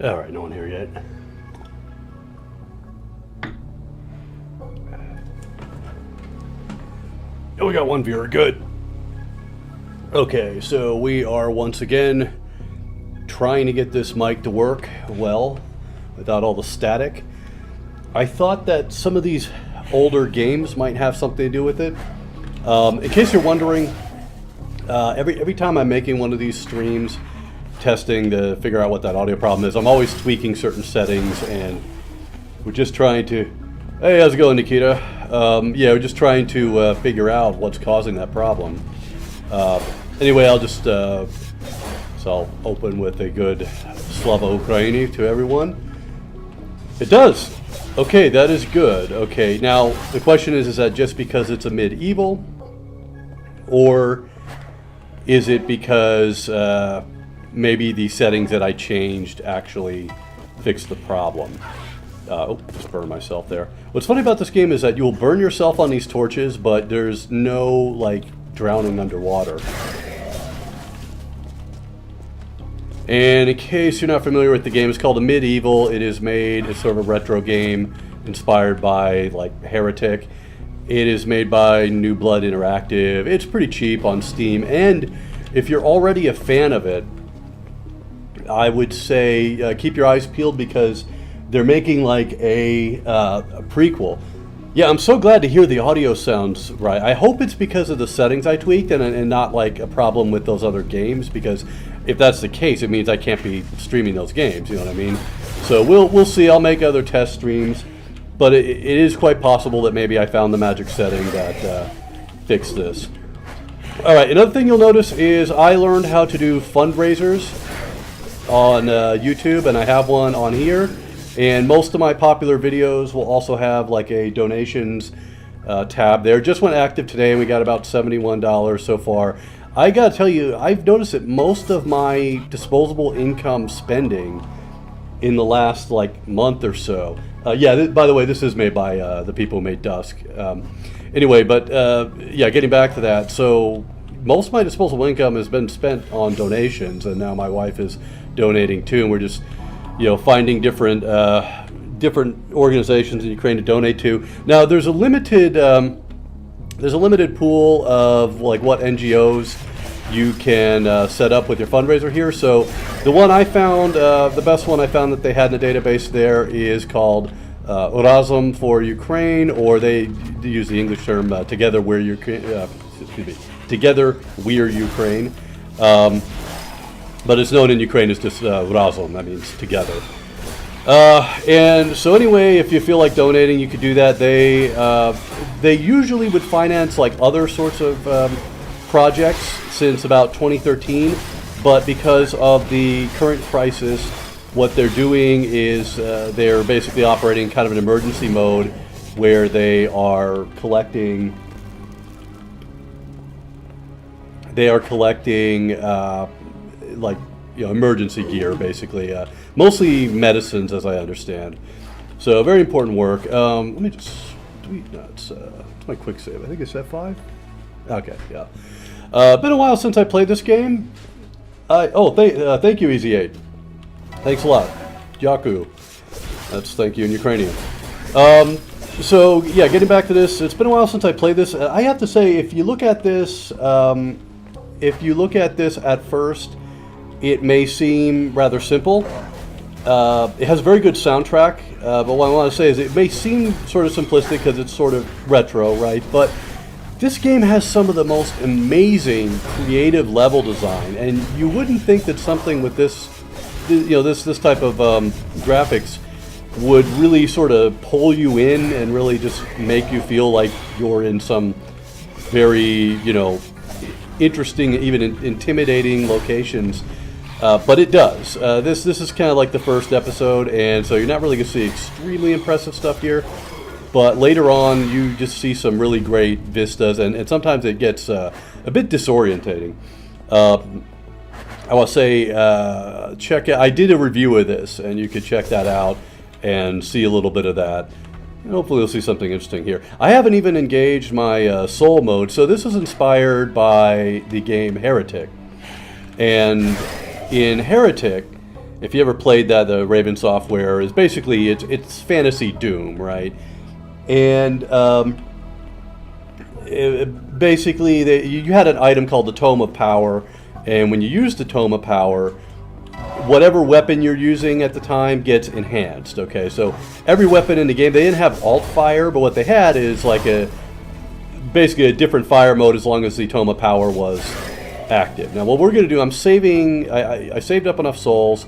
All right, no one here yet. Oh, we got one viewer. Good. Okay, so we are once again trying to get this mic to work well without all the static. I thought that some of these older games might have something to do with it. In case you're wondering, every time I'm making one of these streams, testing to figure out what that audio problem is, I'm always tweaking certain settings, and we're just trying to... Hey, how's it going, Nikita? Yeah, we're just trying to figure out what's causing that problem. Anyway, I'll just... so I'll open with a good Slava Ukraini to everyone. It does! Okay, that is good. Okay, now the question is that just because it's a medieval? Or is it because maybe the settings that I changed actually fixed the problem? Just burned myself there. What's funny about this game is that you'll burn yourself on these torches, but there's no, like, drowning underwater. And in case you're not familiar with the game, it's called Medieval. It is made, it's sort of a retro game inspired by, like, Heretic. It is made by New Blood Interactive. It's pretty cheap on Steam, and if you're already a fan of it, I would say keep your eyes peeled because they're making like a prequel. Yeah, I'm so glad to hear the audio sounds right. I hope it's because of the settings I tweaked and not like a problem with those other games, because if that's the case, it means I can't be streaming those games, you know what I mean? So we'll see. I'll make other test streams, but it is quite possible that maybe I found the magic setting that fixed this. All right, another thing you'll notice is I learned how to do fundraisers on YouTube, and I have one on here. And most of my popular videos will also have like a donations tab there. Just went active today, and we got about $71 so far. I gotta tell you, I've noticed that most of my disposable income spending in the last like month or so. Yeah, by the way, this is made by the people who made Dusk. Anyway, but yeah, getting back to that. So most of my disposable income has been spent on donations, and now my wife is donating too, and we're just, you know, finding different organizations in Ukraine to donate to. Now, there's a limited pool of like what NGOs you can set up with your fundraiser here. So the one I found, the best one I found that they had in the database there is called Razom for Ukraine, or they use the English term Together We're Ukraine. Excuse me, Together We're Ukraine. But it's known in Ukraine as just Razom, that means together. And so anyway, if you feel like donating, you could do that. They usually would finance like other sorts of projects since about 2013, but because of the current crisis, what they're doing is they're basically operating kind of an emergency mode where they are collecting like, you know, emergency gear, basically, mostly medicines, as I understand. So very important work. Let me just tweet. No, it's my quick save. I think it's F5. Okay, yeah. Been a while since I played this game. Thank you, Easy8. Thanks a lot, Yaku. That's thank you in Ukrainian. So yeah, getting back to this, it's been a while since I played this. I have to say, if you look at this at first, it may seem rather simple. It has a very good soundtrack, but what I want to say is it may seem sort of simplistic because it's sort of retro, right? But this game has some of the most amazing creative level design, and you wouldn't think that something with this, you know, this type of graphics would really sort of pull you in and really just make you feel like you're in some very, you know, interesting, even intimidating locations. But it does. This is kind of like the first episode, and so you're not really going to see extremely impressive stuff here. But later on, you just see some really great vistas, and sometimes it gets a bit disorientating. I will say, check out. I did a review of this, and you could check that out and see a little bit of that. And hopefully you'll see something interesting here. I haven't even engaged my soul mode, so this is inspired by the game Heretic. And in Heretic, If you ever played that, the Raven Software is basically it's fantasy Doom, right? And basically, you had an item called the Tome of Power, and when you use the Tome of Power, whatever weapon you're using at the time gets enhanced. Okay, so every weapon in the game, they didn't have alt fire, but what they had is like basically a different fire mode as long as the Tome of Power was active. Now, what we're going to do, I'm saving. I saved up enough souls,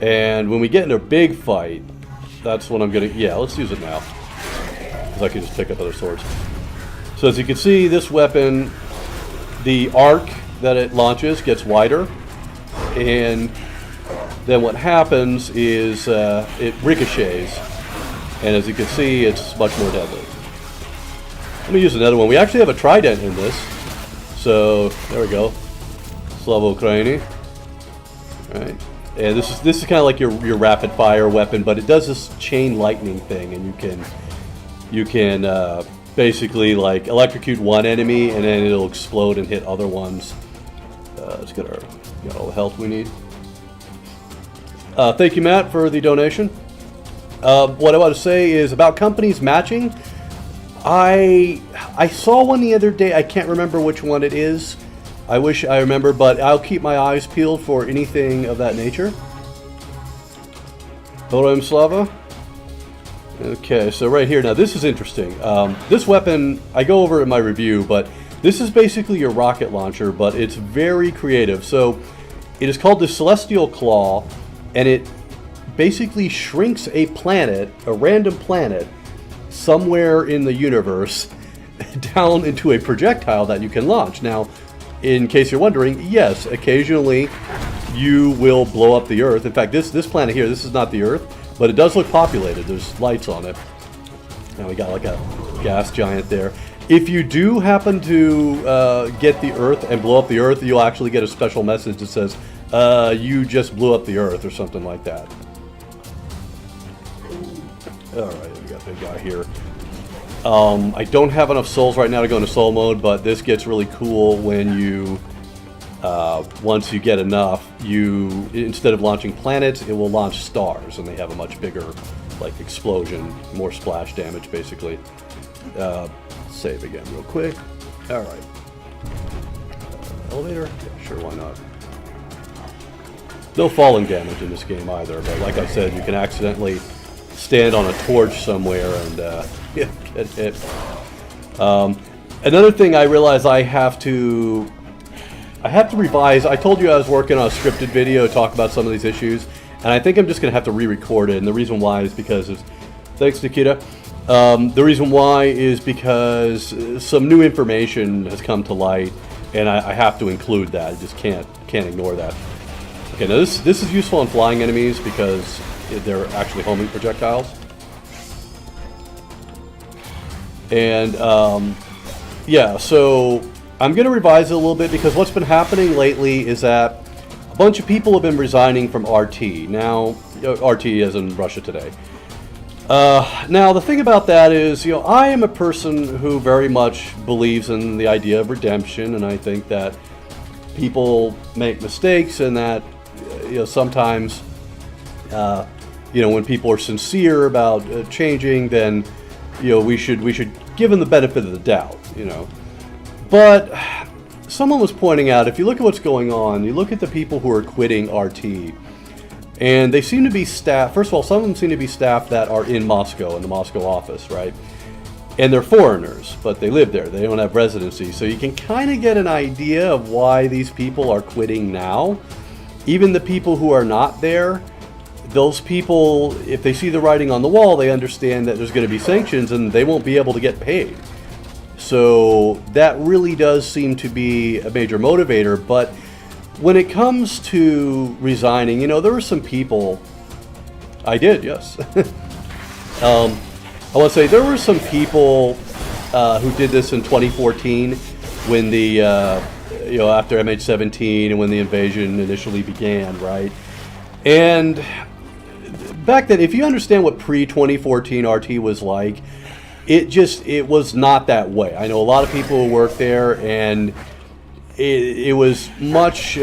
and when we get in a big fight, that's when I'm going to. Yeah, let's use it now, because I can just pick up other swords. So as you can see, this weapon, the arc that it launches gets wider, and then what happens is it ricochets, and as you can see, it's much more deadly. Let me use another one. We actually have a trident in this, so there we go. Slava Ukraini. Right, and this is kind of like your rapid fire weapon, but it does this chain lightning thing, and you can basically like electrocute one enemy, and then it'll explode and hit other ones. Let's get all the health we need. Thank you, Matt, for the donation. What I want to say is about companies matching. I saw one the other day. I can't remember which one it is. I wish I remember, but I'll keep my eyes peeled for anything of that nature. Hello, Slava. Okay, so right here, now this is interesting. This weapon, I go over in my review, but this is basically your rocket launcher, but it's very creative. So it is called the Celestial Claw, and it basically shrinks a planet, a random planet, somewhere in the universe, down into a projectile that you can launch. Now, in case you're wondering, yes, occasionally you will blow up the Earth. In fact, this planet here, this is not the Earth, but it does look populated. There's lights on it. Now we got like a gas giant there. If you do happen to get the Earth and blow up the Earth, you'll actually get a special message that says, you just blew up the Earth, or something like that. Alright, we got the guy here. I don't have enough souls right now to go into soul mode, but this gets really cool when you, once you get enough, instead of launching planets, it will launch stars, and they have a much bigger, like, explosion, more splash damage, basically. Save again real quick. Alright. Elevator? Yeah, sure, why not? No falling damage in this game either, but like I said, you can accidentally stand on a torch somewhere and get hit. Another thing I realize I have to revise. I told you I was working on a scripted video to talk about some of these issues, and I think I'm just going to have to re-record it, and the reason why is because thanks, Nikita. The reason why is because some new information has come to light, and I have to include that. I just can't ignore that. Okay, now this is useful on flying enemies because they're actually homing projectiles. And yeah, so I'm going to revise it a little bit because what's been happening lately is that a bunch of people have been resigning from RT. Now, RT as in Russia Today. Now, the thing about that is, I am a person who very much believes in the idea of redemption, and I think that people make mistakes, and that, sometimes, when people are sincere about changing, then, we should give them the benefit of the doubt, But someone was pointing out, if you look at what's going on, you look at the people who are quitting RT, and they seem to be staff. First of all, some of them seem to be staff that are in Moscow, in the Moscow office, right? And they're foreigners, but they live there. They don't have residency. So you can kind of get an idea of why these people are quitting now. Even the people who are not there, those people, if they see the writing on the wall, they understand that there's going to be sanctions and they won't be able to get paid. So that really does seem to be a major motivator. But when it comes to resigning, there were some people. I did, yes. I want to say there were some people who did this in 2014 when the after MH17 and when the invasion initially began, right? And back then, if you understand what pre-2014 RT was like, it was not that way. I know a lot of people who work there, and it was much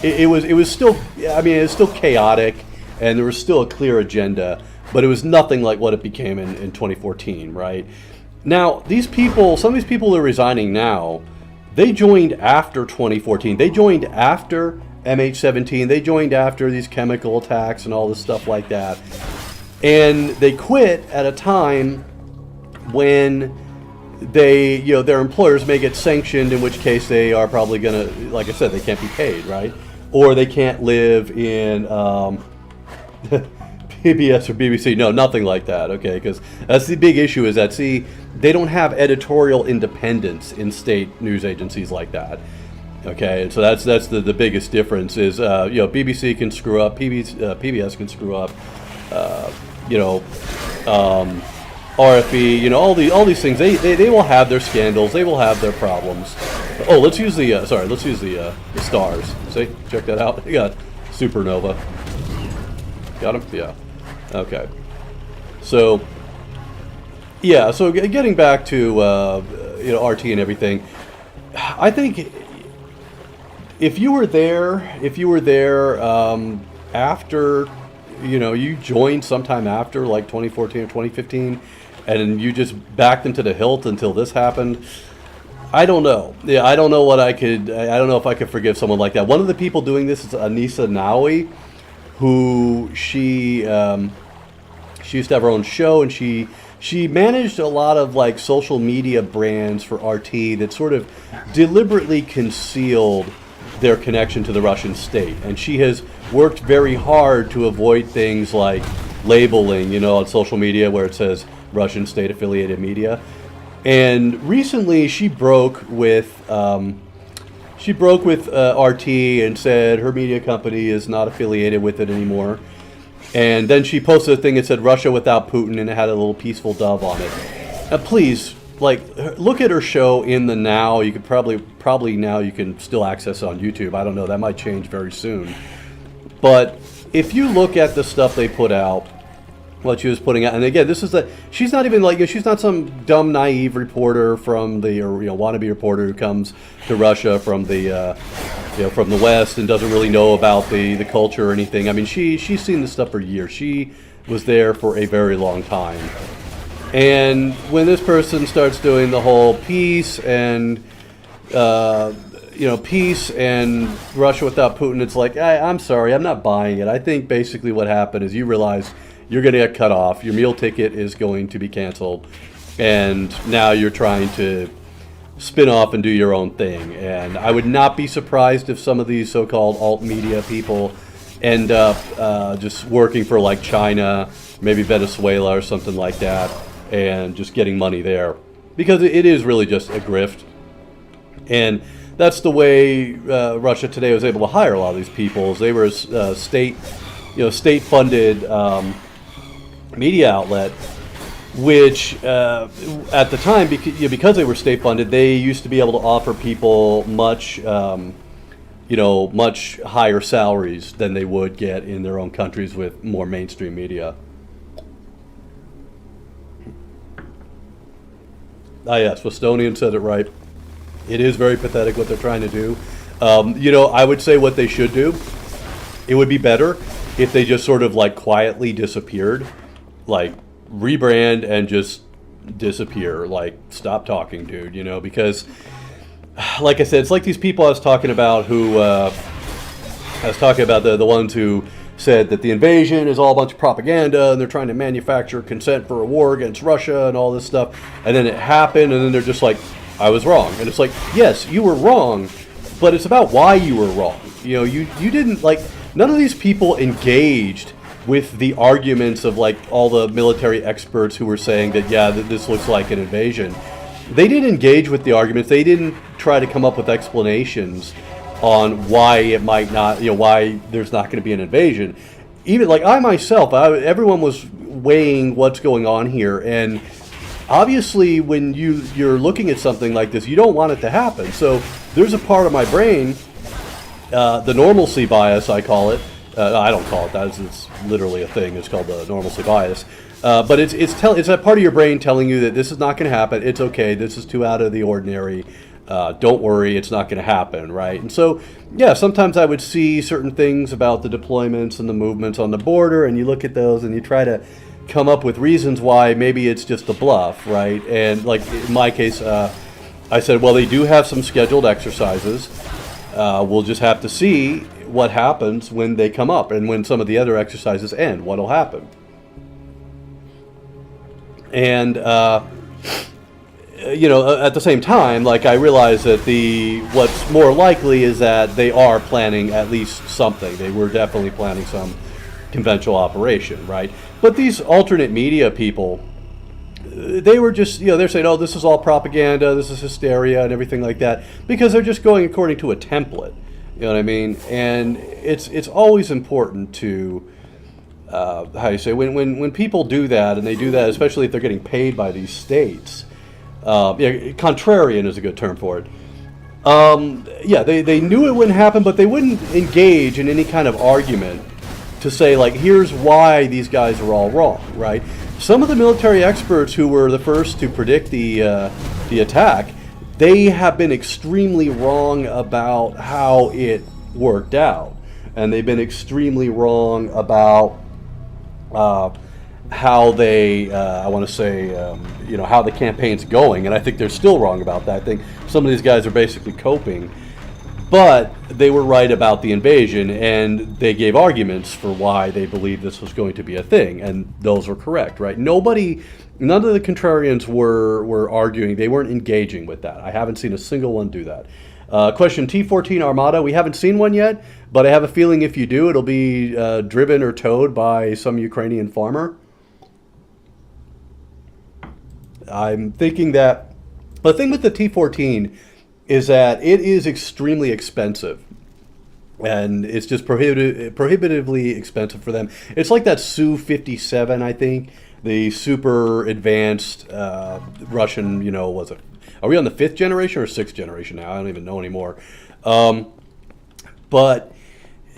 it was still, I mean, it was still chaotic, and there was still a clear agenda, but it was nothing like what it became in 2014, right? Now, some of these people that are resigning now, they joined after 2014. They joined after MH17. They joined after these chemical attacks and all this stuff like that. And they quit at a time when their employers may get sanctioned, in which case they are probably going to, like I said, they can't be paid, right? Or they can't live in PBS or BBC. No, nothing like that, okay? Because that's the big issue, is that, see, they don't have editorial independence in state news agencies like that. Okay, and so that's the biggest difference is, BBC can screw up, PBS can screw up, RFE, all these things, they will have their scandals, they will have their problems. Oh, let's use the stars. See, check that out. You got Supernova. Got him? Yeah. Okay. So, yeah. So getting back to RT and everything, I think if you were there after, you joined sometime after like 2014 or 2015, and you just backed them to the hilt until this happened, I don't know. Yeah, I don't know I don't know if I could forgive someone like that. One of the people doing this is Anissa Nawi, who she used to have her own show, and she managed a lot of like social media brands for RT that sort of deliberately concealed their connection to the Russian state. And she has worked very hard to avoid things like labeling, on social media where it says Russian state affiliated media. And recently she broke with RT and said her media company is not affiliated with it anymore. And then she posted a thing that said Russia without Putin, and it had a little peaceful dove on it. Now, please, look at her show in the Now. You could probably now you can still access it on YouTube. I don't know. That might change very soon. But if you look at the stuff they put out, what she was putting out, and again, she's not even she's not some dumb, naive reporter wannabe reporter who comes to Russia from the West and doesn't really know about the culture or anything. I mean, she's seen this stuff for years. She was there for a very long time. And when this person starts doing the whole peace and peace and Russia without Putin, it's like, I'm sorry, I'm not buying it. I think basically what happened is you realize you're going to get cut off, your meal ticket is going to be canceled, and now you're trying to spin off and do your own thing. And I would not be surprised if some of these so-called alt media people end up just working for like China, maybe Venezuela or something like that, and just getting money there, because it is really just a grift. And that's the way Russia today was able to hire a lot of these people. They were state-funded media outlet, which at the time, because they were state-funded, they used to be able to offer people much higher salaries than they would get in their own countries with more mainstream media. Yes, Westonian said it right. It is very pathetic what they're trying to do. I would say what they should do, it would be better if they just sort of quietly disappeared, rebrand and just disappear, stop talking, dude, because like I said, it's like these people I was talking about who, the ones who said that the invasion is all a bunch of propaganda and they're trying to manufacture consent for a war against Russia and all this stuff, and then it happened, and then they're just like, I was wrong. And it's like, yes, you were wrong, but it's about why you were wrong. You didn't, none of these people engaged with the arguments of all the military experts who were saying that, that this looks like an invasion. They didn't engage with the arguments. They didn't try to come up with explanations on why it might not, why there's not going to be an invasion. Even I myself, everyone was weighing what's going on here, and obviously when you're looking at something like this, you don't want it to happen. So there's a part of my brain, the normalcy bias, I call it. I don't call it that. It's literally a thing. It's called the normalcy bias. But it's a part of your brain telling you that this is not going to happen. It's okay. This is too out of the ordinary. Don't worry, it's not going to happen, right? And so, yeah, sometimes I would see certain things about the deployments and the movements on the border, and you look at those and you try to come up with reasons why maybe it's just a bluff, right? And like in my case, I said, well, they do have some scheduled exercises. We'll just have to see what happens when they come up and when some of the other exercises end, what'll happen. And, at the same time, like I realize that what's more likely is that they are planning at least something. They were definitely planning some conventional operation, right? But these alternate media people, they were just, they're saying, oh, this is all propaganda, this is hysteria and everything like that, because they're just going according to a template. You know what I mean? And it's always important to, how you say, when people do that, and they do that, especially if they're getting paid by these states, contrarian is a good term for it. They knew it wouldn't happen, but they wouldn't engage in any kind of argument to say, like, here's why these guys are all wrong, right? Some of the military experts who were the first to predict the attack, they have been extremely wrong about how it worked out. And they've been extremely wrong about how they, how the campaign's going. And I think they're still wrong about that. I think some of these guys are basically coping. But they were right about the invasion, and they gave arguments for why they believed this was going to be a thing, and those were correct, right? None of the contrarians were arguing. They weren't engaging with that. I haven't seen a single one do that. Question, T-14 Armada. We haven't seen one yet, but I have a feeling if you do, it'll be driven or towed by some Ukrainian farmer. I'm thinking that the thing with the T-14 is that it is extremely expensive, and it's just prohibitively expensive for them. It's like that Su-57, I think, the super advanced Russian, was it? Are we on the 5th generation or 6th generation now? I don't even know anymore. But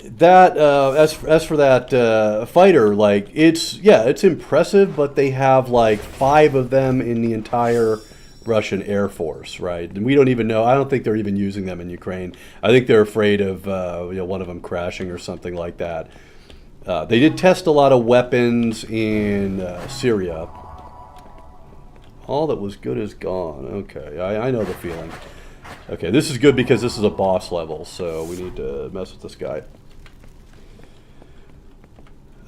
that, as for that fighter, like, it's impressive, but they have like 5 of them in the entire Russian Air Force, right? And we don't even know. I don't think they're even using them in Ukraine. I think they're afraid of one of them crashing or something like that. They did test a lot of weapons in Syria. All that was good is gone. Okay, I know the feeling. Okay, this is good because this is a boss level, so we need to mess with this guy.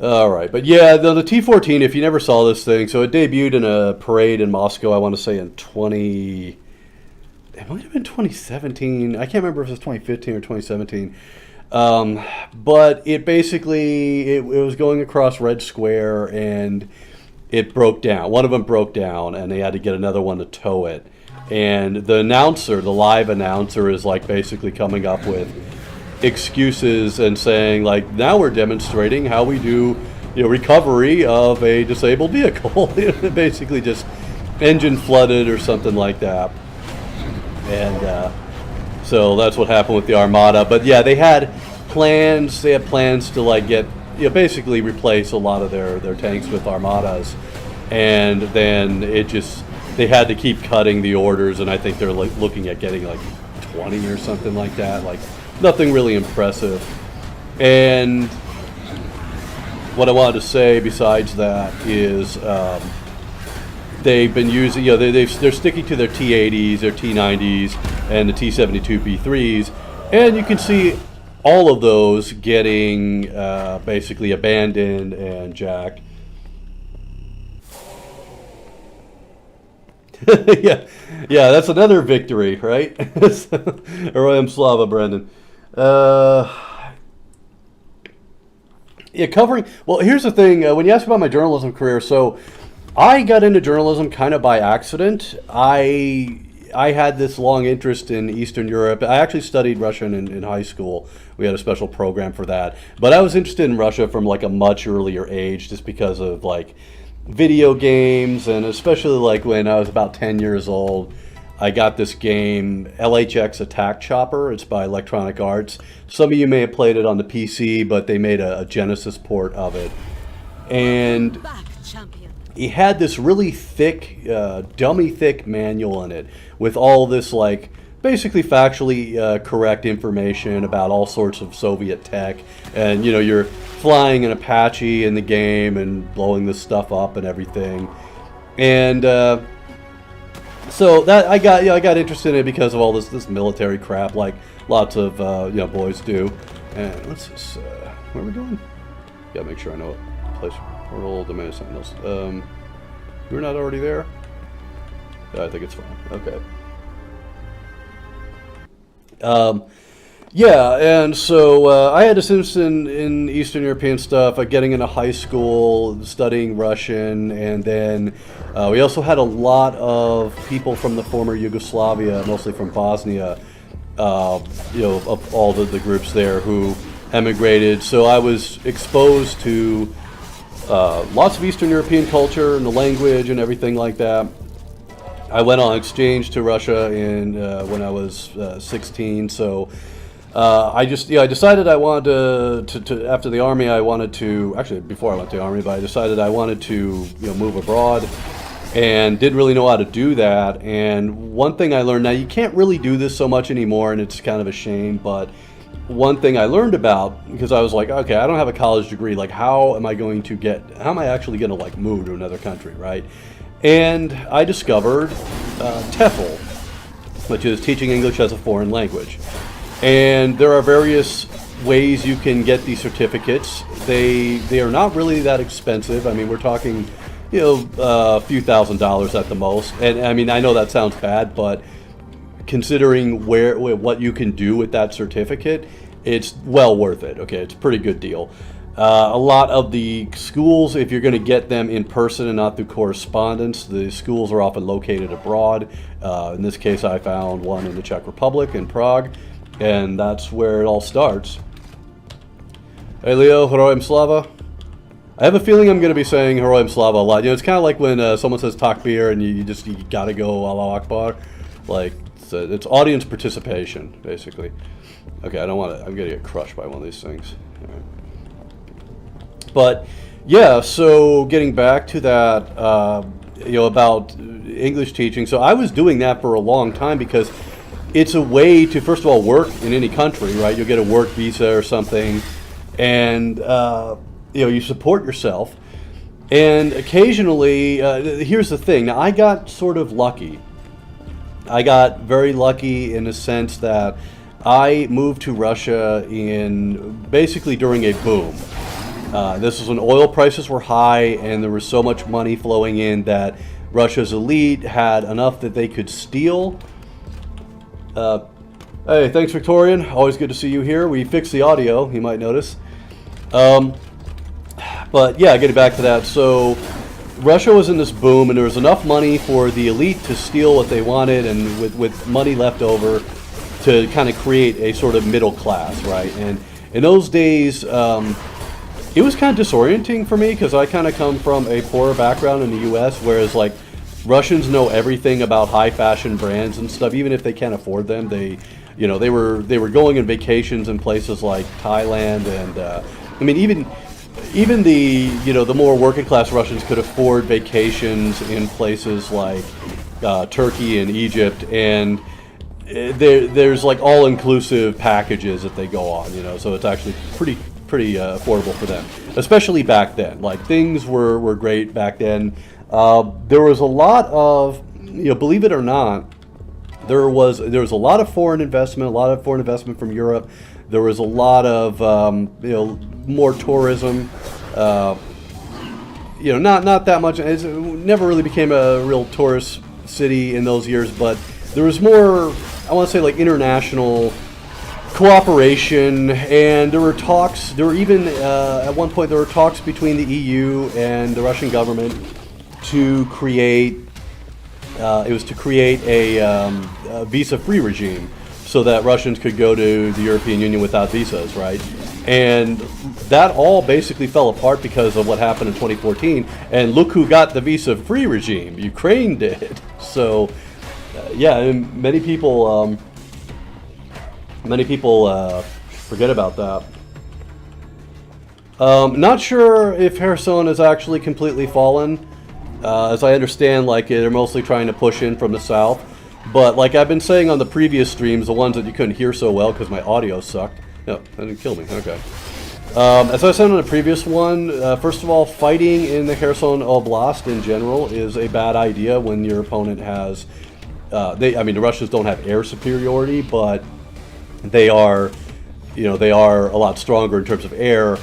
All right, but yeah, the T-14, if you never saw this thing, so it debuted in a parade in Moscow, I want to say it might have been 2017. I can't remember if it was 2015 or 2017. But it basically, it was going across Red Square, and it broke down. One of them broke down, and they had to get another one to tow it. And the live announcer is like basically coming up with excuses and saying, like, now we're demonstrating how we do recovery of a disabled vehicle. Basically just engine flooded or something like that. And so that's what happened with the Armada. But yeah, they had plans to like get basically replace a lot of their tanks with Armadas, and then they had to keep cutting the orders, and I think they're like looking at getting like 20 or something like that. Like, nothing really impressive. And what I wanted to say besides that is they've been using, they're sticking to their T-80s, their T-90s, and the T-72B3s, and you can see all of those getting basically abandoned and jacked. yeah, that's another victory, right? Royam Slava, Brendan. Covering. Well, here's the thing. When you ask about my journalism career, so I got into journalism kind of by accident. I had this long interest in Eastern Europe. I actually studied Russian in high school. We had a special program for that. But I was interested in Russia from like a much earlier age, just because of like video games, and especially like when I was about 10 years old, I got this game, LHX Attack Chopper. It's by Electronic Arts. Some of you may have played it on the PC, but they made a Genesis port of it. And it had this really thick, dummy thick manual in it with all this like basically factually correct information about all sorts of Soviet tech, and you're flying an Apache in the game and blowing this stuff up and everything, and so that I got interested in it because of all this military crap, like lots of boys do. And let's just where are we going? Gotta make sure I know what place. Portal Domain Sentinels. We're not already there. I think it's fine. Okay. Yeah, and so I had this interest in Eastern European stuff, getting into high school, studying Russian, and then we also had a lot of people from the former Yugoslavia, mostly from Bosnia, of all the groups there who emigrated. So I was exposed to lots of Eastern European culture and the language and everything like that. I went on exchange to Russia when I was 16. So I decided I wanted to after the army. I wanted to actually before I went to the army, but I decided I wanted to move abroad, and didn't really know how to do that. And one thing I learned, now you can't really do this so much anymore, and it's kind of a shame, but one thing I learned about, because I was like, okay, I don't have a college degree, like how am I actually going to like move to another country, right? And I discovered TEFL, which is Teaching English as a Foreign Language. And there are various ways you can get these certificates. They are not really that expensive. I mean, we're talking, a few $1,000s at the most. And I mean, I know that sounds bad, but considering what you can do with that certificate, it's well worth it. Okay, it's a pretty good deal. A lot of the schools, if you're going to get them in person and not through correspondence, the schools are often located abroad. In this case, I found one in the Czech Republic, in Prague, and that's where it all starts. Hey Leo, Heroyam Slava. I have a feeling I'm going to be saying Heroyam Slava a lot. It's kind of like when someone says Takbir and you got to go Allahu Akbar. Like, it's audience participation, basically. Okay, I'm going to get crushed by one of these things. All right. But yeah, so getting back to that, about English teaching. So I was doing that for a long time because it's a way to, first of all, work in any country, right? You'll get a work visa or something, and you support yourself. And occasionally, here's the thing. Now, I got sort of lucky. I got very lucky in the sense that I moved to Russia basically during a boom. This was when oil prices were high and there was so much money flowing in that Russia's elite had enough that they could steal. Hey, thanks, Victorian. Always good to see you here. We fixed the audio, you might notice. But yeah, getting back to that. So Russia was in this boom, and there was enough money for the elite to steal what they wanted, and with money left over to kind of create a sort of middle class, right? And in those days, it was kind of disorienting for me because I kind of come from a poorer background in the U.S., whereas like Russians know everything about high fashion brands and stuff, even if they can't afford them. They were going on vacations in places like Thailand, and I mean even the more working class Russians could afford vacations in places like Turkey and Egypt, and there's like all inclusive packages that they go on, so it's actually pretty affordable for them, especially back then. Like things were great back then. There was a lot of, believe it or not, there was a lot of foreign investment from Europe. There was a lot of more tourism. Not that much. It never really became a real tourist city in those years, but there was more, I want to say, like international cooperation, and there were even at one point there were talks between the EU and the Russian government to create a visa-free regime so that Russians could go to the European Union without visas, right? And that all basically fell apart because of what happened in 2014. And look who got the visa-free regime. Ukraine did. So, and many people forget about that. Not sure if Kherson has actually completely fallen. As I understand, like they're mostly trying to push in from the south. But like I've been saying on the previous streams, the ones that you couldn't hear so well because my audio sucked. No, that didn't kill me. Okay. As I said on the previous one, first of all, fighting in the Kherson Oblast in general is a bad idea when your opponent has. The Russians don't have air superiority, but they are, they are a lot stronger in terms of air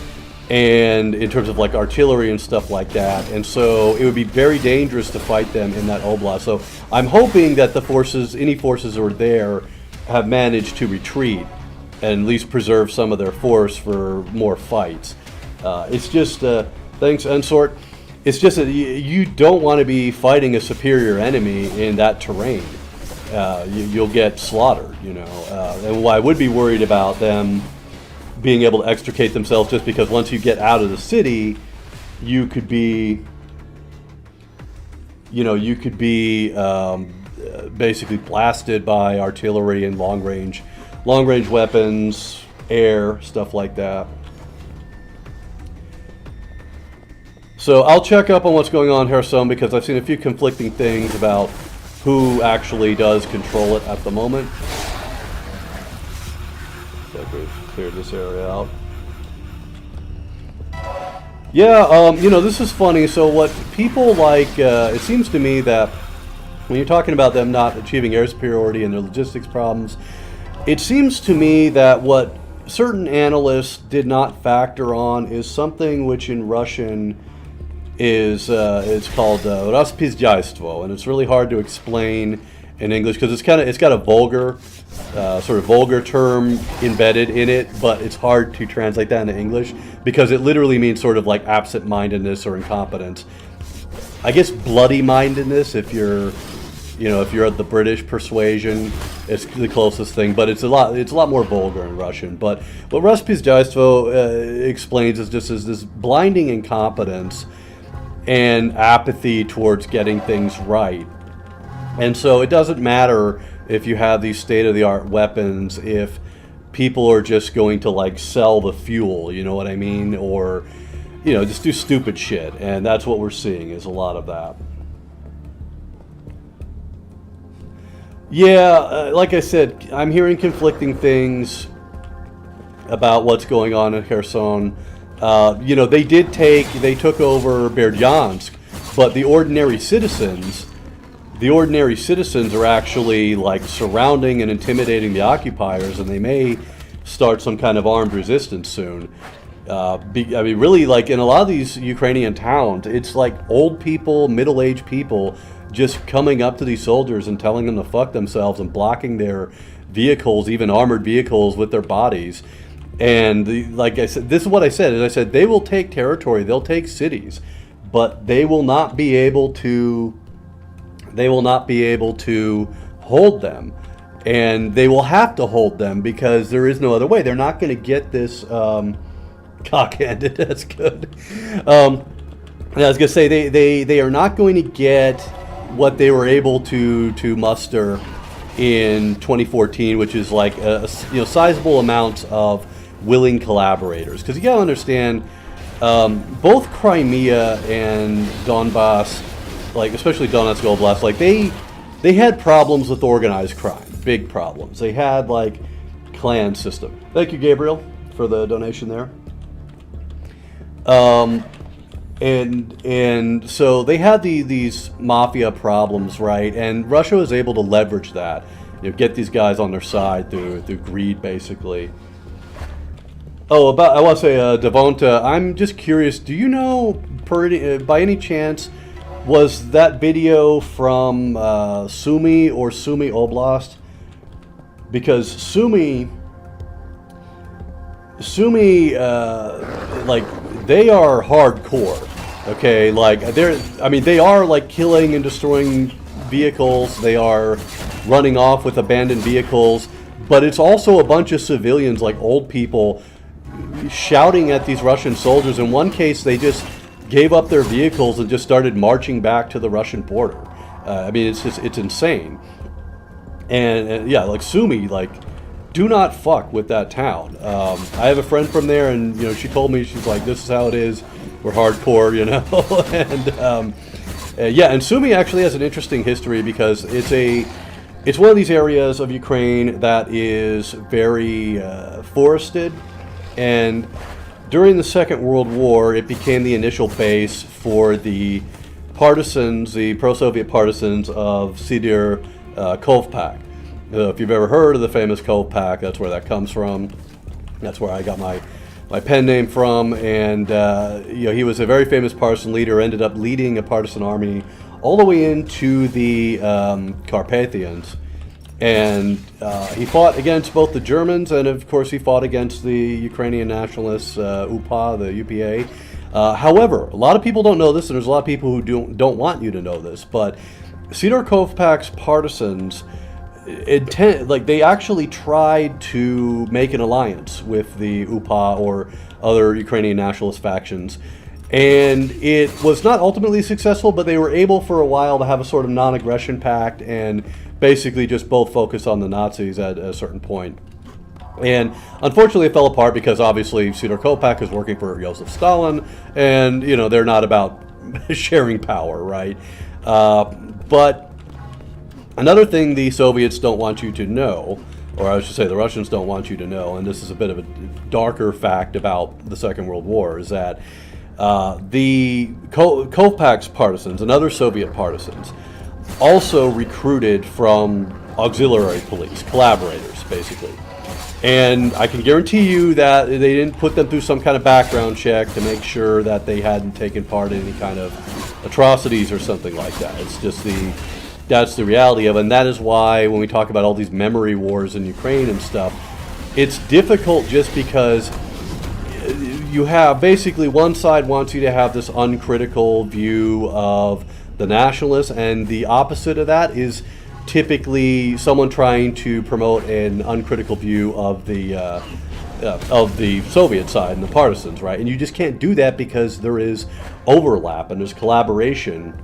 and in terms of like artillery and stuff like that. And so it would be very dangerous to fight them in that oblast. So I'm hoping that the forces, any forces that are there, have managed to retreat and at least preserve some of their force for more fights. It's just, thanks, Unsort. It's just that you don't want to be fighting a superior enemy in that terrain. You'll get slaughtered, and I would be worried about them being able to extricate themselves, just because once you get out of the city, you could be, basically blasted by artillery and long range weapons, air, stuff like that. So I'll check up on what's going on in Kherson, because I've seen a few conflicting things about who actually does control it at the moment. So we've cleared this area out. Yeah, this is funny. So what people like, it seems to me that when you're talking about them not achieving air superiority and their logistics problems, it seems to me that what certain analysts did not factor on is something which in Russian is it's called распиздяйство, and it's really hard to explain in English because it's got a vulgar sort of vulgar term embedded in it, but it's hard to translate that into English because it literally means sort of like absent-mindedness or incompetence. I guess bloody-mindedness, if you're of the British persuasion, it's the closest thing, but it's a lot more vulgar in Russian. But what распиздяйство explains is just as this blinding incompetence and apathy towards getting things right. And so it doesn't matter if you have these state-of-the-art weapons if people are just going to like sell the fuel, you know what I mean? Or, just do stupid shit. And that's what we're seeing, is a lot of that. Yeah, like I said, I'm hearing conflicting things about what's going on in Kherson. They took over Berdyansk, but the ordinary citizens are actually like surrounding and intimidating the occupiers, and they may start some kind of armed resistance soon. Really, like in a lot of these Ukrainian towns, it's like old people, middle-aged people just coming up to these soldiers and telling them to fuck themselves and blocking their vehicles, even armored vehicles, with their bodies. And like I said, this is what I said. As I said, they will take territory, they'll take cities, but they will not be able to hold them, and they will have to hold them because there is no other way. They're not going to get this cock-handed. That's good. I was going to say they are not going to get what they were able to muster in 2014, which is like sizable amounts of willing collaborators. Because you got to understand, both Crimea and Donbass, like especially Donetsk Oblast, like they had problems with organized crime, big problems. They had like clan system. Thank you, Gabriel, for the donation there. And so they had these mafia problems, right? And Russia was able to leverage that, get these guys on their side through greed, basically. Oh, I want to say, Devonta, I'm just curious, do you know, by any chance, was that video from Sumy or Sumy Oblast? Because Sumy, like, they are hardcore, okay? Like, they are, like, killing and destroying vehicles. They are running off with abandoned vehicles. But it's also a bunch of civilians, like old people, shouting at these Russian soldiers. In one case, they just gave up their vehicles and just started marching back to the Russian border. It's insane. And yeah, like Sumy, like, do not fuck with that town. I have a friend from there, and she told me, she's like, this is how it is. We're hardcore, and yeah, and Sumy actually has an interesting history because it's It's one of these areas of Ukraine that is very forested, and during the Second World War, it became the initial base for the partisans, the pro-Soviet partisans of Sidor Kovpak. If you've ever heard of the famous Kovpak, that's where that comes from. That's where I got my pen name from, and he was a very famous partisan leader, ended up leading a partisan army all the way into the Carpathians. And he fought against both the Germans, and of course he fought against the Ukrainian nationalists, UPA, the UPA. However, a lot of people don't know this, and there's a lot of people who don't want you to know this, but Sidor Kovpak's partisans they actually tried to make an alliance with the UPA or other Ukrainian nationalist factions, and it was not ultimately successful, but they were able for a while to have a sort of non-aggression pact and basically just both focus on the Nazis at a certain point. And unfortunately it fell apart because obviously Sidor Kovpak is working for Joseph Stalin, and they're not about sharing power, right? But another thing the Soviets don't want you to know, or I should say the Russians don't want you to know, and this is a bit of a darker fact about the Second World War, is that the Kovpak's partisans and other Soviet partisans also recruited from auxiliary police, collaborators, basically. And I can guarantee you that they didn't put them through some kind of background check to make sure that they hadn't taken part in any kind of atrocities or something like that. It's just that's the reality of it, and that is why when we talk about all these memory wars in Ukraine and stuff, it's difficult just because you have basically one side wants you to have this uncritical view of the nationalists, and the opposite of that is typically someone trying to promote an uncritical view of the Soviet side and the partisans, right? And you just can't do that because there is overlap and there's collaboration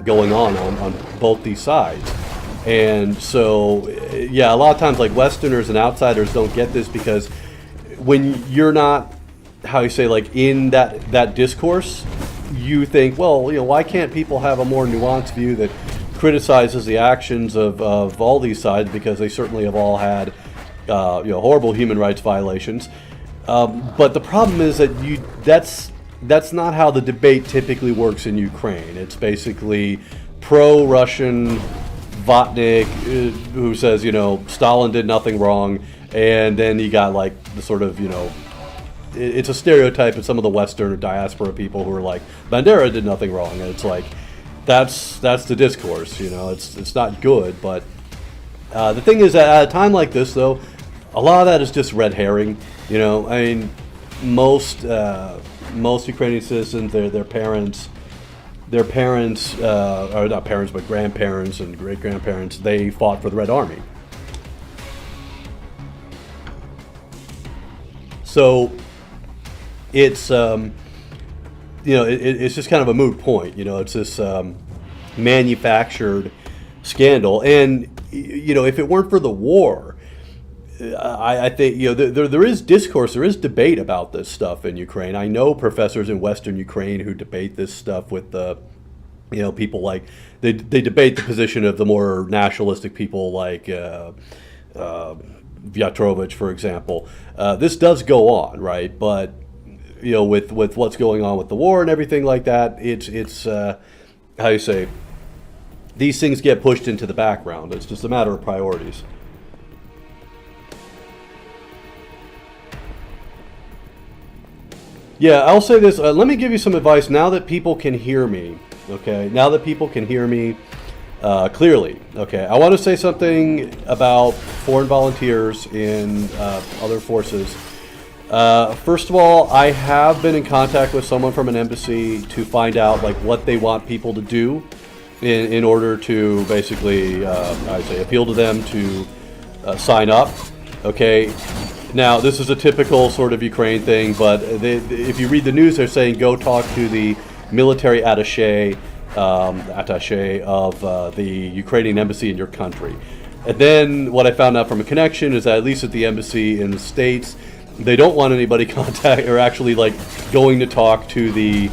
going on both these sides. And so, yeah, a lot of times like Westerners and outsiders don't get this because when you're not, how you say, like in that discourse, you think, well, why can't people have a more nuanced view that criticizes the actions of all these sides, because they certainly have all had horrible human rights violations. But the problem is that that's not how the debate typically works in Ukraine. It's basically pro-Russian Vatnik who says, Stalin did nothing wrong, and then you got like the sort of, it's a stereotype of some of the Western or diaspora people who are like, Bandera did nothing wrong, and it's like, that's the discourse, it's not good. But the thing is that at a time like this, though, a lot of that is just red herring. I mean, most Ukrainian citizens, their parents, or not parents, but grandparents and great-grandparents, they fought for the Red Army. So it's it's just kind of a moot point. It's this manufactured scandal, and if it weren't for the war, I think there is discourse, there is debate about this stuff in Ukraine. I know professors in Western Ukraine who debate this stuff with the people like they debate the position of the more nationalistic people like Vyatrovich, for example. This does go on, right? But with what's going on with the war and everything like that, it's how you say, these things get pushed into the background. It's just a matter of priorities. Yeah, I'll say this. Let me give you some advice now that people can hear me. Okay, now that people can hear me clearly. Okay, I want to say something about foreign volunteers in other forces. First of all, I have been in contact with someone from an embassy to find out like what they want people to do in order to basically, I say, appeal to them to sign up. Okay. Now, this is a typical sort of Ukraine thing, but if you read the news, they're saying go talk to the military attaché of the Ukrainian embassy in your country. And then what I found out from a connection is that at least at the embassy in the States, they don't want anybody contact or actually like going to talk to the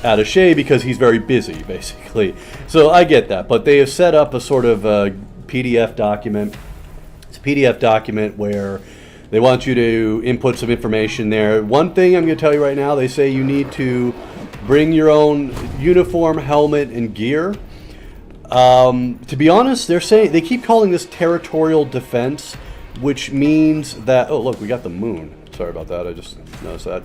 attaché because he's very busy, basically. So I get that, but they have set up a sort of PDF document. It's a PDF document where they want you to input some information there. One thing I'm going to tell you right now, they say you need to bring your own uniform, helmet, and gear. To be honest, they keep calling this territorial defense, which means that, oh look, we got the moon. Sorry about that, I just noticed that.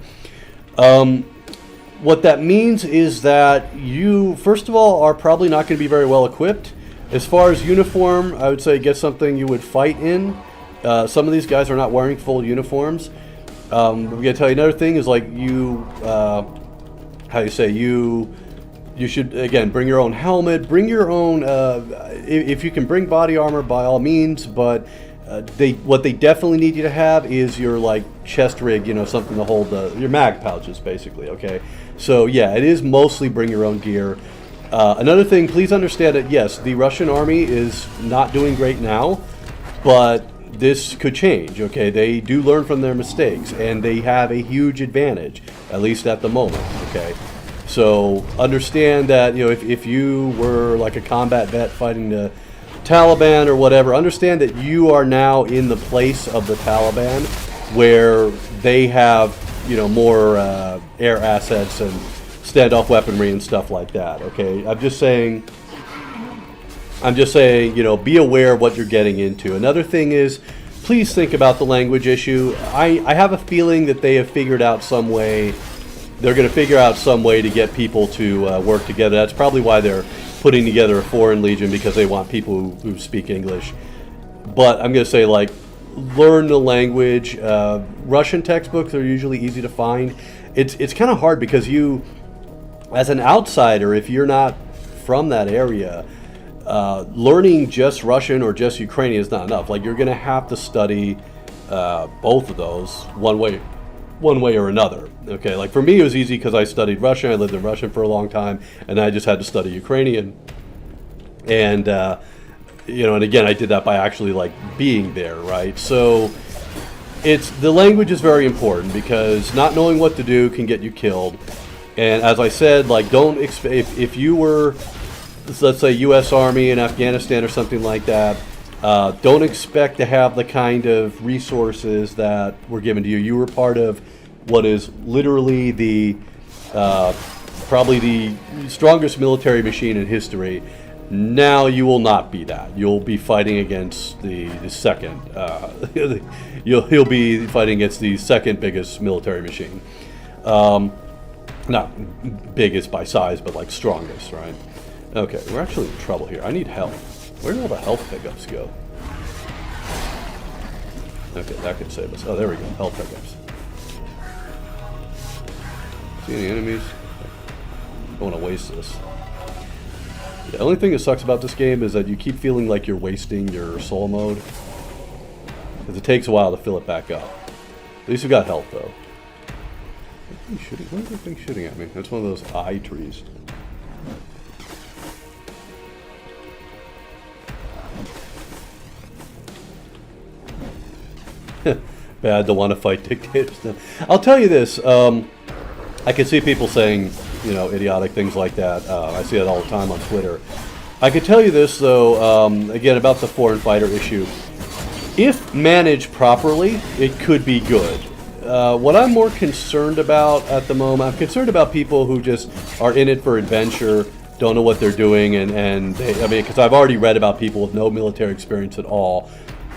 What that means is that you, first of all, are probably not going to be very well equipped. As far as uniform, I would say get something you would fight in. Some of these guys are not wearing full uniforms. I'm going to tell you another thing is like you should, again, bring your own helmet, bring your own, if you can bring body armor by all means, but what they definitely need you to have is your like chest rig, something to hold your mag pouches basically, okay? So yeah, it is mostly bring your own gear. Another thing, please understand that yes, the Russian army is not doing great now, but this could change, okay? They do learn from their mistakes, and they have a huge advantage, at least at the moment, okay? So understand that, if you were like a combat vet fighting the Taliban or whatever, understand that you are now in the place of the Taliban, where they have, more air assets and standoff weaponry and stuff like that, okay? I'm just saying, be aware of what you're getting into. Another thing is, please think about the language issue. I have a feeling that they have figured out some way, they're going to figure out some way to get people to work together. That's probably why they're putting together a foreign legion, because they want people who speak English. But I'm going to say, like, learn the language. Russian textbooks are usually easy to find. It's kind of hard because you, as an outsider, if you're not from that area, learning just Russian or just Ukrainian is not enough. Like, you're going to have to study both of those one way or another. Okay, like for me it was easy because I studied Russian. I lived in Russian for a long time, and I just had to study Ukrainian. And and again, I did that by actually like being there, right? So the language is very important, because not knowing what to do can get you killed. And as I said, like, don't expect, if you were, let's say, U.S. Army in Afghanistan or something like that, don't expect to have the kind of resources that were given to you. You were part of what is literally probably the strongest military machine in history. Now you will not be that. You'll be fighting against the second. He'll be fighting against the second biggest military machine. Not biggest by size, but like strongest, right? Okay, we're actually in trouble here. I need help. Where did all the health pickups go? Okay, that could save us. Oh, there we go. Health pickups. See any enemies? I don't want to waste this. The only thing that sucks about this game is that you keep feeling like you're wasting your soul mode, because it takes a while to fill it back up. At least we got health, though. What is that thing shooting at me? That's one of those eye trees. Bad to want to fight dictators. I'll tell you this. I can see people saying, idiotic things like that. I see that all the time on Twitter. I could tell you this, though, again, about the foreign fighter issue. If managed properly, it could be good. What I'm more concerned about at the moment, I'm concerned about people who just are in it for adventure, don't know what they're doing, and because I've already read about people with no military experience at all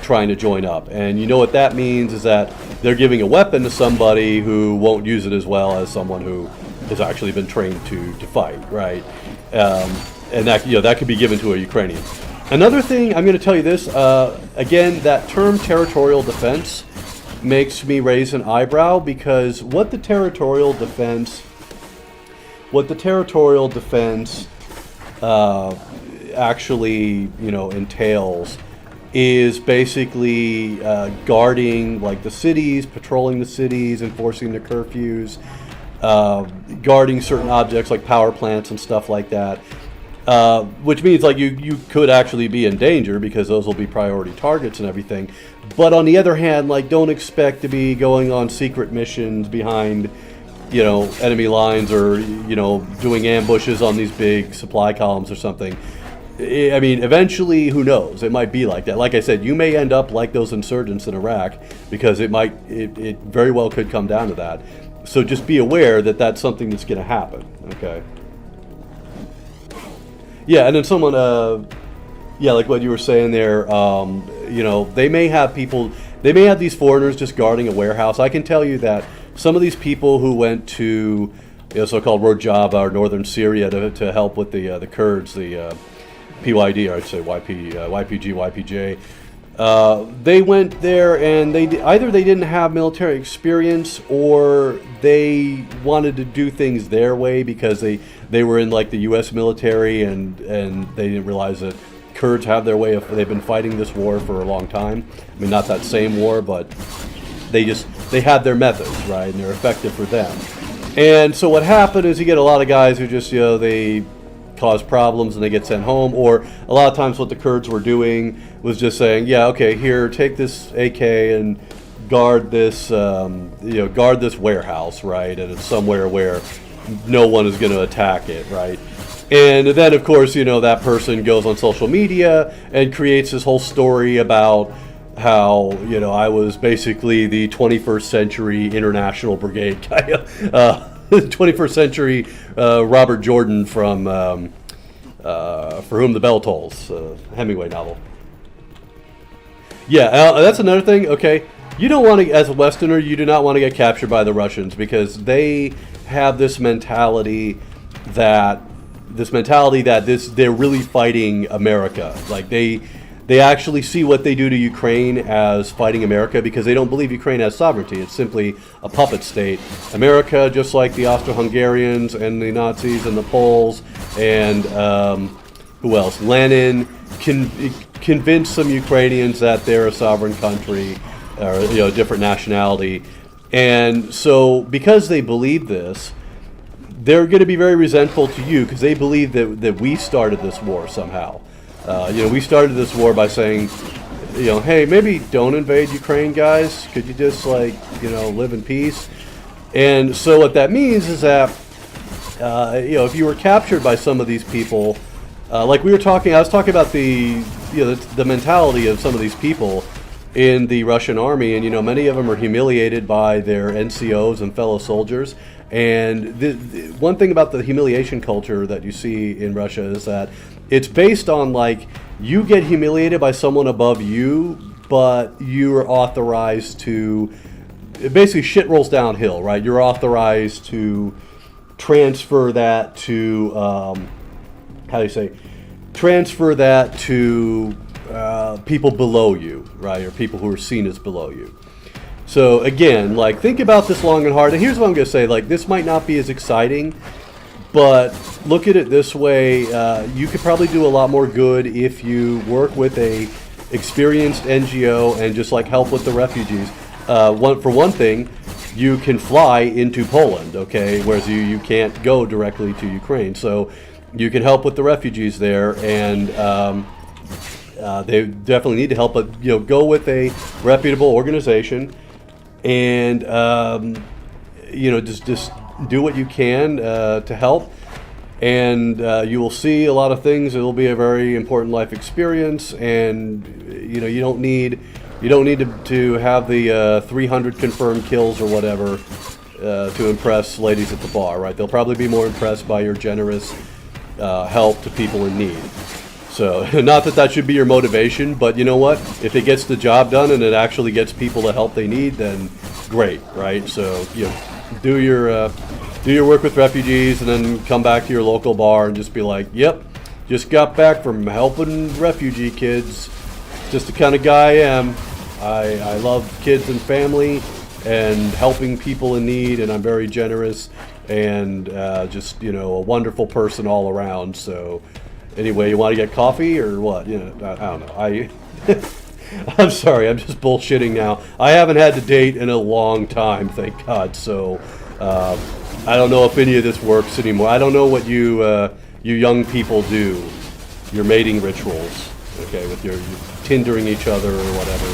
trying to join up. And you know what that means is that they're giving a weapon to somebody who won't use it as well as someone who has actually been trained to fight, right? And that could be given to a Ukrainian. Another thing, I'm going to tell you this, again, that term territorial defense makes me raise an eyebrow, because what the territorial defense actually, entails is basically guarding like the cities, patrolling the cities, enforcing the curfews, guarding certain objects like power plants and stuff like that. Which means like you could actually be in danger, because those will be priority targets and everything. But on the other hand, like, don't expect to be going on secret missions behind, enemy lines, or, doing ambushes on these big supply columns or something. I mean, eventually, who knows? It might be like that. Like I said, you may end up like those insurgents in Iraq, because it very well could come down to that. So just be aware that that's something that's going to happen. Okay. Yeah, and then someone, yeah, like what you were saying there, you know, they may have these foreigners just guarding a warehouse. I can tell you that some of these people who went to, you know, so-called Rojava or northern Syria to help with the Kurds, the PYD, or I'd say YPG, YPJ. They went there, and either they didn't have military experience, or they wanted to do things their way because they were in like the U.S. military, and they didn't realize that Kurds have their way of, they've been fighting this war for a long time. I mean, not that same war, but they had their methods, right, and they're effective for them. And so what happened is you get a lot of guys who just, you know, they cause problems and they get sent home, or a lot of times what the Kurds were doing was just saying, yeah, okay, here, take this AK and guard this, guard this warehouse, right, and it's somewhere where no one is going to attack it, right? And then, of course, you know, that person goes on social media and creates this whole story about how, you know, I was basically the 21st century international brigade guy, 21st century Robert Jordan from For Whom the Bell Tolls, Hemingway novel. Yeah, that's another thing. Okay, you don't want to, as a Westerner, you do not want to get captured by the Russians, because they have this mentality that they're really fighting America. Like they actually see what they do to Ukraine as fighting America, because they don't believe Ukraine has sovereignty. It's simply a puppet state. America, just like the Austro-Hungarians and the Nazis and the Poles and who else? Lenin convinced some Ukrainians that they're a sovereign country, or, you know, a different nationality. And so because they believe this, they're going to be very resentful to you, because they believe that we started this war somehow. You know, we started this war by saying, you know, hey, maybe don't invade Ukraine, guys. Could you just, like, you know, live in peace? And so what that means is that, you know, if you were captured by some of these people, like I was talking about the mentality of some of these people in the Russian army, and, you know, many of them are humiliated by their NCOs and fellow soldiers. And the one thing about the humiliation culture that you see in Russia is that it's based on, like, you get humiliated by someone above you, but you're authorized to, basically shit rolls downhill, right? You're authorized to transfer that to, transfer that to people below you, right? Or people who are seen as below you. So again, like, think about this long and hard. And here's what I'm going to say, like, this might not be as exciting, but look at it this way. You could probably do a lot more good if you work with a experienced NGO and just, like, help with the refugees. For one thing, you can fly into Poland, okay, whereas you can't go directly to Ukraine. So you can help with the refugees there, and they definitely need to help, but, you know, go with a reputable organization. And you know, just do what you can to help, and you will see a lot of things. It will be a very important life experience, and, you know, you don't need to have the 300 confirmed kills or whatever to impress ladies at the bar, right? They'll probably be more impressed by your generous help to people in need. So, not that should be your motivation, but you know what? If it gets the job done and it actually gets people the help they need, then great, right? So, you know, do your work with refugees, and then come back to your local bar and just be like, yep, just got back from helping refugee kids. Just the kind of guy I am. I love kids and family and helping people in need, and I'm very generous and just, you know, a wonderful person all around. So, anyway, you want to get coffee or what? You know, I don't know. I'm sorry, I'm just bullshitting now. I haven't had to date in a long time, thank God. So I don't know if any of this works anymore. I don't know what you young people do, your mating rituals, okay, with your Tindering each other or whatever.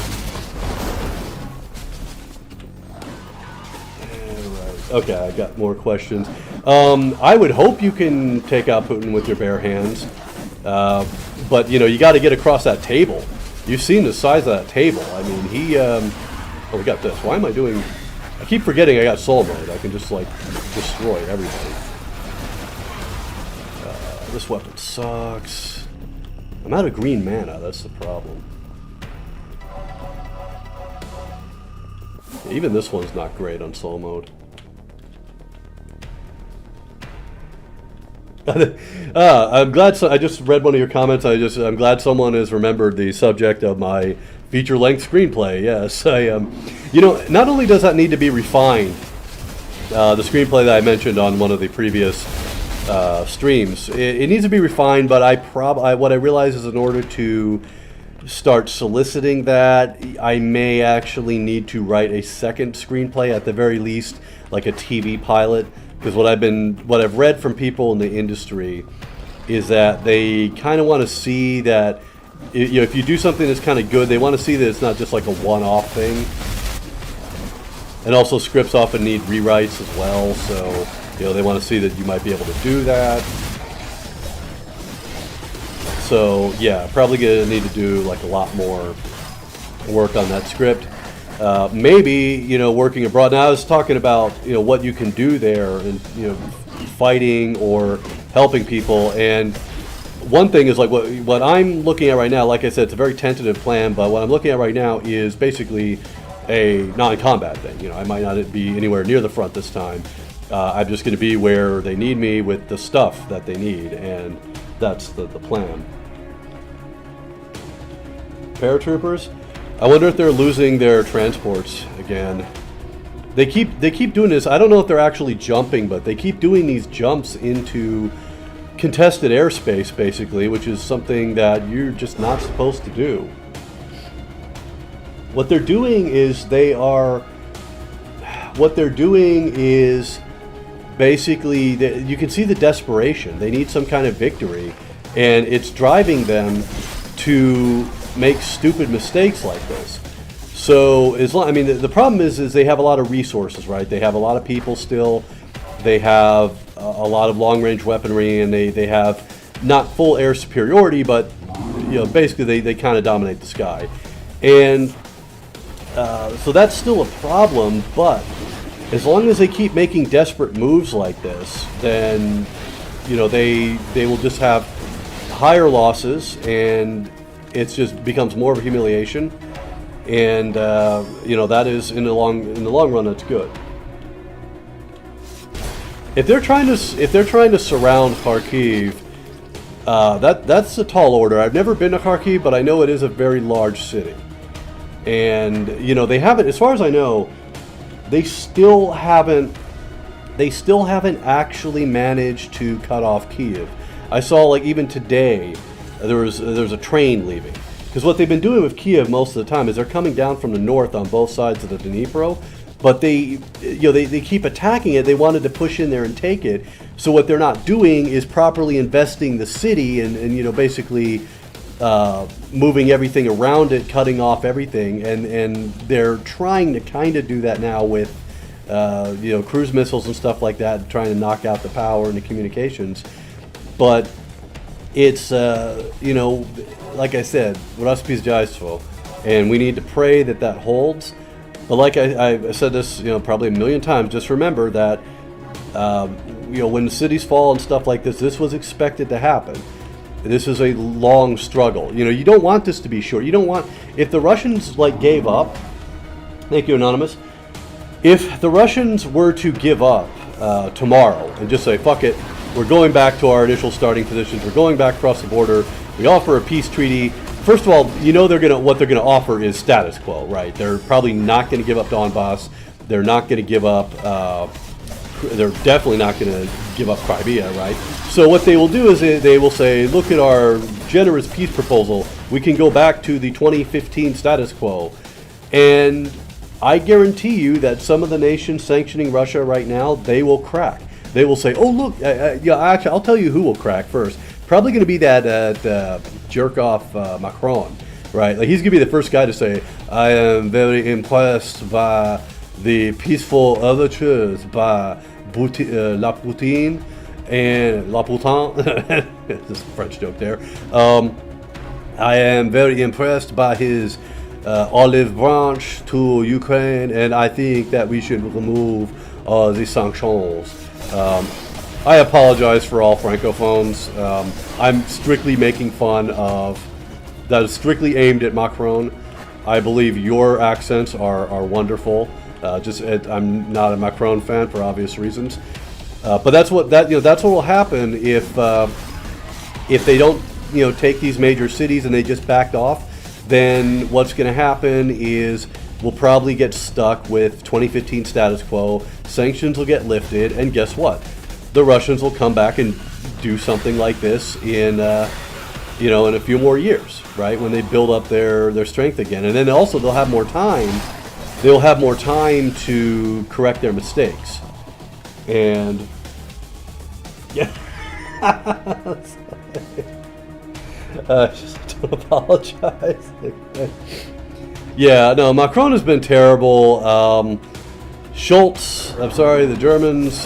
Okay, I got more questions. I would hope you can take out Putin with your bare hands. But you got to get across that table. You've seen the size of that table. I mean, he. Oh, we got this. Why am I doing? I keep forgetting I got soul mode. I can just like destroy everybody. This weapon sucks. I'm out of green mana. That's the problem. Even this one's not great on soul mode. I'm glad. I just read one of your comments. I'm glad someone has remembered the subject of my feature-length screenplay. Yes, I not only does that need to be refined, the screenplay that I mentioned on one of the previous streams, it needs to be refined. But what I realize is in order to start soliciting that, I may actually need to write a second screenplay at the very least, like a TV pilot. Because what I've read from people in the industry is that they kind of want to see that if you do something that's kind of good, they want to see that it's not just like a one-off thing. And also scripts often need rewrites as well, so they want to see that you might be able to do that. So yeah, probably gonna need to do like a lot more work on that script. Maybe working abroad. Now I was talking about what you can do there, and fighting or helping people. And one thing is like what I'm looking at right now. Like I said, it's a very tentative plan, but what I'm looking at right now is basically a non-combat thing. I might not be anywhere near the front this time. I'm just going to be where they need me with the stuff that they need, and that's the plan. Paratroopers. I wonder if they're losing their transports again. They keep doing this. I don't know if they're actually jumping, but they keep doing these jumps into contested airspace, basically, which is something that you're just not supposed to do. What they're doing is basically, you can see the desperation. They need some kind of victory, and it's driving them to make stupid mistakes like this. So the problem is they have a lot of resources, right? They have a lot of people still. They have a lot of long-range weaponry, and they have not full air superiority, but basically they kind of dominate the sky. And so that's still a problem, but as long as they keep making desperate moves like this, then they will just have higher losses, and it just becomes more of a humiliation. And that is in the long run, that's good. If they're trying to surround Kharkiv, that's a tall order. I've never been to Kharkiv, but I know it is a very large city. And they haven't, as far as I know, they still haven't actually managed to cut off Kiev. I saw, like, even today there was a train leaving, because what they've been doing with Kiev most of the time is they're coming down from the north on both sides of the Dnipro, but they keep attacking it. They wanted to push in there and take it. So what they're not doing is properly investing the city and basically moving everything around it, cutting off everything, and they're trying to kind of do that now with cruise missiles and stuff like that, trying to knock out the power and the communications. But it's like I said, recipes jaistvo, and we need to pray that holds. But like I said this probably a million times, just remember that when the cities fall and stuff like this was expected to happen. This is a long struggle. You don't want this to be short. You don't want, if the Russians gave up. Thank you, Anonymous. If the Russians were to give up tomorrow and just say, fuck it, we're going back to our initial starting positions, we're going back across the border, we offer a peace treaty. First of all, what they're gonna offer is status quo, right? They're probably not gonna give up Donbass. They're not gonna give up they're definitely not going to give up Crimea, right? So what they will do is they will say, look at our generous peace proposal. We can go back to the 2015 status quo. And I guarantee you that some of the nations sanctioning Russia right now, they will crack. They will say, oh, look, actually, I'll tell you who will crack first. Probably going to be that jerk-off Macron, right? He's going to be the first guy to say, I am very impressed by the peaceful overtures by Putin, and La Putain, this is a French joke there. I am very impressed by his olive branch to Ukraine, and I think that we should remove the sanctions. I apologize for all francophones. I'm strictly making fun of, that is strictly aimed at Macron. I believe your accents are wonderful. I'm not a Macron fan for obvious reasons. But that's what will happen if they don't take these major cities and they just backed off. Then what's going to happen is we'll probably get stuck with 2015 status quo. Sanctions will get lifted, and guess what? The Russians will come back and do something like this in a few more years, right? When they build up their strength again, and then also they'll have more time. They'll have more time to correct their mistakes, and yeah. Just to apologize. Yeah, no, Macron has been terrible. Schultz, I'm sorry, the Germans.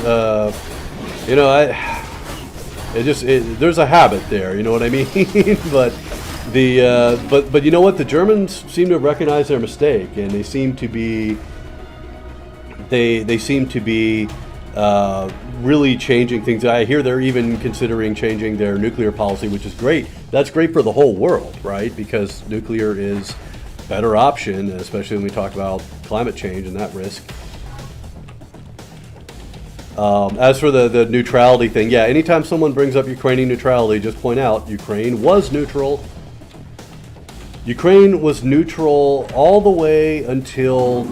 There's a habit there. You know what I mean? But but you know what? The Germans seem to have recognized their mistake, and they seem to be. They seem to be. Really changing things. I hear they're even considering changing their nuclear policy, which is great. That's great for the whole world, right? Because nuclear is a better option, especially when we talk about climate change and that risk. As for the neutrality thing, yeah, anytime someone brings up Ukrainian neutrality, just point out Ukraine was neutral. Ukraine was neutral all the way until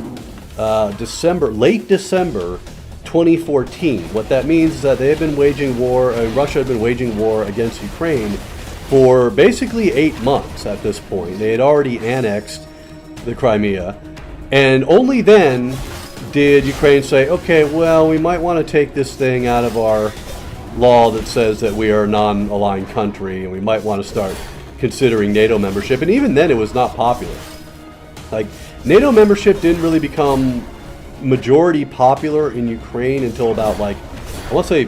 late December 2014. What that means is that they have been waging war, Russia had been waging war against Ukraine for basically 8 months at this point. They had already annexed the Crimea, and only then did Ukraine say, okay, well, we might want to take this thing out of our law that says that we are a non-aligned country, and we might want to start considering NATO membership. And even then, it was not popular. Like, NATO membership didn't really become majority popular in Ukraine until about, like, I want to say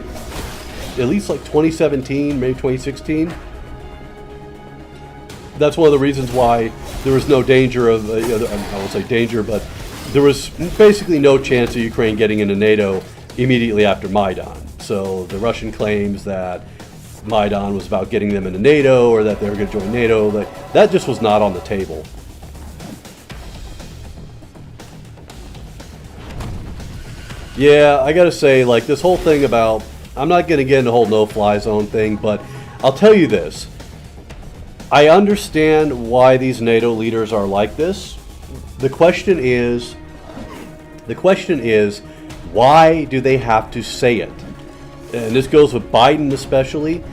at least like 2017, maybe 2016. That's one of the reasons why there was no danger of, I won't say danger, but there was basically no chance of Ukraine getting into NATO immediately after Maidan. So the Russian claims that Maidan was about getting them into NATO, or that they were going to join NATO, that just was not on the table. Yeah, I gotta say, like, this whole thing about, I'm not gonna get into the whole no-fly zone thing, but I'll tell you this. I understand why these NATO leaders are like this. The question is, why do they have to say it? And this goes with Biden especially.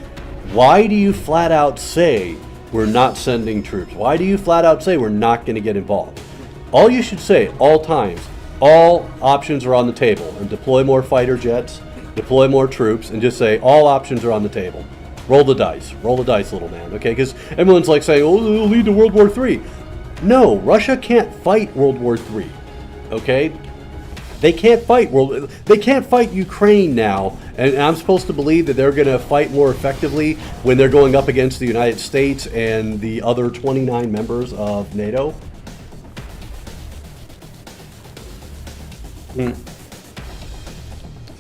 Why do you flat out say we're not sending troops? Why do you flat out say we're not gonna get involved? All you should say at all times, all options are on the table, and deploy more fighter jets, deploy more troops, and just say all options are on the table. Roll the dice, little man, okay? Because everyone's like saying, oh, it'll lead to World War III. No, Russia can't fight World War III, okay? They can't fight Ukraine now, and I'm supposed to believe that they're going to fight more effectively when they're going up against the United States and the other 29 members of NATO. So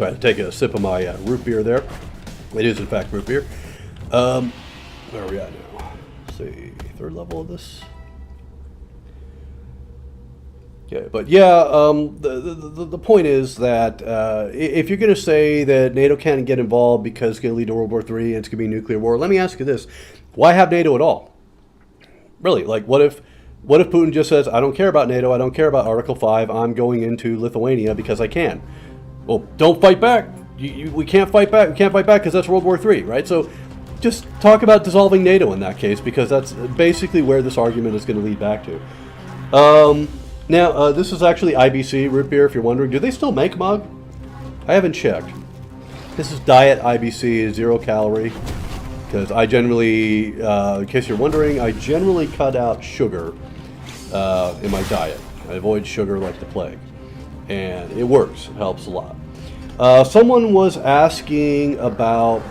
I had to take a sip of my root beer there. It is, in fact, root beer. Where are we at now? Let's see, third level of this. Okay, but yeah, the point is that if you're going to say that NATO can't get involved because it's going to lead to World War III and it's going to be a nuclear war, let me ask you this: why have NATO at all? Really, like, what if Putin just says, I don't care about NATO, I don't care about Article 5, I'm going into Lithuania because I can? Well, don't fight back. We can't fight back. We can't fight back because that's World War III, right? So just talk about dissolving NATO in that case, because that's basically where this argument is going to lead back to. Now, this is actually IBC root beer, if you're wondering. Do they still make mug? I haven't checked. This is Diet IBC, 0 calorie. Because I generally, in case you're wondering, I generally cut out sugar in my diet. I avoid sugar like the plague. And it works. It helps a lot. Someone was asking about.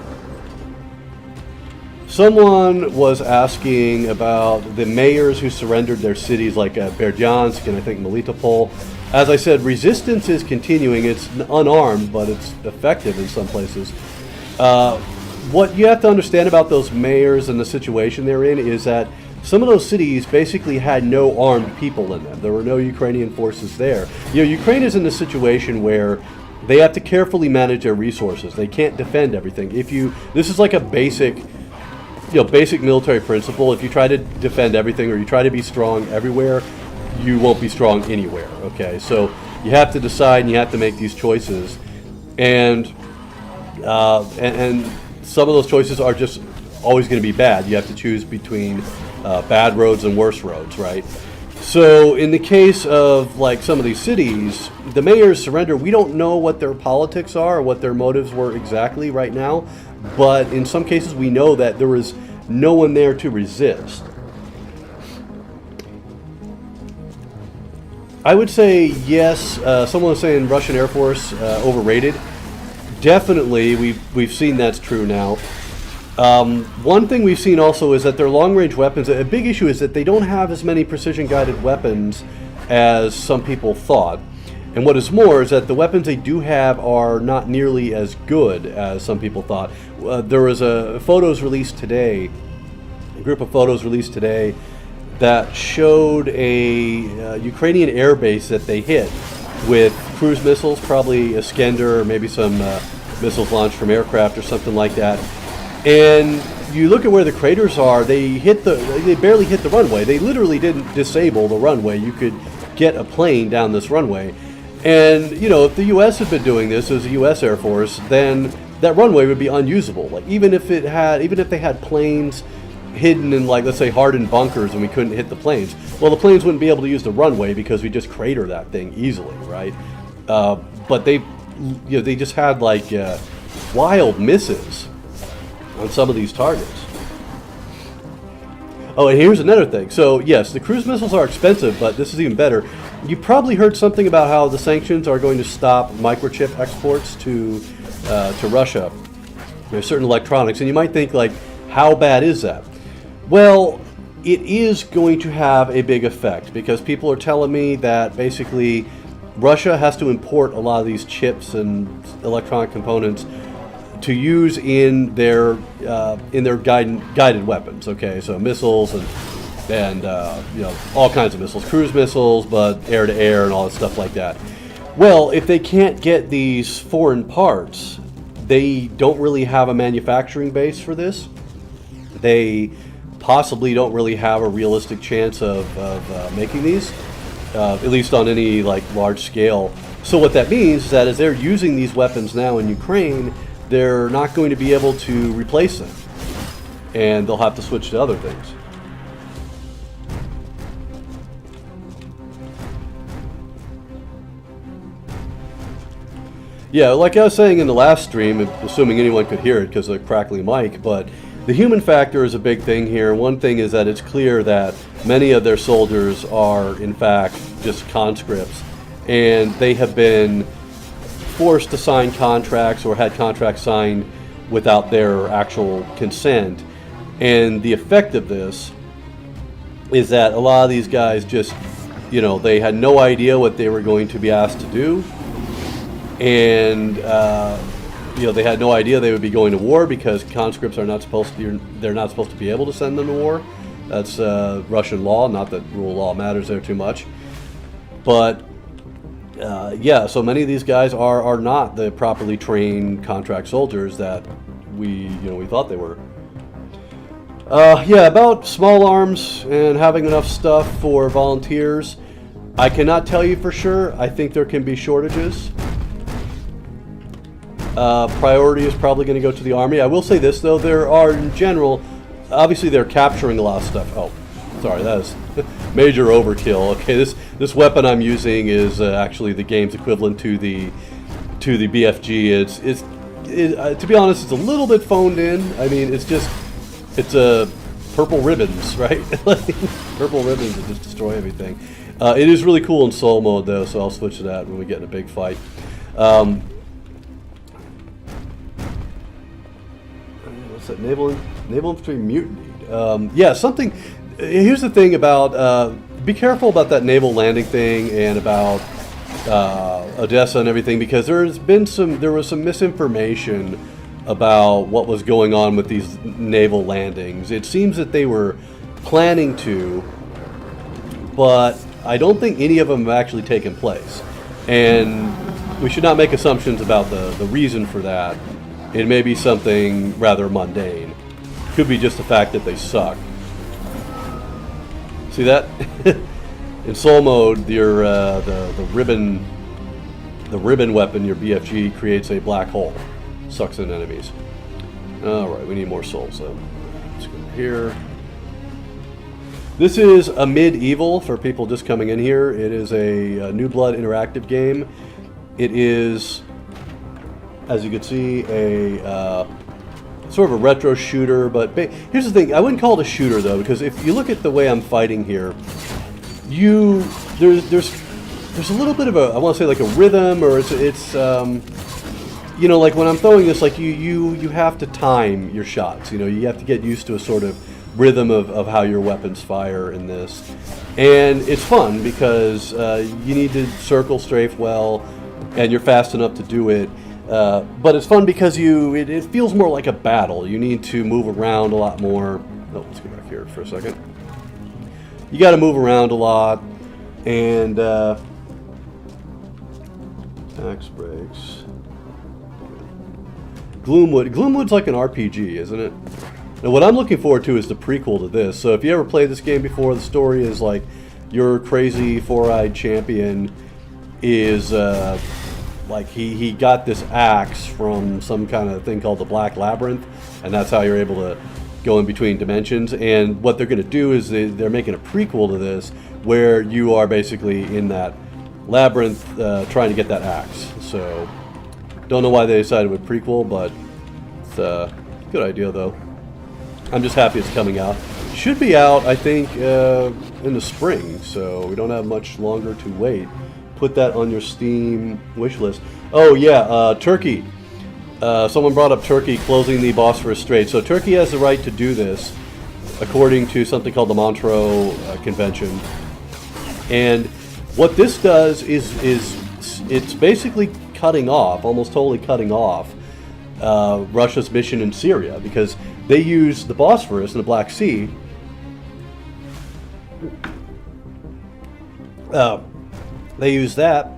Someone was asking about the mayors who surrendered their cities, like Berdyansk and I think Melitopol. As I said, resistance is continuing. It's unarmed, but it's effective in some places. What you have to understand about those mayors and the situation they're in is that some of those cities basically had no armed people in them. There were no Ukrainian forces there. Ukraine is in a situation where they have to carefully manage their resources. They can't defend everything. This is like a basic military principle. If you try to defend everything or you try to be strong everywhere, you won't be strong anywhere. Okay, so you have to decide and you have to make these choices, and some of those choices are just always going to be bad. You have to choose between bad roads and worse roads, right? So in the case of like some of these cities, the mayors surrender. We don't know what their politics are or what their motives were exactly right now, but in some cases we know that there was no one there to resist. I would say yes. Someone was saying Russian Air Force overrated. Definitely, we've seen that's true now. One thing we've seen also is that their long-range weapons, a big issue is that they don't have as many precision-guided weapons as some people thought. And what is more is that the weapons they do have are not nearly as good as some people thought. There was a group of photos released today that showed a Ukrainian air base that they hit with cruise missiles, probably Iskander or maybe some missiles launched from aircraft or something like that. And you look at where the craters are, they barely hit the runway. They literally didn't disable the runway. You could get a plane down this runway. And, if the U.S. had been doing this as a U.S. Air Force, then that runway would be unusable. Like, even if they had planes hidden in, like, let's say, hardened bunkers and we couldn't hit the planes, well, the planes wouldn't be able to use the runway because we just crater that thing easily, right? But they just had, like, wild misses on some of these targets. Oh, and here's another thing. So, yes, the cruise missiles are expensive, but this is even better. You probably heard something about how the sanctions are going to stop microchip exports to Russia. There's certain electronics, and you might think, like, how bad is that? Well, it is going to have a big effect because people are telling me that basically Russia has to import a lot of these chips and electronic components to use in their guided weapons. Okay, so missiles and all kinds of missiles, cruise missiles, but air to air and all that stuff like that. Well, if they can't get these foreign parts, they don't really have a manufacturing base for this. They possibly don't really have a realistic chance of making these, at least on any like large scale. So what that means is that as they're using these weapons now in Ukraine, they're not going to be able to replace them, and they'll have to switch to other things. Yeah, like I was saying in the last stream, assuming anyone could hear it because of the crackly mic, but the human factor is a big thing here. One thing is that it's clear that many of their soldiers are, in fact, just conscripts, and they have been forced to sign contracts or had contracts signed without their actual consent. And the effect of this is that a lot of these guys just, they had no idea what they were going to be asked to do. And, they had no idea they would be going to war because conscripts are not supposed to, they're not supposed to be able to send them to war. That's Russian law, not that rule of law matters there too much. But so many of these guys are not the properly trained contract soldiers that we thought they were. About small arms and having enough stuff for volunteers, I cannot tell you for sure. I think there can be shortages. Priority is probably going to go to the Army. I will say this, though. There are, in general, obviously they're capturing a lot of stuff. Oh, sorry, that is major overkill. Okay, this weapon I'm using is actually the game's equivalent to the BFG. It's to be honest, it's a little bit phoned in. I mean, it's a purple ribbons, right? Purple ribbons that just destroy everything. It is really cool in soul mode, though, so I'll switch to that when we get in a big fight. So naval infantry mutinied. Yeah, something. Here's the thing about. Be careful about that naval landing thing and about Odessa and everything, because there was some misinformation about what was going on with these naval landings. It seems that they were planning to, but I don't think any of them have actually taken place. And we should not make assumptions about the reason for that. It may be something rather mundane. Could be just the fact that they suck. See that? In soul mode, your the ribbon weapon, your BFG, creates a black hole, sucks in enemies. All right, we need more souls. So let's go here. This is a medieval for people just coming in here. It is a New Blood interactive game. It is, as you can see, a sort of a retro shooter. But here's the thing: I wouldn't call it a shooter though, because if you look at the way I'm fighting here, there's a little bit of I want to say like a rhythm, or it's you know, like when I'm throwing this, like you have to time your shots. You know, you have to get used to a sort of rhythm of how your weapons fire in this, and it's fun because you need to circle strafe well, and you're fast enough to do it. But it's fun because it feels more like a battle. You need to move around a lot more. Oh, let's go back here for a second. You got to move around a lot, and axe breaks. Gloomwood's like an RPG, isn't it? Now, what I'm looking forward to is the prequel to this. So if you ever played this game before, the story is like your crazy four-eyed champion is like he got this axe from some kind of thing called the Black Labyrinth, and that's how you're able to go in between dimensions. And what they're going to do is they're making a prequel to this where you are basically in that labyrinth trying to get that axe. So don't know why they decided with prequel, but it's a good idea though. I'm just happy it's coming out. Should be out, I think, in the spring, so we don't have much longer to wait. Put that on your Steam wish list. Oh yeah, Turkey. Someone brought up Turkey closing the Bosphorus Strait. So Turkey has the right to do this, according to something called the Montreux Convention. And what this does is it's basically cutting off, almost totally cutting off, Russia's mission in Syria, because they use the Bosphorus in the Black Sea. They use that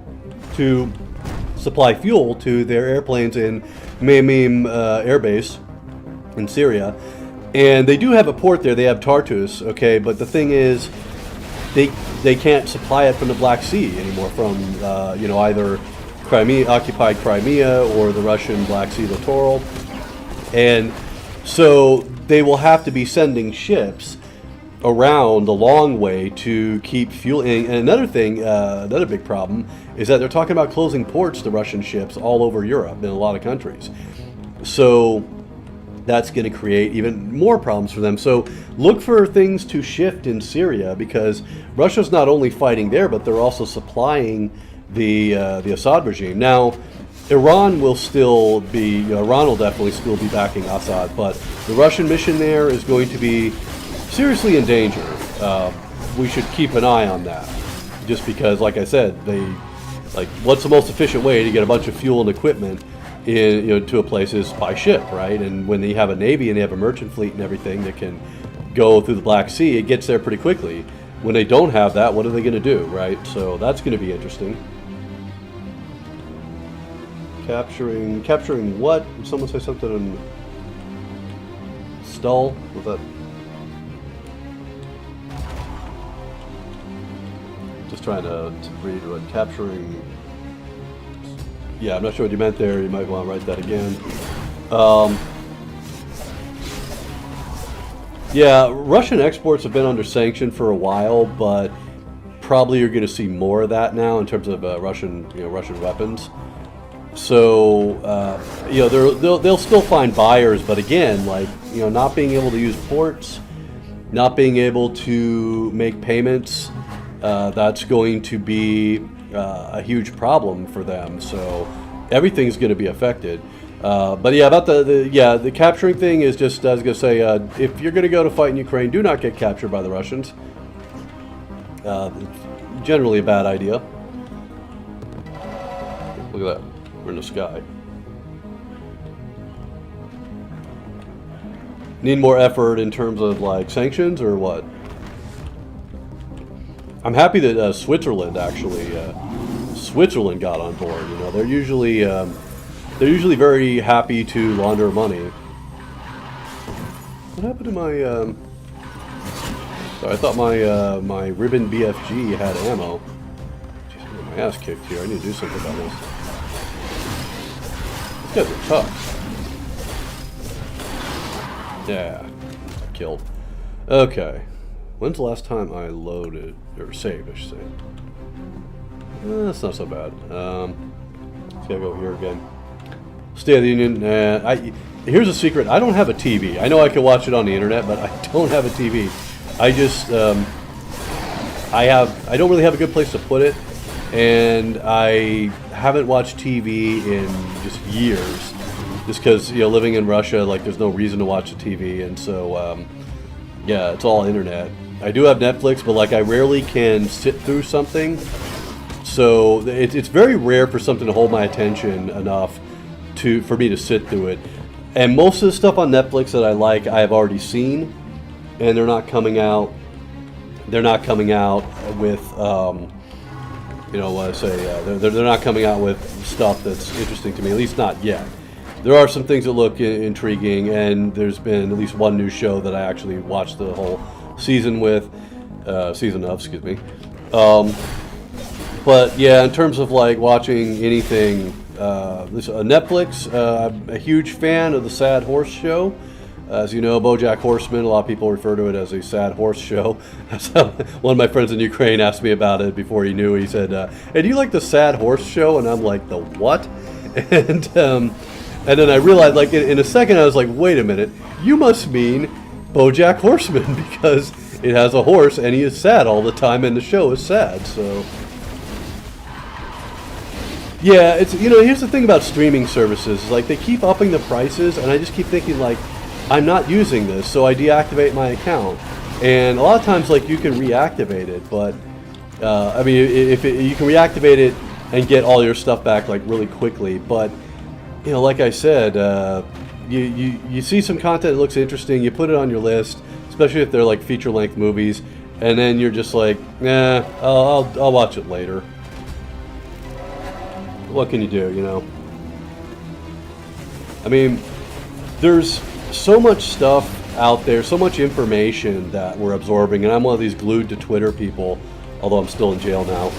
to supply fuel to their airplanes in Memim Air Base in Syria. And they do have a port there. They have Tartus, okay, but the thing is, they can't supply it from the Black Sea anymore, from you know, either Crimea, occupied Crimea, or the Russian Black Sea littoral. And so they will have to be sending ships around a long way to keep fueling. And another thing, another big problem, is that they're talking about closing ports to Russian ships all over Europe in a lot of countries. So that's going to create even more problems for them. So look for things to shift in Syria, because Russia's not only fighting there, but they're also supplying the Assad regime. Now, Iran will still be, Iran will definitely still be backing Assad, but the Russian mission there is going to be seriously in danger. We should keep an eye on that, just because, like I said, what's the most efficient way to get a bunch of fuel and equipment to a place is by ship, right? And when they have a navy and they have a merchant fleet and everything that can go through the Black Sea, it gets there pretty quickly. When they don't have that, what are they going to do, right? So that's going to be interesting. Capturing what? Did someone say something in Stull? Was that? Just trying to read what capturing. Yeah, I'm not sure what you meant there. You might want to write that again. Yeah, Russian exports have been under sanction for a while, but probably you're going to see more of that now in terms of Russian weapons. So they'll still find buyers, but again, not being able to use ports, not being able to make payments, that's going to be a huge problem for them. So everything's going to be affected. But yeah, about the capturing thing is just, I was gonna say, if you're gonna go to fight in Ukraine, do not get captured by the Russians. It's generally a bad idea. Look at that, we're in the sky. Need more effort in terms of like sanctions or what? I'm happy that Switzerland actually, Switzerland got on board. You know, they're usually very happy to launder money. What happened to my? Sorry, I thought my Ribbon BFG had ammo. Jeez, I'm getting my ass kicked here. I need to do something about this. These guys are tough. Yeah, killed. Okay. When's the last time I loaded, or saved, I should say? That's not so bad. See, I go here again. State of the Union. Here's a secret. I don't have a TV. I know I can watch it on the internet, but I don't have a TV. I just, I don't really have a good place to put it, and I haven't watched TV in just years. Just because, you know, living in Russia, like, there's no reason to watch the TV, and so, yeah, it's all internet. I do have Netflix, but like I rarely can sit through something, so it's very rare for something to hold my attention enough for me to sit through it. And most of the stuff on Netflix that I like, I have already seen, and they're not coming out. They're not coming out with, you know, what I say. They're not coming out with stuff that's interesting to me, at least not yet. There are some things that look intriguing, and there's been at least one new show that I actually watched the whole season of, excuse me. But yeah, in terms of like watching anything, Netflix, I'm a huge fan of the Sad Horse Show. As you know, BoJack Horseman, a lot of people refer to it as a sad horse show. So one of my friends in Ukraine asked me about it before he knew. He said, hey, do you like the Sad Horse Show? And I'm like, the what? And then I realized, like, in a second, I was like, wait a minute, you must mean BoJack Horseman, because it has a horse and he is sad all the time and the show is sad. So yeah, it's, you know, here's the thing about streaming services, is like they keep upping the prices, and I just keep thinking, like, I'm not using this, so I deactivate my account. And a lot of times, like, you can reactivate it, but I mean, you can reactivate it and get all your stuff back like really quickly, but you know, like I said, you see some content that looks interesting, you put it on your list, especially if they're like feature-length movies, and then you're just like, nah, I'll watch it later. What can you do, you know? I mean, there's so much stuff out there, so much information that we're absorbing, and I'm one of these glued to Twitter people, although I'm still in jail now,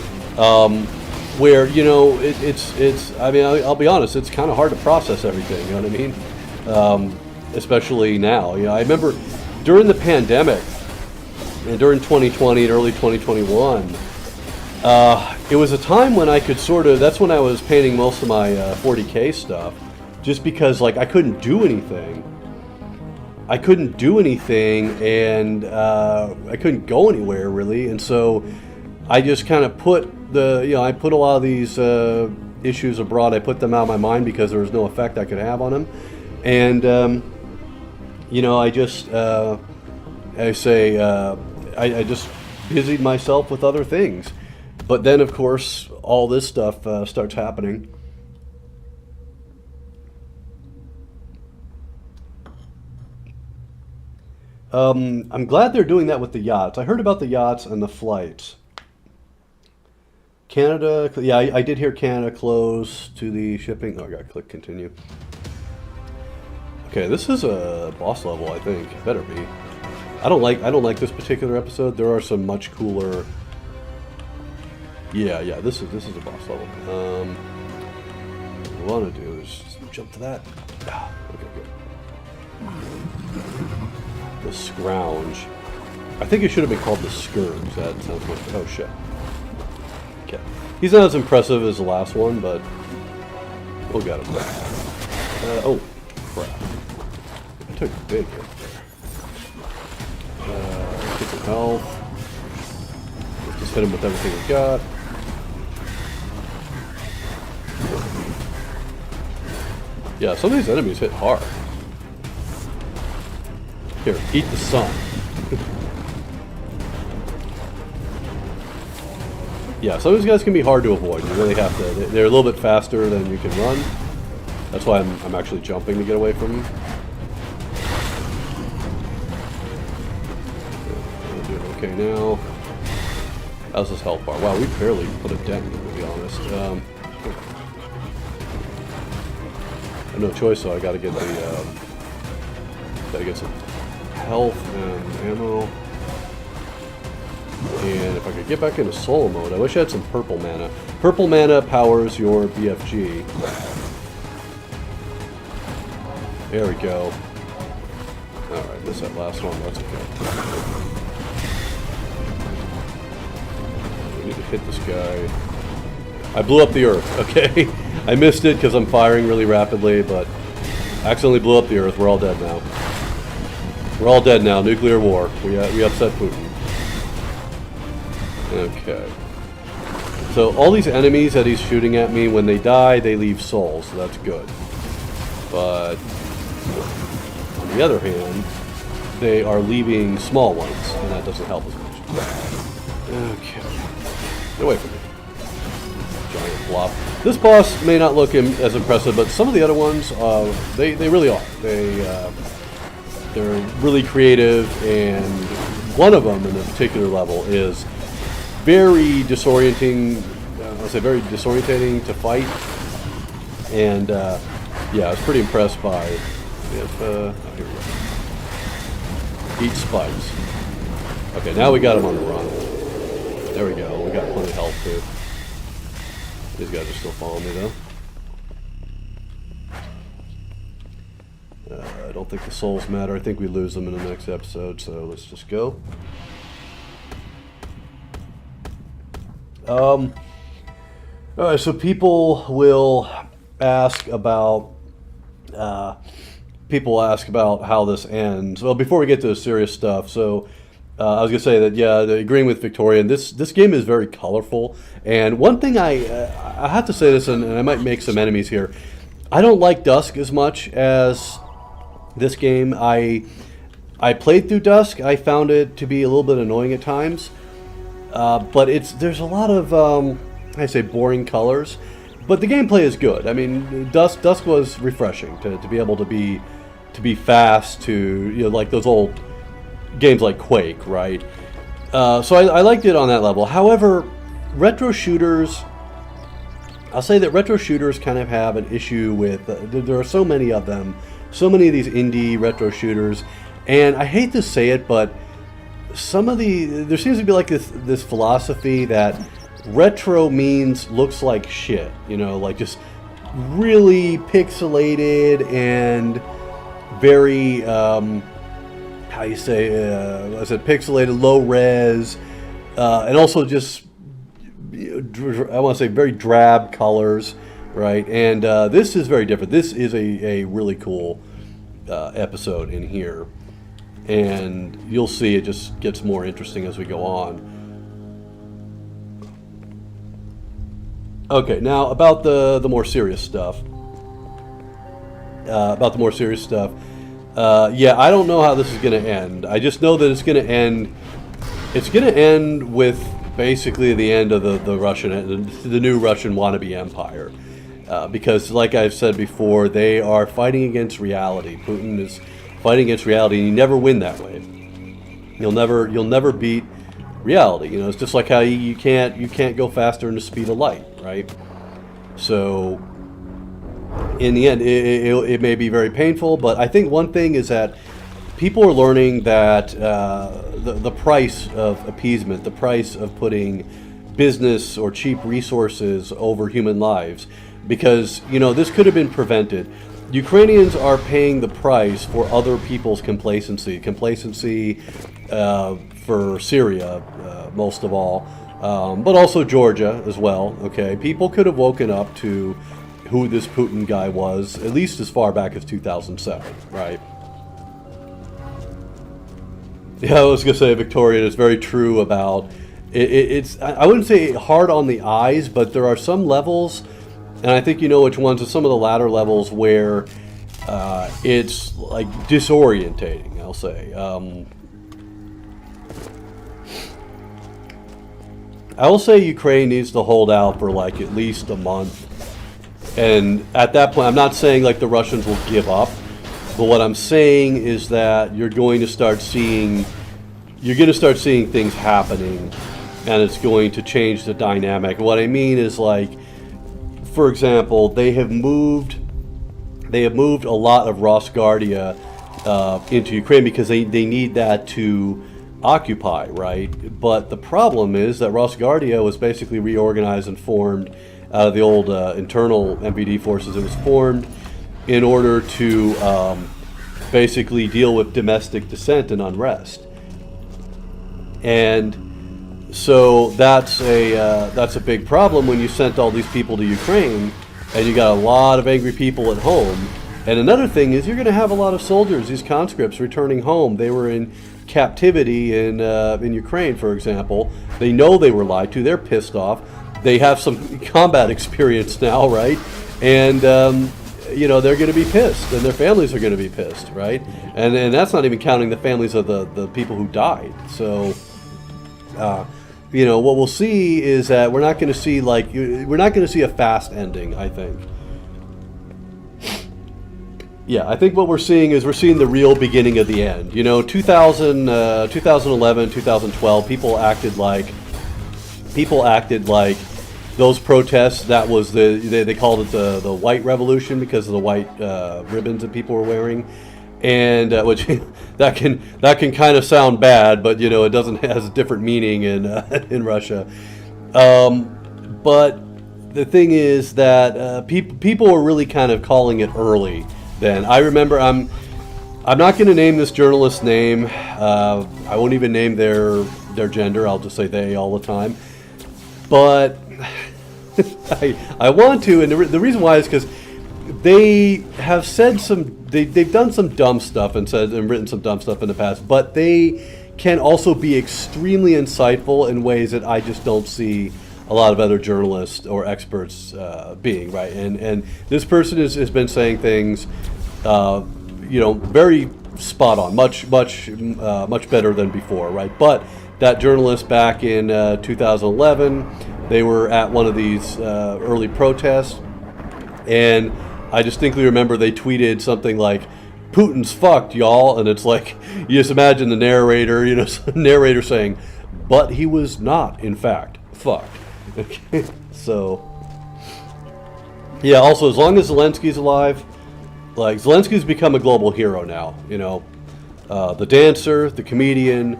where, you know, it's I mean, I'll be honest, it's kind of hard to process everything, you know what I mean? Especially now. You know, I remember during the pandemic, and during 2020 and early 2021, it was a time when I could sort of, that's when I was painting most of my 40K stuff, just because, like, I couldn't do anything. I couldn't do anything, and I couldn't go anywhere, really, and so I just kind of put I put a lot of these issues abroad. I put them out of my mind because there was no effect I could have on them, and you know, I just I just busied myself with other things. But then, of course, all this stuff starts happening. I'm glad they're doing that with the yachts. I heard about the yachts and the flights. Canada, yeah, I did hear Canada close to the shipping. Oh, I gotta click continue. Okay, this is a boss level, I think. Better be. I don't like this particular episode. There are some much cooler. Yeah, this is a boss level. What I want to do is jump to that. Okay, good. The Scrounge. I think it should have been called the Scourge. That sounds much. Oh shit. Okay. He's not as impressive as the last one, but we'll get him. Oh crap! I took a big hit there. Get some health. Let's just hit him with everything we got. Yeah, some of these enemies hit hard. Here, eat the sun. Yeah, some of these guys can be hard to avoid. You really have to. They're a little bit faster than you can run. That's why I'm actually jumping to get away from them. We're doing okay now. How's this health bar? Wow, we barely put a dent in it, to be honest. I have no choice, so I gotta get the gotta get some health and ammo. And if I could get back into solo mode, I wish I had some purple mana. Purple mana powers your BFG. There we go. Alright, missed that last one, that's okay. We need to hit this guy. I blew up the earth, okay? I missed it because I'm firing really rapidly, but I accidentally blew up the earth. We're all dead now. We're all dead now. Nuclear war. We upset Putin. Okay. So all these enemies that he's shooting at me, when they die, they leave souls, so that's good. But on the other hand, they are leaving small ones, and that doesn't help as much. Okay. Get away from me. Giant flop. This boss may not look as impressive, but some of the other ones, they really are. They're really creative, and one of them in a particular level is very disorienting. I'll say very disorientating to fight, and yeah, I was pretty impressed by it. Oh, here we go. Eat spikes. Okay, now we got him on the run. There we go. We got plenty of health too. These guys are still following me though. I don't think the souls matter. I think we lose them in the next episode, so let's just go. Alright, so people will ask about how this ends. Well, before we get to the serious stuff, so I was gonna say that yeah, agreeing with Victorian, this game is very colorful. And one thing I have to say this, and I might make some enemies here. I don't like Dusk as much as this game. I played through Dusk. I found it to be a little bit annoying at times. But there's a lot of I say boring colors, but the gameplay is good. I mean, Dusk was refreshing to be able to be fast, to like those old games like Quake, right? So I liked it on that level. However, retro shooters, I'll say that retro shooters kind of have an issue with there are so many of them, so many of these indie retro shooters, and I hate to say it, but there seems to be like this philosophy that retro looks like shit, like just really pixelated and very how you say I said pixelated, low res, and also just I want to say very drab colors, right? And this is very different. This is a really cool episode in here. And you'll see it just gets more interesting as we go on. Okay, now about the more serious stuff. Yeah, I don't know how this is going to end. I just know that it's going to end. It's going to end with basically the end of the new Russian wannabe empire, because, like I've said before, they are fighting against reality. Putin is fighting against reality, and you never win that way. You'll never beat reality. It's just like how you can't go faster than the speed of light, right? So in the end, it may be very painful, but I think one thing is that people are learning that the price of appeasement, the price of putting business or cheap resources over human lives, because this could have been prevented. Ukrainians are paying the price for other people's complacency for Syria, most of all, but also Georgia as well. Okay, people could have woken up to who this Putin guy was, at least as far back as 2007, right? Yeah, I was gonna say, Victorian is very true about it. I wouldn't say hard on the eyes, but there are some levels And I think you know which ones are some of the latter levels where it's like disorientating, I'll say. I will say Ukraine needs to hold out for like at least a month. And at that point, I'm not saying like the Russians will give up, but what I'm saying is that you're going to start seeing things happening, and it's going to change the dynamic. What I mean is, like, for example, they have moved a lot of Rosguardia into Ukraine because they need that to occupy, right? But the problem is that Rosguardia was basically reorganized and formed out of the old internal MVD forces. It was formed in order to basically deal with domestic dissent and unrest. And so that's a big problem when you sent all these people to Ukraine and you got a lot of angry people at home. And another thing is you're going to have a lot of soldiers, these conscripts, returning home. They were in captivity in Ukraine, for example. They know they were lied to. They're pissed off. They have some combat experience now, right? And they're going to be pissed, and their families are going to be pissed, right? And that's not even counting the families of the people who died. So, what we'll see is that we're not going to see a fast ending, I think. Yeah, I think what we're seeing the real beginning of the end. 2011, 2012, people acted like those protests, that was they called it the white revolution because of the white ribbons that people were wearing, and which that can kind of sound bad, but it has a different meaning in Russia. But the thing is that people were really kind of calling it early. Then I remember I'm not going to name this journalist's name. I won't even name their gender. I'll just say they all the time. But I want to, and the reason why is because they have said they've done some dumb stuff and written some dumb stuff in the past, but they can also be extremely insightful in ways that I just don't see a lot of other journalists or experts being, right. And this person has been saying things, very spot on, much better than before, right. But that journalist back in 2011, they were at one of these early protests, and I distinctly remember they tweeted something like, "Putin's fucked, y'all," and it's like, you just imagine the narrator saying, "But he was not, in fact, fucked." Okay, so yeah. Also, as long as Zelensky's alive, like Zelensky's become a global hero now. The dancer, the comedian,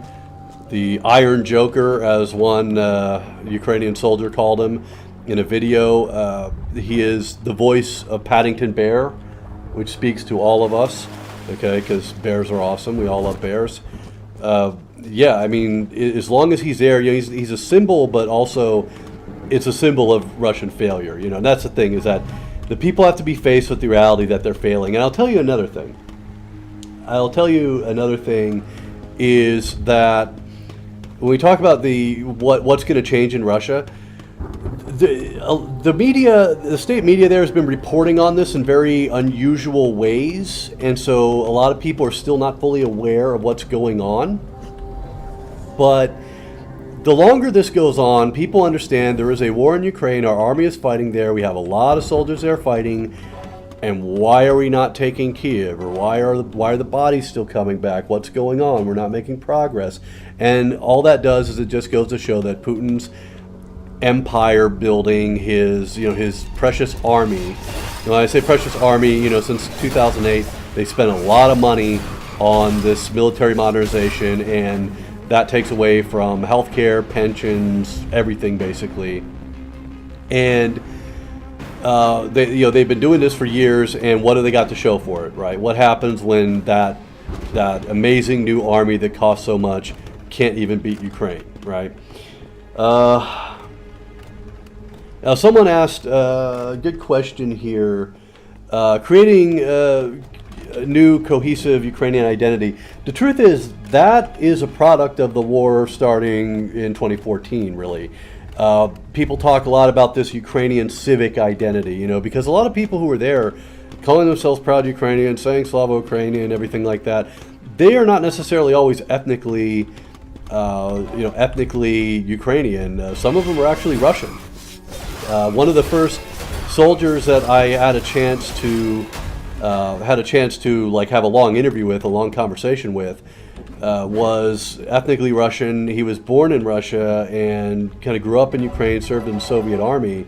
the Iron Joker, as one Ukrainian soldier called him in a video. He is the voice of Paddington Bear, which speaks to all of us. Okay, because bears are awesome. We all love bears. I mean, as long as he's there, he's a symbol, but also it's a symbol of Russian failure. And that's the thing, is that the people have to be faced with the reality that they're failing. And I'll tell you another thing is that when we talk about what's going to change in Russia, the media, the state media there has been reporting on this in very unusual ways, and so a lot of people are still not fully aware of what's going on. But the longer this goes on, people understand there is a war in Ukraine. Our army is fighting there. We have a lot of soldiers there fighting. And why are we not taking Kiev? Or why are the bodies still coming back? What's going on? We're not making progress. And all that does is it just goes to show that Putin's empire building, his precious army. When I say precious army, since 2008, they spent a lot of money on this military modernization, and that takes away from healthcare, pensions, everything basically. And they've been doing this for years, and what do they got to show for it, right? What happens when that amazing new army that costs so much can't even beat Ukraine, right? Now, someone asked a good question here. Creating a new cohesive Ukrainian identity. The truth is that is a product of the war starting in 2014, really. People talk a lot about this Ukrainian civic identity, you know, because a lot of people who were there, calling themselves proud Ukrainian, saying Slavo-Ukrainian, everything like that, they are not necessarily always ethnically, ethnically Ukrainian. Some of them are actually Russian. One of the first soldiers that I had a chance to like have a long interview with, a long conversation with, was ethnically Russian. He was born in Russia and kind of grew up in Ukraine, served in the Soviet Army,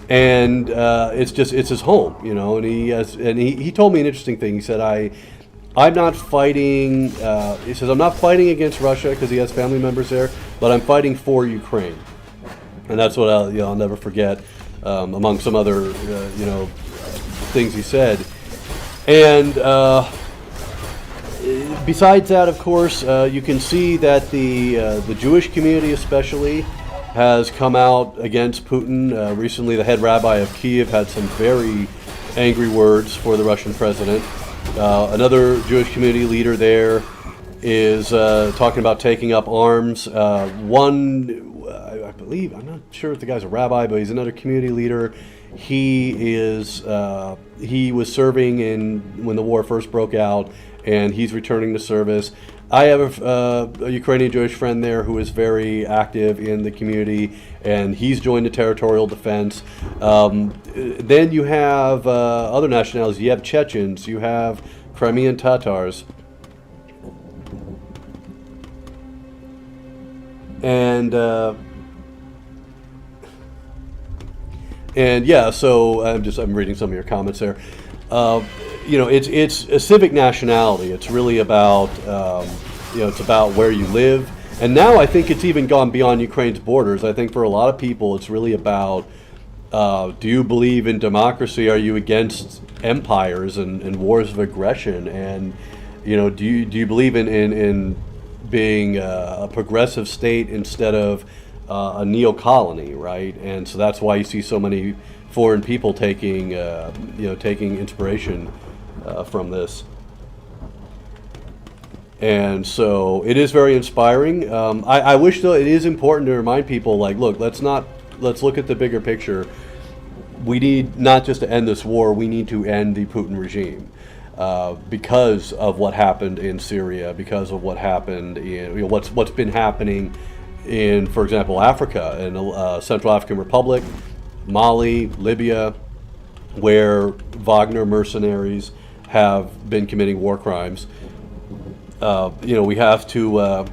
and it's his home, you know. And he told me an interesting thing. He said, I'm not fighting. He says, I'm not fighting against Russia because he has family members there, but I'm fighting for Ukraine, and that's what I'll never forget. Among some other things he said, and besides that, of course, you can see that the Jewish community especially has come out against Putin. Recently, the head rabbi of Kiev had some very angry words for the Russian president. Another Jewish community leader there is talking about taking up arms. I believe, I'm not sure if the guy's a rabbi, but he's another community leader. He was serving when the war first broke out, and he's returning to service. I have a Ukrainian Jewish friend there who is very active in the community, and he's joined the territorial defense. Then you have other nationalities. You have Chechens, you have Crimean Tatars. And yeah, so I'm reading some of your comments there. It's a civic nationality. It's really about it's about where you live. And now I think it's even gone beyond Ukraine's borders. I think for a lot of people, it's really about do you believe in democracy? Are you against empires and wars of aggression? And do you believe in being a progressive state instead of a neo-colony, right? And so that's why you see so many foreign people taking inspiration from this. And so it is very inspiring. I wish, though, it is important to remind people, like, look, let's look at the bigger picture. We need not just to end this war, we need to end the Putin regime. Because of what happened in Syria, because of what happened in what's been happening in, for example, Africa, in Central African Republic, Mali, Libya, where Wagner mercenaries have been committing war crimes. We have to.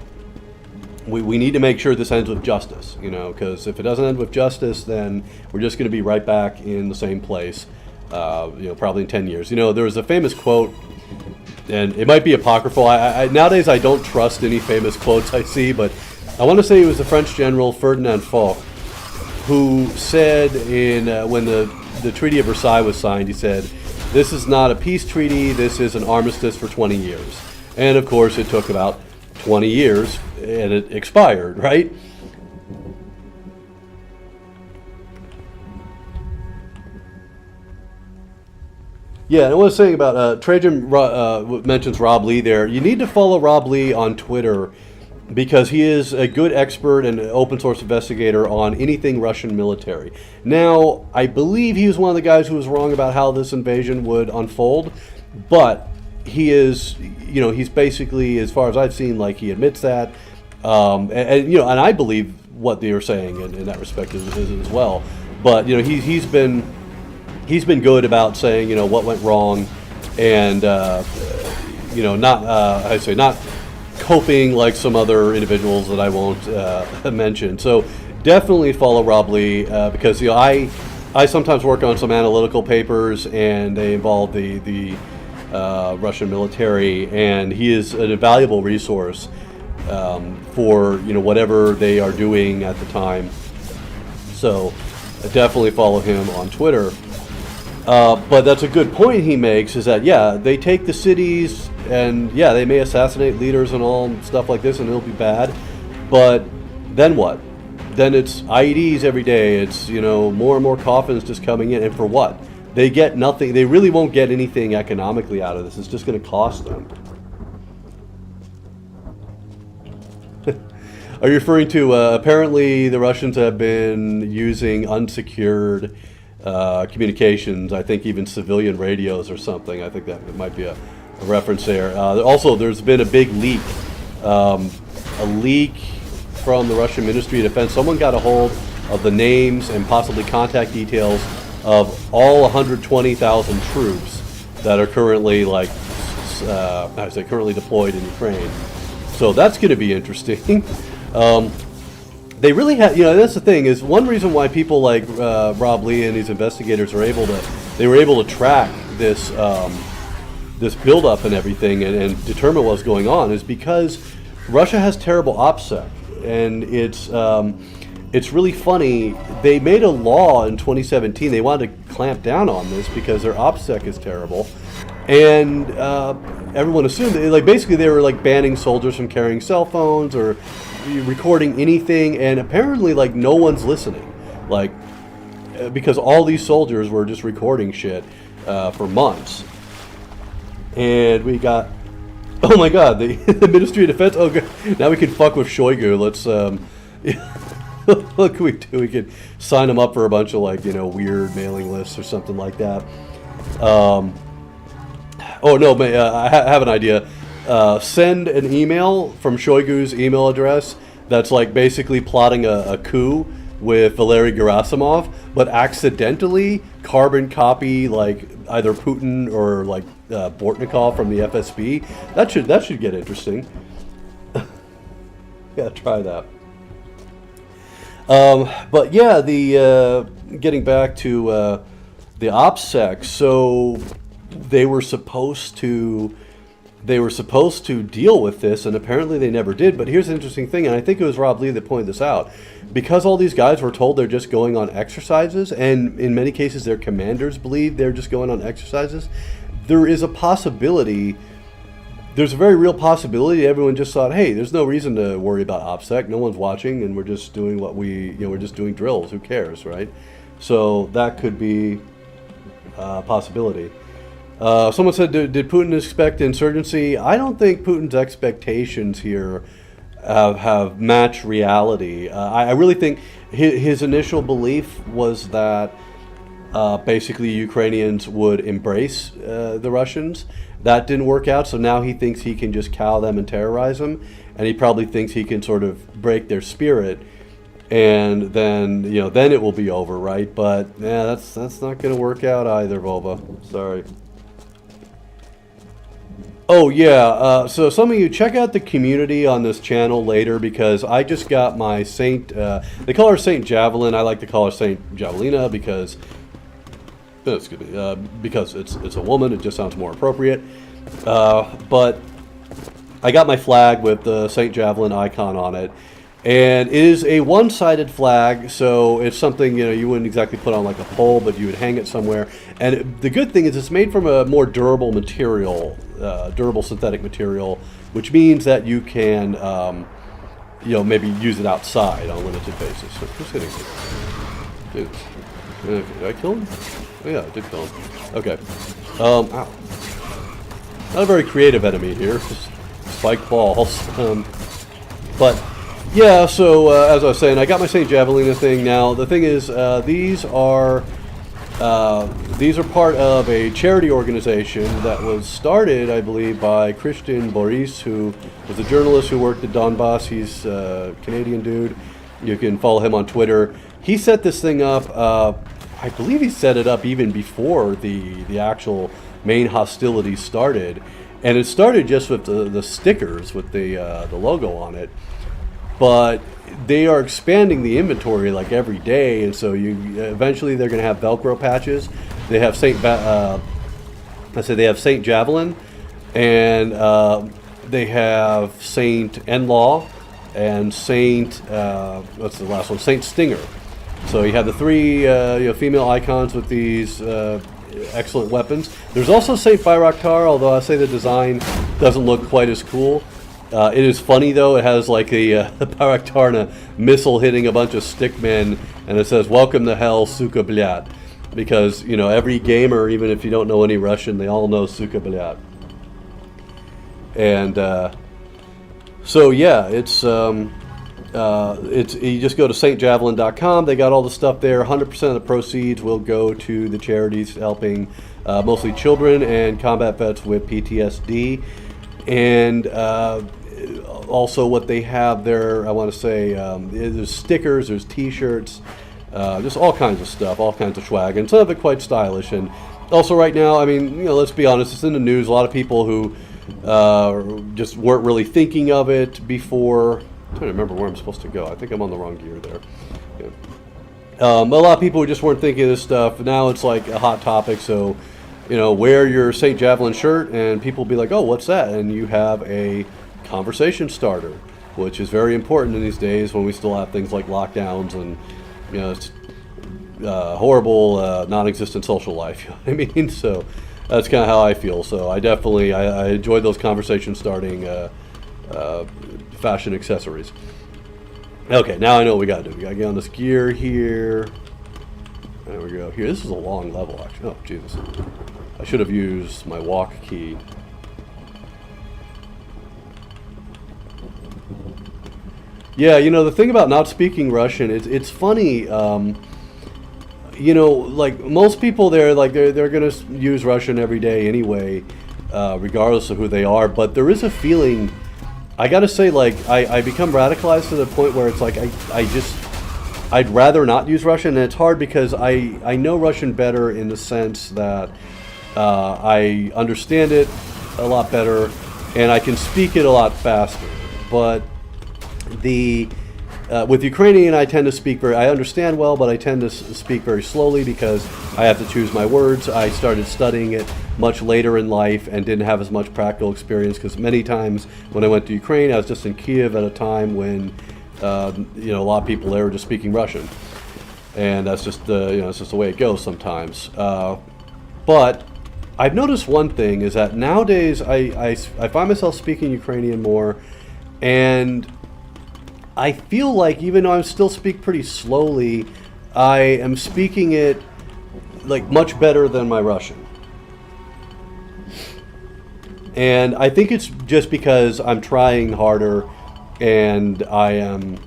We need to make sure this ends with justice. Because if it doesn't end with justice, then we're just going to be right back in the same place. Probably in 10 years. There was a famous quote, and it might be apocryphal. Nowadays I don't trust any famous quotes I see, but I want to say it was the French general Ferdinand Foch who said when the Treaty of Versailles was signed, he said, "This is not a peace treaty, this is an armistice for 20 years. And of course it took about 20 years and it expired, right? Yeah, and I was saying about Trajan mentions Rob Lee there. You need to follow Rob Lee on Twitter because he is a good expert and open source investigator on anything Russian military. Now, I believe he was one of the guys who was wrong about how this invasion would unfold, but he is, he's basically, as far as I've seen, like, he admits that, and I believe what they are saying in that respect as well. But he's been good about saying what went wrong, and not coping like some other individuals that I won't mention. So definitely follow Rob Lee because I sometimes work on some analytical papers and they involve the Russian military, and he is an invaluable resource for whatever they are doing at the time. So definitely follow him on Twitter. But that's a good point he makes, is that, they take the cities, and, they may assassinate leaders and all stuff like this, and it'll be bad. But then what? Then it's IEDs every day. It's, more and more coffins just coming in. And for what? They get nothing. They really won't get anything economically out of this. It's just going to cost them. Are you referring to apparently the Russians have been using unsecured communications? I think even civilian radios or something. I think that it might be a reference there. Also, there's been a big leak, a leak from the Russian Ministry of Defense. Someone got a hold of the names and possibly contact details of all 120,000 troops that are currently currently deployed in Ukraine. So that's going to be interesting. They really have, that's the thing, is one reason why people like Rob Lee and these investigators are able to track this this buildup and everything and determine what's going on is because Russia has terrible OPSEC, and it's really funny. They made a law in 2017. They wanted to clamp down on this because their OPSEC is terrible, and everyone assumed that, basically they were banning soldiers from carrying cell phones or recording anything, and apparently no one's listening, because all these soldiers were just recording shit for months. And we got, oh my god, the Ministry of Defense. Oh, good. Now we can fuck with Shoigu. Let's what can we do? We could sign him up for a bunch of weird mailing lists or something like that. Oh no, I have an idea. Send an email from Shoigu's email address that's basically plotting a coup with Valery Gerasimov, but accidentally carbon copy either Putin or Bortnikov from the FSB. That should get interesting. Yeah, try that. But yeah, getting back to the OPSEC. So they were supposed to deal with this, and apparently they never did. But here's the interesting thing, and I think it was Rob Lee that pointed this out. Because all these guys were told they're just going on exercises, and in many cases their commanders believe they're just going on exercises, there is a possibility, there's a very real possibility everyone just thought, hey, there's no reason to worry about OPSEC, no one's watching, and we're just doing we're just doing drills, who cares, right? So that could be a possibility. Someone said, did Putin expect insurgency? I don't think Putin's expectations here have matched reality. I really think his initial belief was that basically Ukrainians would embrace the Russians. That didn't work out, so now he thinks he can just cow them and terrorize them, and he probably thinks he can sort of break their spirit, and then then it will be over, right? But yeah, that's not going to work out either, Volva. Sorry. Oh yeah, so some of you check out the community on this channel later, because I just got my Saint, they call her Saint Javelin, I like to call her Saint Javelina because it's a woman, it just sounds more appropriate. But I got my flag with the Saint Javelin icon on it, and it is a one-sided flag, so it's something you wouldn't exactly put on a pole, but you would hang it somewhere. And the good thing is it's made from a more durable material, durable synthetic material, which means that you can maybe use it outside on a limited basis. So who's hitting me? Did I kill him? Oh yeah, I did kill him. Okay. Ow. Not a very creative enemy here. Just spiked balls. But yeah, so as I was saying, I got my St. Javelina thing now. The thing is, these are part of a charity organization that was started, I believe, by Christian Boris, who was a journalist who worked at Donbass. He's a Canadian dude. You can follow him on Twitter. He set this thing up. I believe he set it up even before the actual main hostilities started, and it started just with the stickers with the logo on it. But they are expanding the inventory every day, and so eventually they're going to have Velcro patches. They have they have Saint Javelin, and they have Saint Enlaw, and Saint what's the last one? Saint Stinger. So you have the three female icons with these excellent weapons. There's also Saint Bayraktar, although I say the design doesn't look quite as cool. It is funny though. It has a Bayraktar and a missile hitting a bunch of stickmen, and it says "Welcome to hell, suka blyat," because every gamer, even if you don't know any Russian, they all know suka blyat. And so yeah, it's It's you just go to stjavelin.com. They got all the stuff there. 100% of the proceeds will go to the charities helping mostly children and combat vets with PTSD. And also what they have there, I want to say, there's stickers, there's T-shirts, just all kinds of stuff, all kinds of swag, and some of it quite stylish. And also right now, I mean, let's be honest, it's in the news. A lot of people who just weren't really thinking of it before. I'm trying to remember where I'm supposed to go. I think I'm on the wrong gear there. Yeah. A lot of people just weren't thinking of this stuff. Now it's like a hot topic, so wear your St. Javelin shirt, and people will be like, "Oh, what's that?" And you have a conversation starter, which is very important in these days when we still have things like lockdowns and it's horrible, non-existent social life. I mean, so that's kind of how I feel. So I definitely I enjoyed those conversation starting fashion accessories. Okay, now I know what we gotta do. We gotta get on this gear here. There we go. Here, this is a long level, actually. Oh, Jesus. I should have used my walk key. Yeah, the thing about not speaking Russian, it's funny. Like most people there, like they're gonna use Russian every day anyway, regardless of who they are. But there is a feeling. I gotta say, like, I become radicalized to the point where it's like I'd rather not use Russian, and it's hard because I know Russian better in the sense that I understand it a lot better, and I can speak it a lot faster. But with Ukrainian, I tend to I understand well, but I tend to speak very slowly because I have to choose my words. I started studying it much later in life and didn't have as much practical experience because many times when I went to Ukraine, I was just in Kiev at a time when a lot of people there were just speaking Russian, and that's just it's just the way it goes sometimes. But I've noticed one thing is that nowadays I find myself speaking Ukrainian more, and I feel like even though I still speak pretty slowly, I am speaking it like much better than my Russian. And I think it's just because I'm trying harder and I am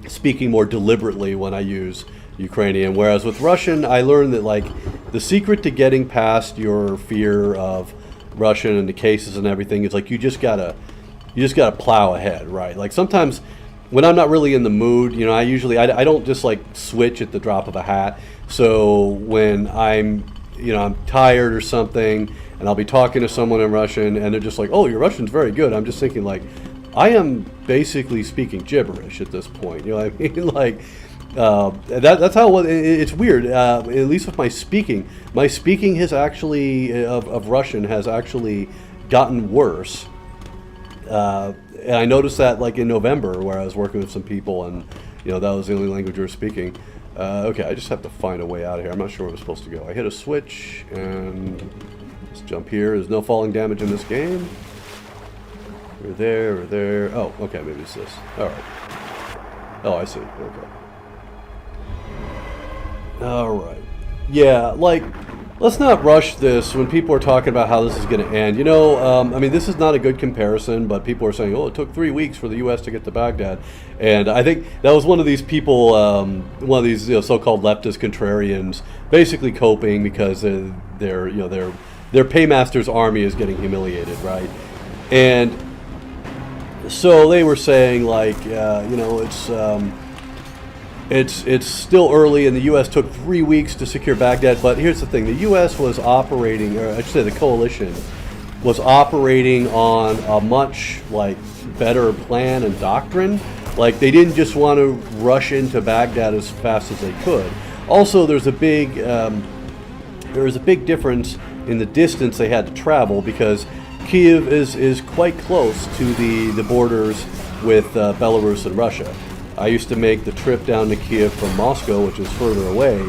speaking more deliberately when I use Ukrainian. Whereas with Russian, I learned that like the secret to getting past your fear of Russian and the cases and everything is like you just gotta plow ahead, right? Like sometimes when I'm not really in the mood, I don't just like switch at the drop of a hat. So when I'm tired or something, and I'll be talking to someone in Russian, and they're just like, "Oh, your Russian's very good." I'm just thinking like, I am basically speaking gibberish at this point. You know what I mean? Like that's how it's weird. At least with my speaking has actually of Russian has actually gotten worse. And I noticed that like in November where I was working with some people and that was the only language we were speaking. Okay, I just have to find a way out of here. I'm not sure where I'm supposed to go. I hit a switch and let's jump here. There's no falling damage in this game. We're there. Oh, okay, maybe it's this. Alright. Oh, I see. Okay. Alright. Yeah, like, let's not rush this when people are talking about how this is going to end. I mean, this is not a good comparison, but people are saying, oh, it took 3 weeks for the U.S. to get to Baghdad. And I think that was one of these people, one of these so-called leftist contrarians, basically coping because their paymaster's army is getting humiliated, right? And so they were saying, like, it's still early, and the U.S. took 3 weeks to secure Baghdad. But here's the thing: the U.S. was operating, or I should say, the coalition was operating on a much better plan and doctrine. Like they didn't just want to rush into Baghdad as fast as they could. Also, there's a big difference in the distance they had to travel because Kiev is quite close to the borders with Belarus and Russia. I used to make the trip down to Kiev from Moscow, which is further away,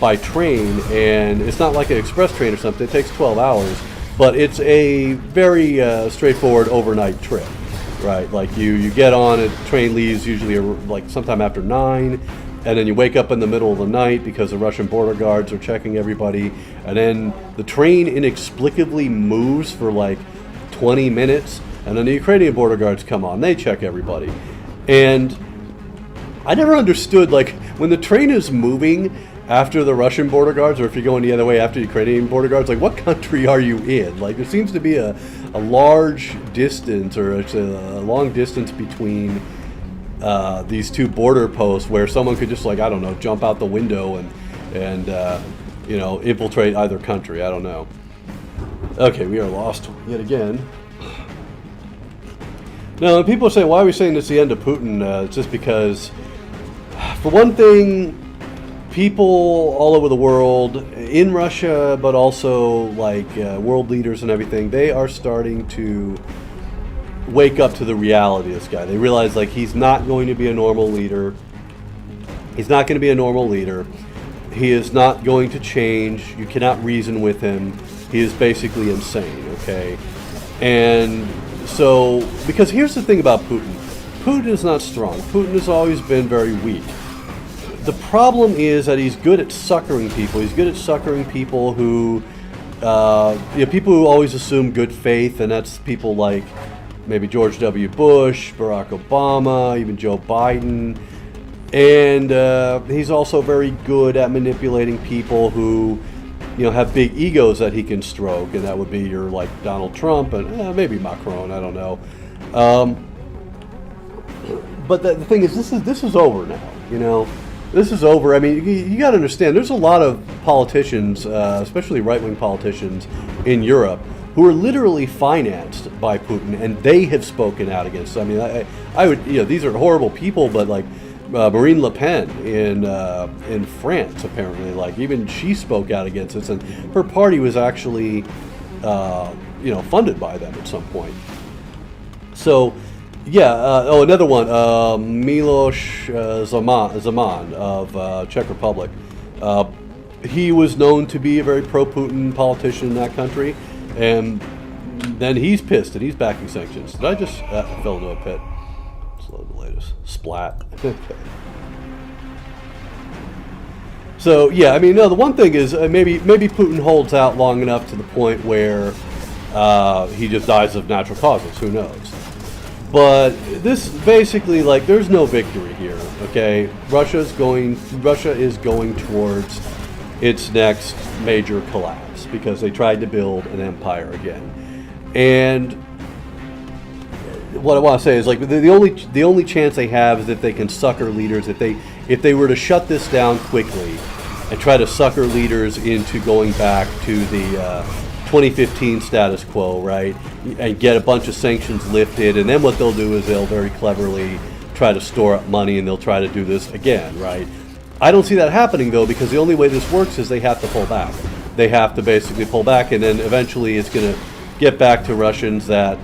by train, and it's not like an express train or something. It takes 12 hours, but it's a very straightforward overnight trip, right? Like you get on, a train leaves usually like sometime after 9, and then you wake up in the middle of the night because the Russian border guards are checking everybody, and then the train inexplicably moves for like 20 minutes, and then the Ukrainian border guards come on, they check everybody. And I never understood, like, when the train is moving after the Russian border guards, or if you're going the other way after Ukrainian border guards, like, what country are you in? Like, there seems to be a large distance, or a long distance between these two border posts where someone could just, like, I don't know, jump out the window and you know, infiltrate either country. I don't know. Okay, we are lost yet again. Now, people are saying, why are we saying it's the end of Putin? It's just because, for one thing, people all over the world, in Russia, but also like world leaders and everything, they are starting to wake up to the reality of this guy. They realize, like, he's not going to be a normal leader. He's not going to be a normal leader. He is not going to change. You cannot reason with him. He is basically insane, okay? And so, because here's the thing about Putin. Putin is not strong. Putin has always been very weak. The problem is that he's good at suckering people. He's good at suckering people who, people who always assume good faith, and that's people like maybe George W. Bush, Barack Obama, even Joe Biden. And he's also very good at manipulating people who, you know, have big egos that he can stroke, and that would be your, like, Donald Trump and maybe Macron. I don't know. But the thing is, this is over now. You know, this is over. I mean, you got to understand. There's a lot of politicians, especially right-wing politicians in Europe, who are literally financed by Putin, and they have spoken out against it. I mean, I would, you know, these are horrible people, but like Marine Le Pen in France, apparently, like, even she spoke out against this, and her party was actually, you know, funded by them at some point. So, yeah. Another one, Miloš Zeman of Czech Republic. He was known to be a very pro-Putin politician in that country, and then he's pissed and he's backing sanctions. Did I just fell into a pit? Slow the latest. Splat. So, yeah, I mean, no, the one thing is maybe Putin holds out long enough to the point where he just dies of natural causes. Who knows? But this basically, like, there's no victory here, okay? Russia is going towards its next major collapse because they tried to build an empire again. And what I want to say is, like, the only chance they have is if they can sucker leaders. If they were to shut this down quickly and try to sucker leaders into going back to the 2015 status quo, right, and get a bunch of sanctions lifted, and then what they'll do is they'll very cleverly try to store up money, and they'll try to do this again, right? I don't see that happening, though, because the only way this works is they have to pull back. They have to basically pull back, and then eventually it's going to get back to Russians that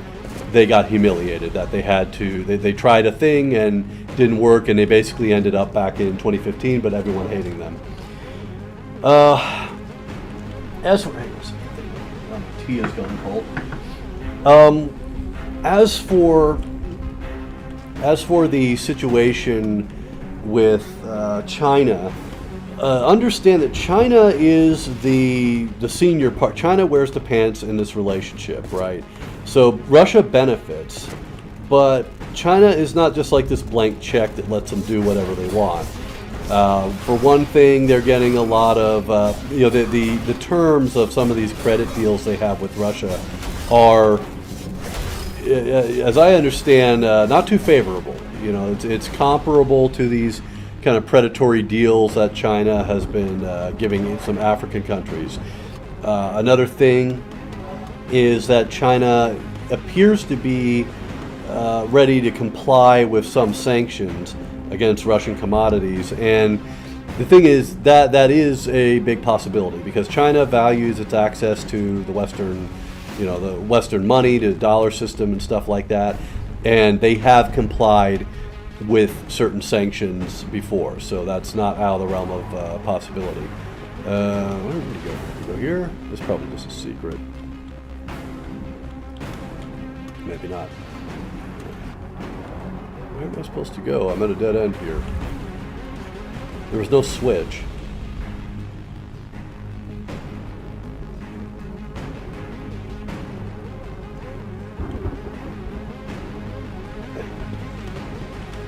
they got humiliated, that they had to, they tried a thing and didn't work, and they basically ended up back in 2015, but everyone hating them. As for, tea is going cold. As for the situation with China, understand that China is the senior part. China wears the pants in this relationship, right? So Russia benefits, but China is not just like this blank check that lets them do whatever they want. For one thing, they're getting a lot of, the terms of some of these credit deals they have with Russia are, as I understand, not too favorable. You know, it's comparable to these kind of predatory deals that China has been giving some African countries. Another thing is that China appears to be ready to comply with some sanctions against Russian commodities, and the thing is that is a big possibility because China values its access to the Western, the Western money, to the dollar system and stuff like that, and they have complied with certain sanctions before, so that's not out of the realm of possibility. Where did we go? Did we go here? This is probably just a secret. Maybe not. Where am I supposed to go? I'm at a dead end here. There was no switch.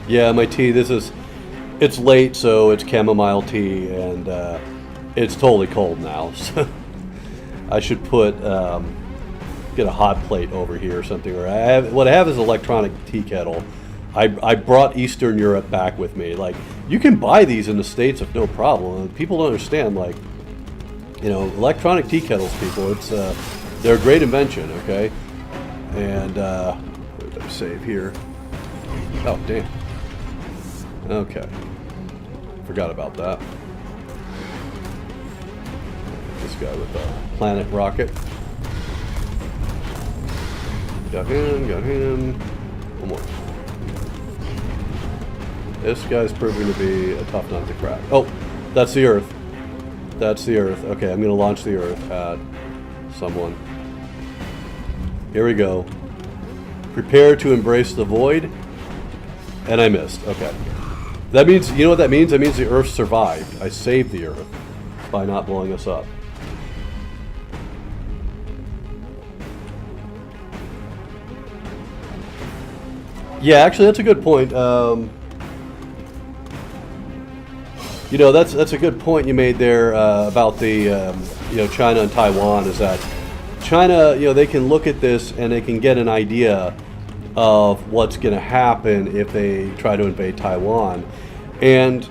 Yeah, my tea, this is It's late, so it's chamomile tea, and it's totally cold now. So I should put get a hot plate over here or something. Or what I have is an electronic tea kettle. I brought Eastern Europe back with me. Like, you can buy these in the States with no problem. And people don't understand, like, you know, electronic tea kettles, people. It's they're a great invention, okay? And what did I save here? Oh, damn. Okay. Forgot about that. This guy with the planet rocket. Got him. One more. This guy's proving to be a tough nut to crack. Oh, that's the Earth. That's the Earth. Okay, I'm going to launch the Earth at someone. Here we go. Prepare to embrace the void. And I missed. Okay. That means, you know what that means? That means the Earth survived. I saved the Earth by not blowing us up. Yeah, actually, that's a good point. You know, that's a good point you made there about the you know, China and Taiwan. Is that China? You know, they can look at this and they can get an idea of what's going to happen if they try to invade Taiwan. And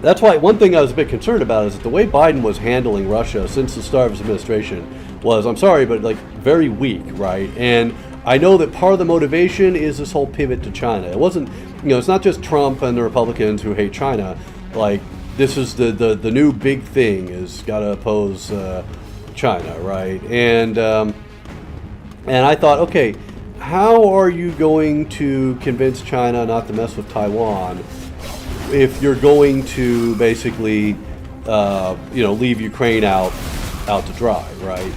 that's why one thing I was a bit concerned about is that the way Biden was handling Russia since the start of his administration was, I'm sorry, but like very weak, right? And I know that part of the motivation is this whole pivot to China. It wasn't, you know, it's not just Trump and the Republicans who hate China. Like, this is the new big thing is got to oppose China, right? And I thought, okay, how are you going to convince China not to mess with Taiwan if you're going to basically, you know, leave Ukraine out to dry, right?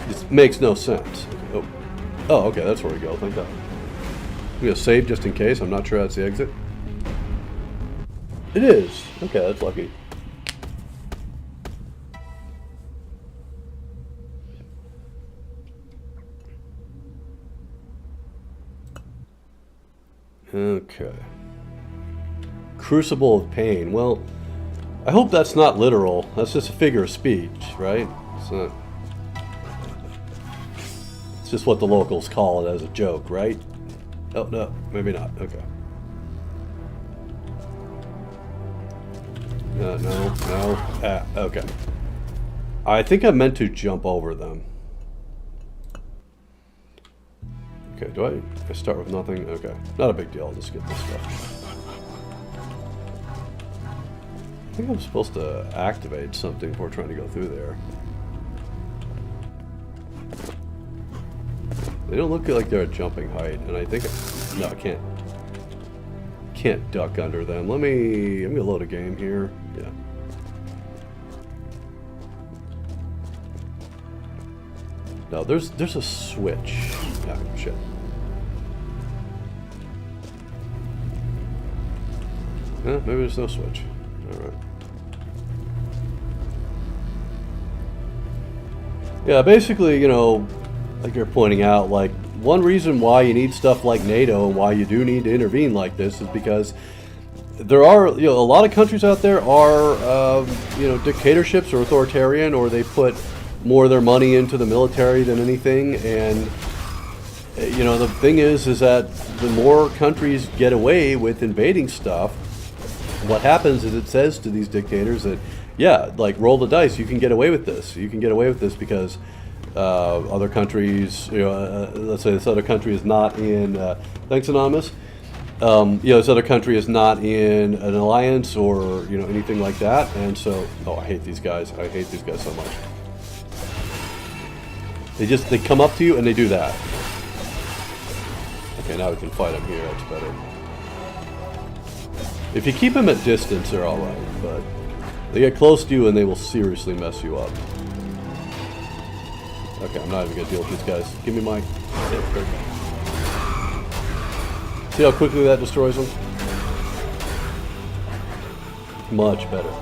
It makes no sense. Oh, okay, that's where we go. Thank God. I'm gonna save just in case. I'm not sure that's the exit. It is. Okay, that's lucky. Okay. Crucible of pain. Well, I hope that's not literal. That's just a figure of speech, right? It's not. It's just what the locals call it as a joke, right? Oh, no, maybe not. Okay. No. Okay. I think I meant to jump over them. Okay, do I start with nothing? Okay. Not a big deal, I'll just get this stuff. I think I'm supposed to activate something before trying to go through there. They don't look like they're at jumping height, and I think... No, I can't. Can't duck under them. I'm gonna load a game here. Yeah. No, there's a switch. Ah, shit. Maybe there's no switch. Alright. Yeah, basically, you know, like you're pointing out, like, one reason why you need stuff like NATO and why you do need to intervene like this is because there are, you know, a lot of countries out there are, you know, dictatorships or authoritarian, or they put more of their money into the military than anything. And, you know, the thing is that the more countries get away with invading stuff, what happens is it says to these dictators that, yeah, like, roll the dice, you can get away with this. You can get away with this because other countries, you know, let's say this other country is not in, thanks Anonymous, you know, this other country is not in an alliance or, you know, anything like that. And so, oh, I hate these guys. I hate these guys so much. They come up to you and they do that. Okay, now we can fight them here. That's better. If you keep them at distance, they're alright, but they get close to you and they will seriously mess you up. Okay, I'm not even gonna deal with these guys. Give me my... See how quickly that destroys them? Much better.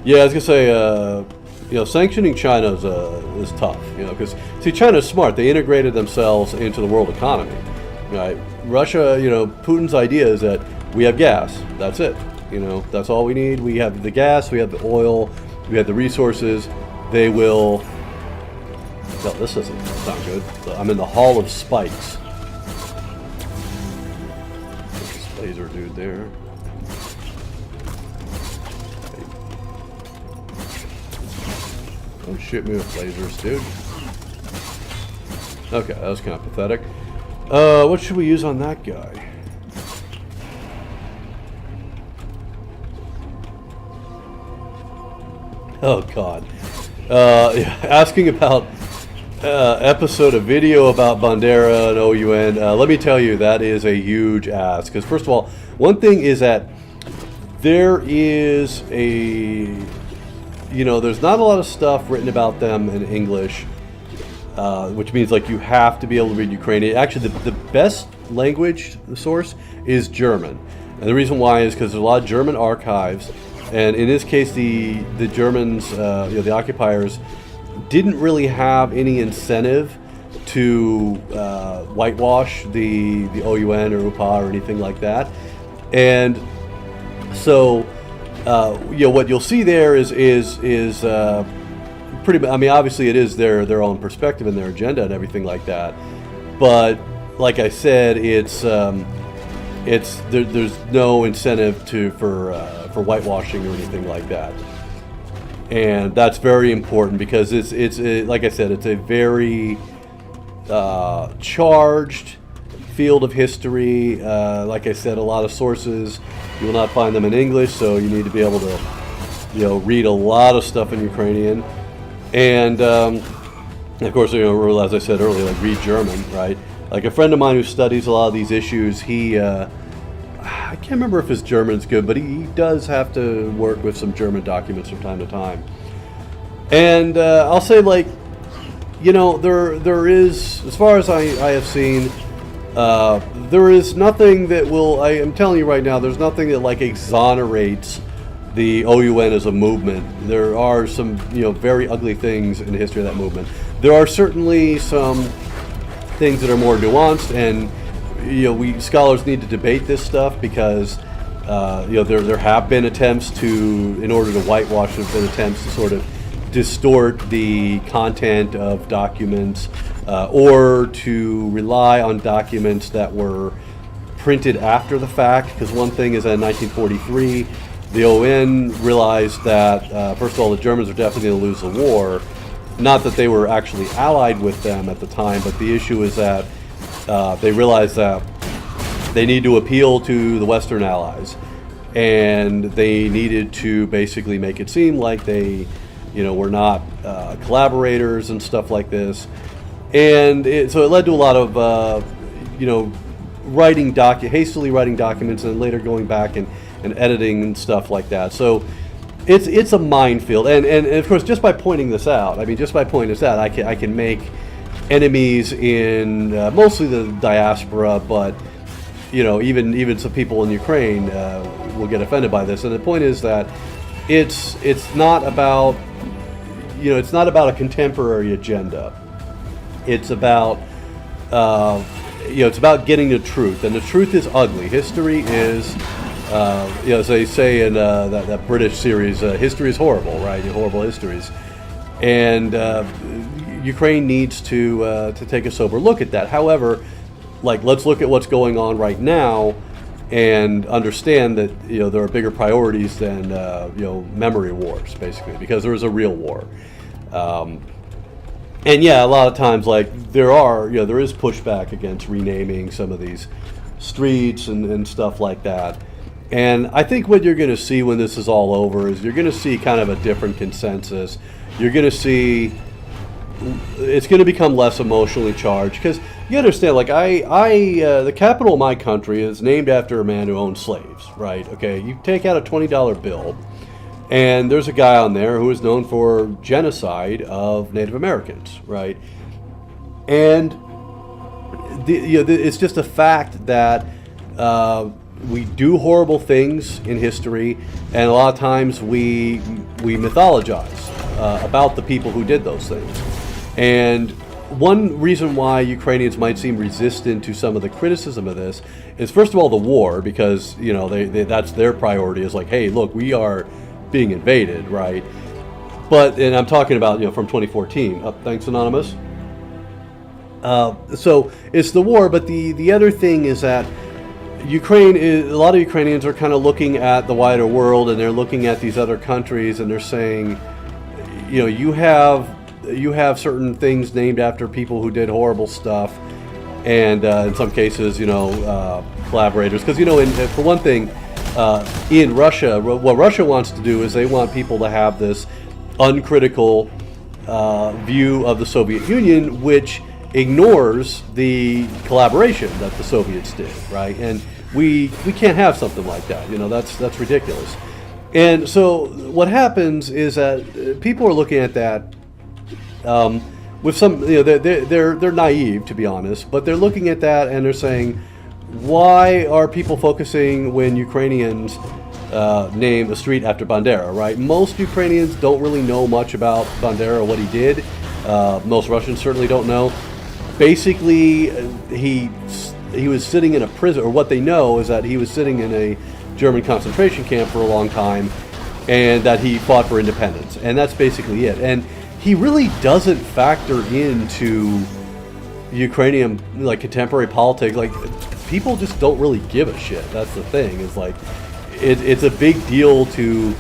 Yeah, I was gonna say, you know, sanctioning China is tough, you know, because, see, China's smart. They integrated themselves into the world economy. Right? Russia, you know, Putin's idea is that We have gas. That's it. You know, that's all we need. We have the gas, we have the oil, we have the resources. They will... No, this doesn't sound good. I'm in the Hall of Spikes. There's this laser dude there. Don't shoot me with lasers, dude. Okay, that was kind of pathetic. What should we use on that guy? Oh God. Asking about episode of video about Bandera and OUN. Let me tell you, that is a huge ask. Because first of all, one thing is that there is there's not a lot of stuff written about them in English, which means like you have to be able to read Ukrainian. Actually, the best language source is German, and the reason why is because there's a lot of German archives, and in this case, the Germans, the occupiers, didn't really have any incentive to whitewash the OUN or UPA or anything like that, and so what you'll see there is pretty. I mean, obviously, it is their own perspective and their agenda and everything like that, but like I said, there's no incentive for whitewashing or anything like that. And that's very important because it's like I said, it's a very charged field of history. Like I said, a lot of sources, you will not find them in English, so you need to be able to, read a lot of stuff in Ukrainian. And of course, as I said earlier, like read German, right? Like a friend of mine who studies a lot of these issues, he I can't remember if his German's good, but he does have to work with some German documents from time to time. And I'll say, like, there is, as far as I have seen, there is nothing that will, I am telling you right now, there's nothing that like exonerates the OUN as a movement. There are some, very ugly things in the history of that movement. There are certainly some things that are more nuanced, and we scholars need to debate this stuff because there have been attempts in order to whitewash, there have been attempts to sort of distort the content of documents or to rely on documents that were printed after the fact. Because one thing is that in 1943, the OUN realized that first of all, the Germans are definitely going to lose the war. Not that they were actually allied with them at the time, but the issue is that they realized that they need to appeal to the Western allies, and they needed to basically make it seem like they, were not collaborators and stuff like this. And so it led to a lot of, hastily writing documents and later going back and editing and stuff like that. So it's a minefield, and of course, just by pointing this out, I can make enemies in mostly the diaspora, but even some people in Ukraine will get offended by this. And the point is that it's not about a contemporary agenda. It's about it's about getting the truth, and the truth is ugly. History is as they say in that British series, history is horrible, right? Horrible histories, and Ukraine needs to take a sober look at that. However, let's look at what's going on right now and understand that there are bigger priorities than memory wars, basically, because there is a real war. And yeah, a lot of times there is pushback against renaming some of these streets and stuff like that. And I think what you're going to see when this is all over is you're going to see kind of a different consensus. You're going to see it's going to become less emotionally charged, because you understand, the capital of my country is named after a man who owned slaves, right? Okay, you take out a $20 bill, and there's a guy on there who is known for genocide of Native Americans, right? And it's just a fact that we do horrible things in history, and a lot of times we mythologize about the people who did those things. And one reason why Ukrainians might seem resistant to some of the criticism of this is, first of all, the war, because that's their priority, is like, hey, look, we are being invaded, right? But, and I'm talking about from 2014. Thanks, Anonymous. So it's the war, but the other thing is that a lot of Ukrainians are kind of looking at the wider world, and they're looking at these other countries, and they're saying, you have certain things named after people who did horrible stuff, and in some cases, collaborators. Because for one thing, in Russia, what Russia wants to do is they want people to have this uncritical view of the Soviet Union, which ignores the collaboration that the Soviets did, right? And we can't have something like that. That's ridiculous. And so what happens is that people are looking at that with some, they're naive, to be honest, but they're looking at that and they're saying, why are people focusing when Ukrainians name a street after Bandera, right? Most Ukrainians don't really know much about Bandera, what he did. Most Russians certainly don't know. Basically, he was sitting in a prison, or what they know is that he was sitting in a German concentration camp for a long time, and that he fought for independence, and that's basically it. And he really doesn't factor into Ukrainian contemporary politics. Like, people just don't really give a shit. That's the thing. Is like it's a big deal to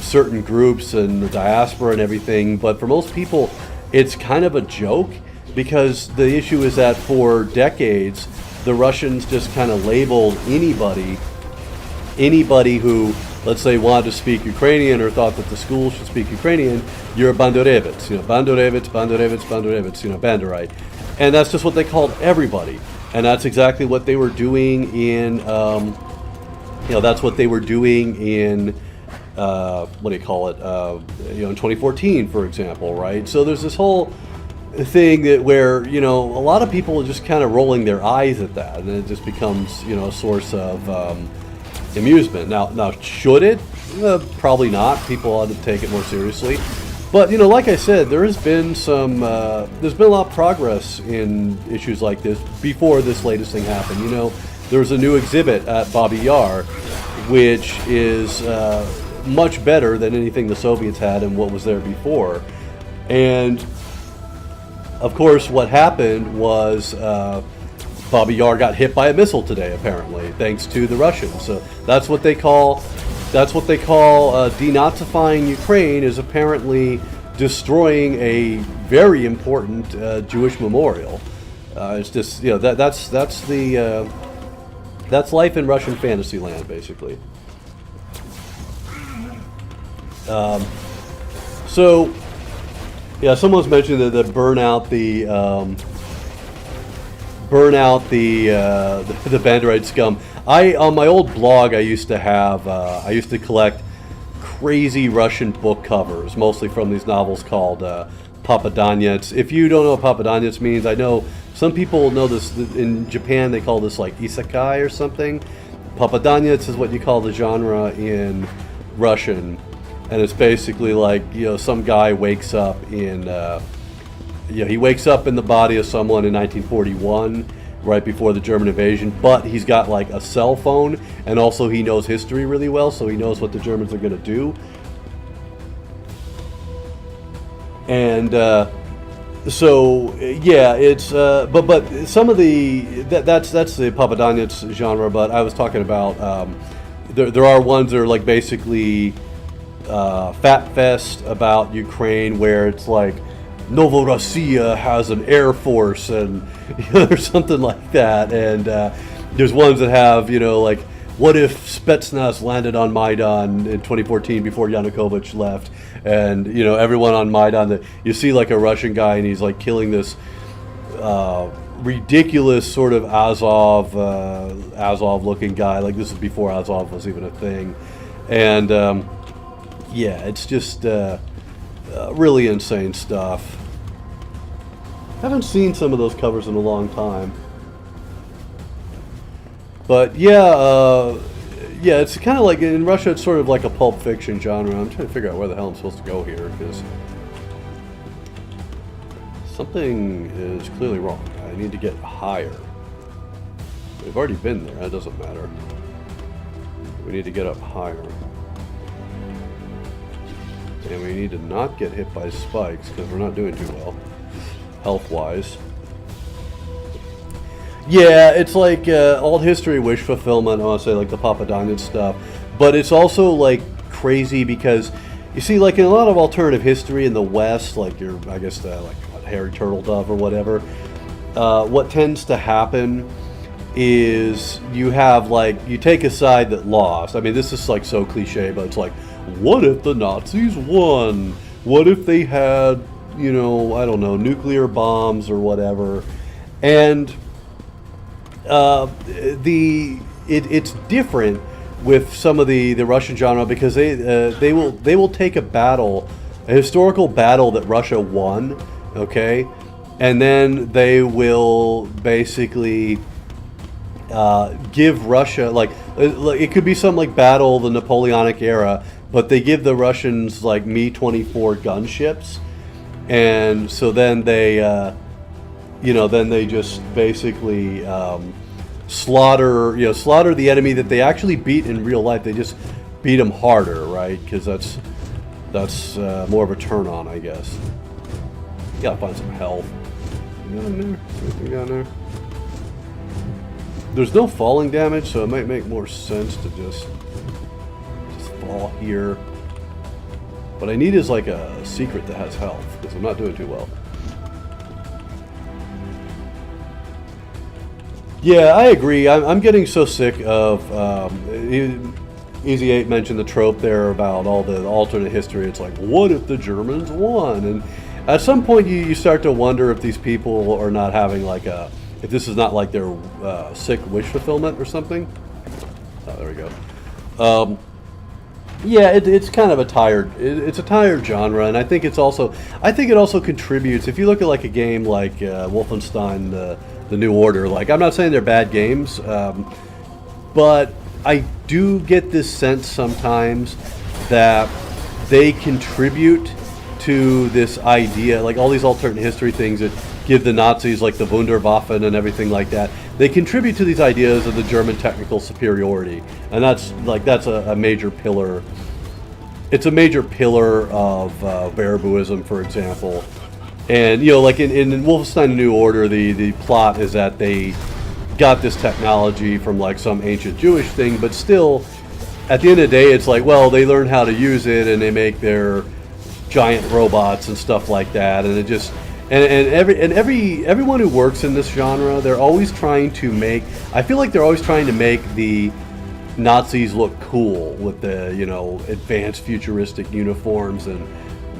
certain groups and the diaspora and everything, but for most people, it's kind of a joke. Because the issue is that for decades, the Russians just kind of labeled anybody who, let's say, wanted to speak Ukrainian or thought that the school should speak Ukrainian, you're a Bandorevets, Bandorevets, Banderite. And that's just what they called everybody. And that's exactly what they were doing in, that's what they were doing in, in 2014, for example, right? So there's this whole thing that where a lot of people are just kind of rolling their eyes at that, and it just becomes a source of amusement. Now should it? Probably not. People ought to take it more seriously. But like I said, there's been a lot of progress in issues like this before this latest thing happened. There's a new exhibit at Babi Yar, which is much better than anything the Soviets had and what was there before, and of course, what happened was Babi Yar got hit by a missile today, apparently, thanks to the Russians. So that's what they call denazifying Ukraine, is apparently destroying a very important Jewish memorial. It's just that's life in Russian fantasy land, basically. So. Yeah, someone's mentioned that burn out the Banderite scum. On my old blog, I used to collect crazy Russian book covers, mostly from these novels called Popadanyets. If you don't know what Popadanyets means, I know some people know this. In Japan, they call this like isekai or something. Popadanyets is what you call the genre in Russian. And it's basically like, some guy wakes up in the body of someone in 1941, right before the German invasion, but he's got like a cell phone, and also he knows history really well, so he knows what the Germans are going to do. And it's but some of that's the Popadanyets genre. But I was talking about there are ones that are like basically Fat Fest about Ukraine, where it's like Novorossiya has an air force, and there's something like that. And there's ones that have like, what if Spetsnaz landed on Maidan in 2014 before Yanukovych left, and everyone on Maidan, you see like a Russian guy and he's like killing this ridiculous sort of Azov looking guy. Like, this is before Azov was even a thing. And it's just really insane stuff. Haven't seen some of those covers in a long time. But it's kind of like, in Russia, it's sort of like a pulp fiction genre. I'm trying to figure out where the hell I'm supposed to go here, because Something is clearly wrong. I need to get higher. We've already been there. That doesn't matter. We need to get up higher. And we need to not get hit by spikes because we're not doing too well, health-wise. Yeah, it's like alt history wish fulfillment. I want to say like the Papadanian stuff, but it's also like crazy because you see, like in a lot of alternative history in the West, like your, I guess like what, Harry Turtledove or whatever. What tends to happen is you have like you take a side that lost. I mean, this is like so cliche, but it's like, what if the Nazis won? What if they had, you know, I don't know, nuclear bombs or whatever? And it's different with some of the Russian genre because they will take a battle, a historical battle that Russia won, okay, and then they will basically give Russia like it could be some like battle of the Napoleonic era, but they give the Russians like Mi-24 gunships, and so then they then they just basically slaughter the enemy that they actually beat in real life. They just beat them harder, right? Because that's more of a turn on, I guess. You gotta find some health. You got in there? Anything down there? There's no falling damage, so it might make more sense to just fall here. What I need is like a secret that has health, because I'm not doing too well. Yeah, I agree. I'm getting so sick of Easy 8 mentioned the trope there about all the alternate history. It's like, what if the Germans won? And at some point you start to wonder if these people are not having like if this is not like their sick wish fulfillment or something. Oh, there we go. Yeah, it's kind of a tired. It's a tired genre, and I think it also contributes. If you look at like a game like Wolfenstein, the New Order, like I'm not saying they're bad games, but I do get this sense sometimes that they contribute to this idea, like all these alternate history things that give the Nazis like the Wunderwaffen and everything like that. They contribute to these ideas of the German technical superiority, and that's a major pillar. It's a major pillar of Wehrabouism, for example. And you know, like in Wolfenstein: The New Order, the plot is that they got this technology from like some ancient Jewish thing, but still, at the end of the day, it's like, well, they learn how to use it and they make their giant robots and stuff like that, and it just everyone who works in this genre, they're always trying to make. I feel like they're always trying to make the Nazis look cool with the, you know, advanced futuristic uniforms and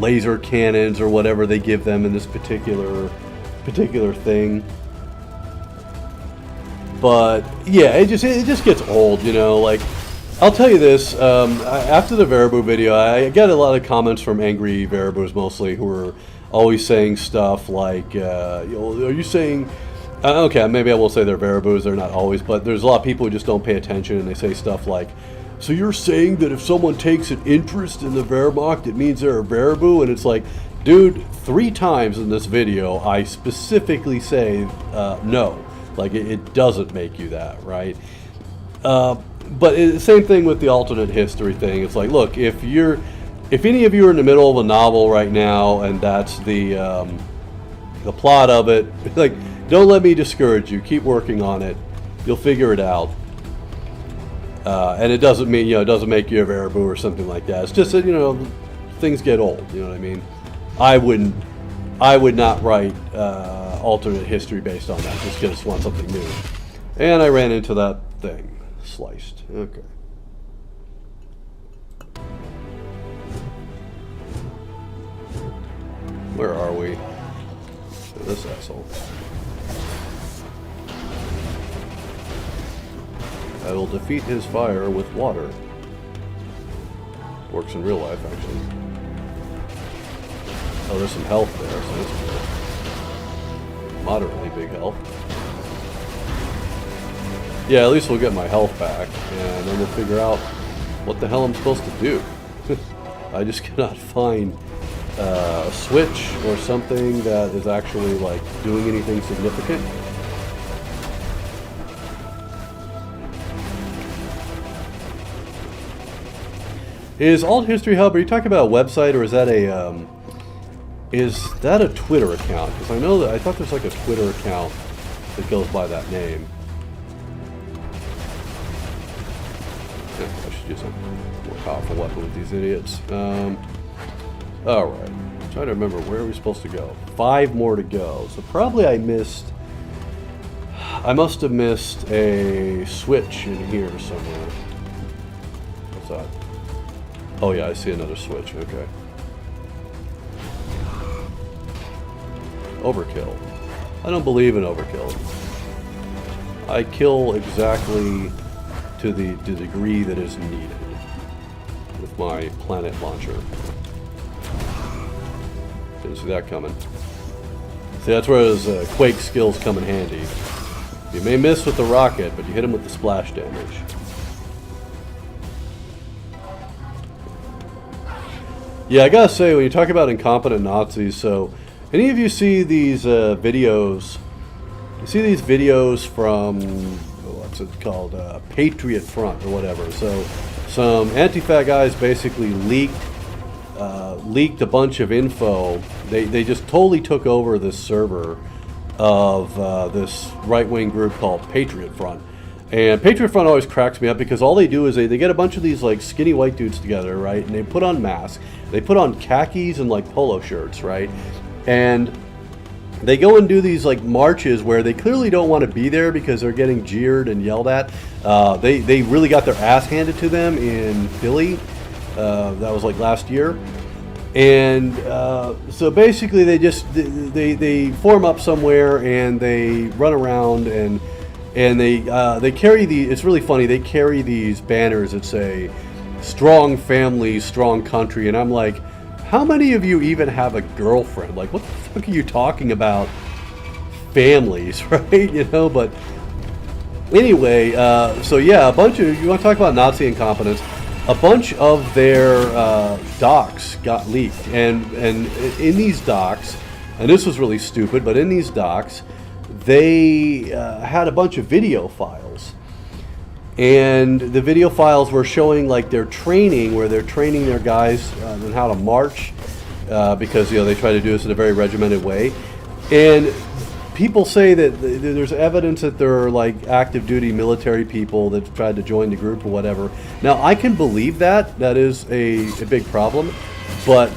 laser cannons or whatever they give them in this particular thing. But yeah, it just gets old, you know. Like, I'll tell you this, after the Wehrabou video, I get a lot of comments from angry Wehrabous mostly, who are always saying stuff like, you know, are you saying, okay, maybe I will say they're Wehrabous, they're not always, but there's a lot of people who just don't pay attention, and they say stuff like, so you're saying that if someone takes an interest in the Wehrmacht, it means they're a Wehrabou? And it's like, dude, 3 times in this video, I specifically say, no. Like, it doesn't make you that, right? But the same thing with the alternate history thing. It's like, look, if any of you are in the middle of a novel right now, and that's the plot of it, like, don't let me discourage you. Keep working on it. You'll figure it out. And it doesn't mean, you know, it doesn't make you a Wehrabou or something like that. It's just that, you know, things get old. You know what I mean? I would not write alternate history based on that. Just because I want something new. And I ran into that thing. Sliced. Okay. Where are we? Oh, this asshole. I will defeat his fire with water. Works in real life, actually. Oh, there's some health there, so that's good. Moderately big health. Yeah, at least we'll get my health back, and then we'll figure out what the hell I'm supposed to do. I just cannot find a switch or something that is actually like doing anything significant. Is Alt History Hub, are you talking about a website, or is that a Twitter account? Because I know that, I thought there's like a Twitter account that goes by that name. Yeah, I should use a more powerful weapon with these idiots. Alright, I'm trying to remember, where are we supposed to go? 5 more to go, so probably I must have missed a switch in here somewhere. What's that? Oh yeah, I see another switch, okay. Overkill. I don't believe in overkill. I kill exactly to the degree that is needed with my planet launcher. Didn't see that coming. See, that's where those Quake skills come in handy. You may miss with the rocket, but you hit him with the splash damage. Yeah, I gotta say, when you talk about incompetent Nazis, so any of you see these videos? You see these videos from, what's it called, Patriot Front or whatever. So some Antifa guys basically leaked a bunch of info. They just totally took over this server of this right-wing group called Patriot Front. And Patriot Front always cracks me up because all they do is they get a bunch of these like skinny white dudes together, right? And they put on masks, they put on khakis and like polo shirts, right? And they go and do these like marches where they clearly don't want to be there because they're getting jeered and yelled at. They really got their ass handed to them in Philly. That was like last year. And so basically they form up somewhere and they run around and they carry it's really funny, they carry these banners that say strong family, strong country, and I'm like, how many of you even have a girlfriend? Like, what the fuck are you talking about? Families, right? You know, but anyway, so yeah, a bunch of, you want to talk about Nazi incompetence, a bunch of their docs got leaked, and in these docs, and this was really stupid, but in these docs, they had a bunch of video files, and the video files were showing like their training, where they're training their guys on how to march, because they try to do this in a very regimented way, and people say that there's evidence that there are like active duty military people that tried to join the group or whatever. Now I can believe that is a big problem, but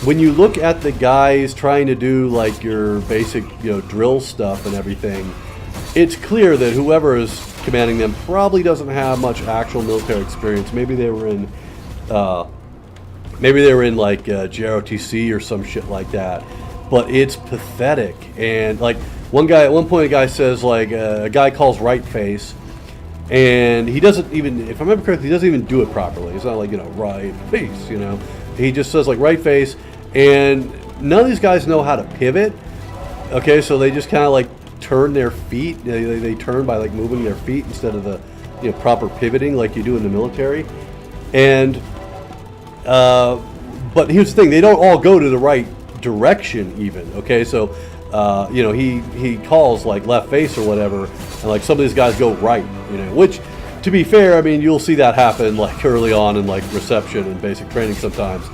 when you look at the guys trying to do like your basic, drill stuff and everything, it's clear that whoever is commanding them probably doesn't have much actual military experience. Maybe they were in like JROTC or some shit like that. But it's pathetic. And like at one point, a guy says like a guy calls right face, and he doesn't even, if I remember correctly, he doesn't even do it properly. It's not like right face, He just says like right face. And none of these guys know how to pivot. Okay, so they just kind of like turn their feet. They turn by like moving their feet instead of the proper pivoting like you do in the military. And but here's the thing: they don't all go to the right direction even. Okay, so he calls like left face or whatever, and like some of these guys go right. Which, to be fair, I mean you'll see that happen like early on in like reception and basic training sometimes.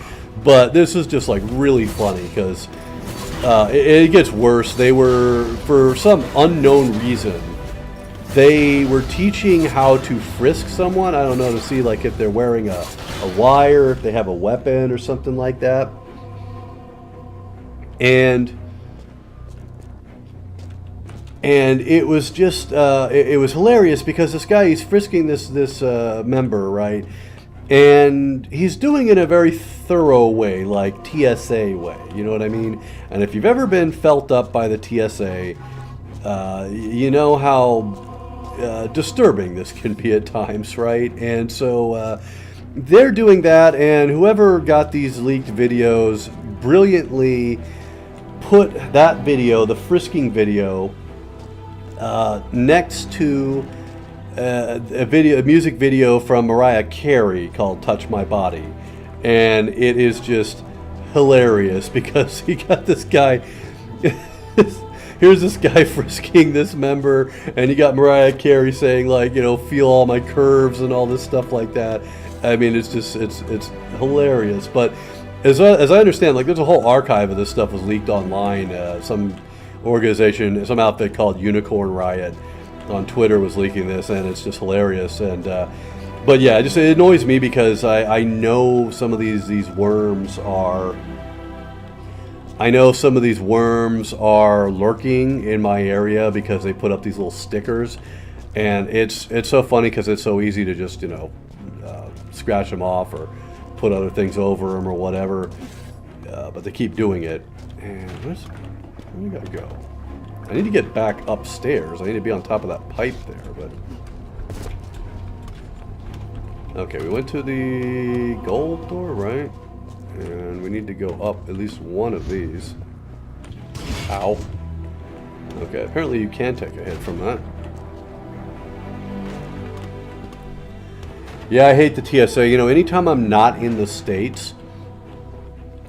But this is just like really funny because it gets worse. They were, for some unknown reason, they were teaching how to frisk someone. I don't know, to see like if they're wearing a wire, if they have a weapon or something like that. And it was just it was hilarious because this guy, he's frisking this member, right? And he's doing it in a very thorough way, like TSA way, you know what I mean? And if you've ever been felt up by the TSA, you know how disturbing this can be at times, right? And so they're doing that, and whoever got these leaked videos brilliantly put that video, the frisking video, next to a music video from Mariah Carey called "Touch My Body," and it is just hilarious because he got this guy. Here's this guy frisking this member, and you got Mariah Carey saying, like, you know, feel all my curves and all this stuff like that. I mean, it's just, it's hilarious. But as I understand, like, there's a whole archive of this stuff was leaked online. Some organization, some outfit called Unicorn Riot on Twitter was leaking this, and it's just hilarious. And but yeah, it annoys me because I know some of these worms are. I know some of these worms are lurking in my area because they put up these little stickers, and it's so funny because it's so easy to just, you know, scratch them off or put other things over them or whatever, but they keep doing it. And where do we gotta go? I need to get back upstairs. I need to be on top of that pipe there, but okay, we went to the gold door, right? And we need to go up at least one of these. Ow. Okay, apparently you can take a hit from that. Yeah, I hate the TSA. You know, anytime I'm not in the States,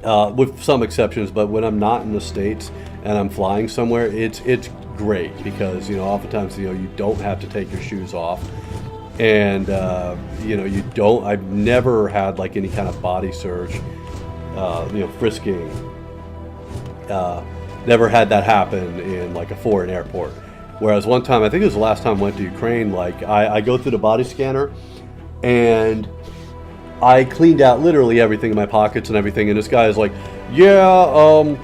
with some exceptions, but when I'm not in the States and I'm flying somewhere, it's great because, you know, oftentimes, you know, you don't have to take your shoes off. And, you know, I've never had like any kind of body search. You know, frisking. Never had that happen in like a foreign airport. Whereas one time, I think it was the last time I went to Ukraine, like I go through the body scanner and I cleaned out literally everything in my pockets and everything. And this guy is like, yeah,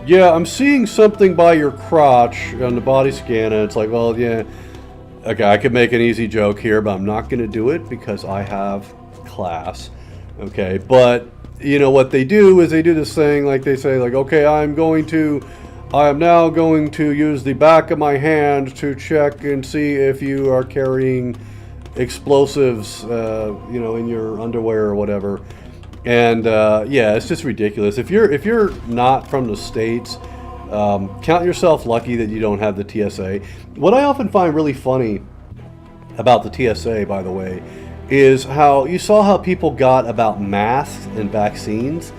I'm seeing something by your crotch on the body scan. And it's like, well, yeah, okay, I could make an easy joke here, but I'm not going to do it because I have class. Okay, but you know what they do is they do this thing like they say, like, okay, I am now going to use the back of my hand to check and see if you are carrying explosives, you know, in your underwear or whatever. And yeah, it's just ridiculous. If you're not from the States, count yourself lucky that you don't have the TSA. What I often find really funny about the TSA, by the way, is how you saw how people got about masks and vaccines,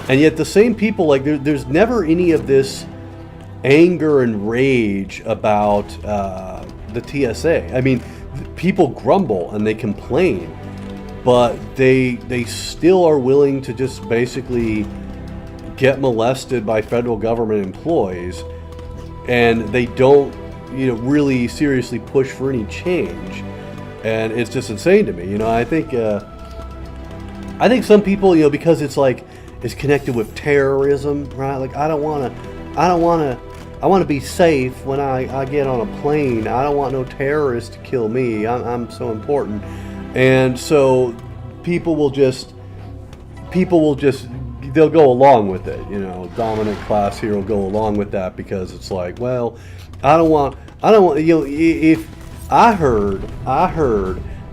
and yet the same people, like, there's never any of this anger and rage about the TSA. I mean, people grumble and they complain, but they still are willing to just basically get molested by federal government employees, and they don't, you know, really seriously push for any change. And it's just insane to me, you know. I think some people, you know, because it's like it's connected with terrorism, right? Like I want to be safe when I get on a plane. I don't want no terrorists to kill me. I'm so important, and so people will just they'll go along with it, you know. Dominant class here will go along with that because it's like, well, I don't want, you know, if I heard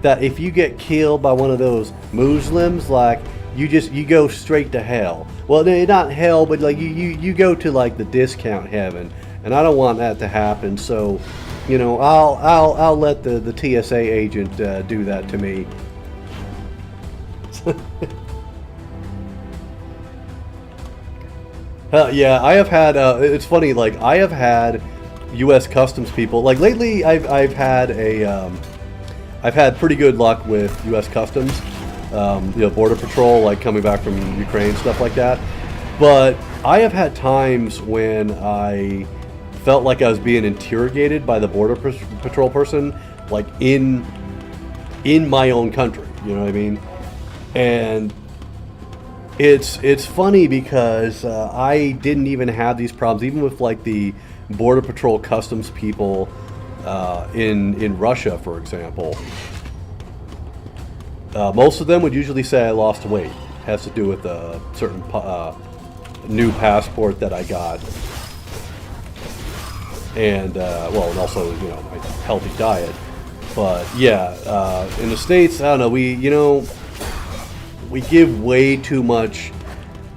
that if you get killed by one of those Muslims, like you go straight to hell. Well, not hell, but like you go to like the discount heaven, and I don't want that to happen. So, you know, I'll let the TSA agent do that to me. Yeah, I have had. It's funny. Like I have had U.S. Customs people. Like lately, I've had pretty good luck with U.S. Customs, you know, Border Patrol, like coming back from Ukraine, stuff like that. But I have had times when I felt like I was being interrogated by the Border Patrol person, like in my own country. You know what I mean? And it's funny because I didn't even have these problems, even with like the Border Patrol customs people in Russia, for example. Most of them would usually say I lost weight. It has to do with a certain new passport that I got, and well, and also, you know, my healthy diet. But yeah, in the States, I don't know. We give way too much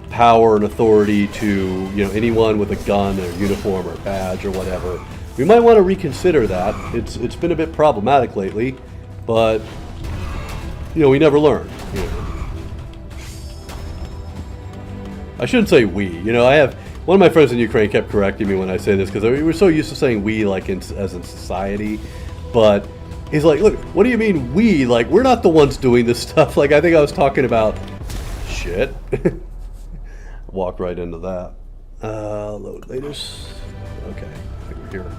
power and authority to, you know, anyone with a gun or uniform or badge or whatever. We might want to reconsider that. It's been a bit problematic lately, but you know, we never learn. You know. I shouldn't say we. You know, I have one of my friends in Ukraine kept correcting me when I say this because we were so used to saying we, like as in society. But he's like, look, what do you mean we? Like, we're not the ones doing this stuff. Like, I think I was talking about shit. Walk right into that. Load latest. Okay, I think we're here.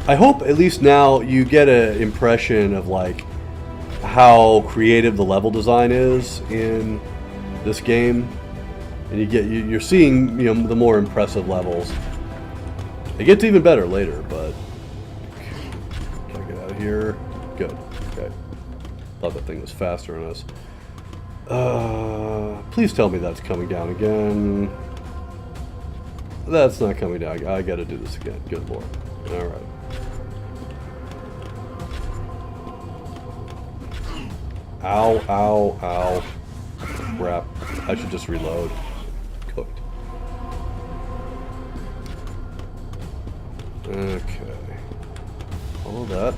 I hope at least now you get an impression of like how creative the level design is in this game, and you're seeing, you know, the more impressive levels. It gets even better later, but can I get out of here? Good. Okay. Thought that thing was faster than us. Please tell me that's coming down again. That's not coming down. I gotta do this again. Good lord. All right. Ow, ow, ow. Crap. I should just reload. Cooked. Okay. Follow that.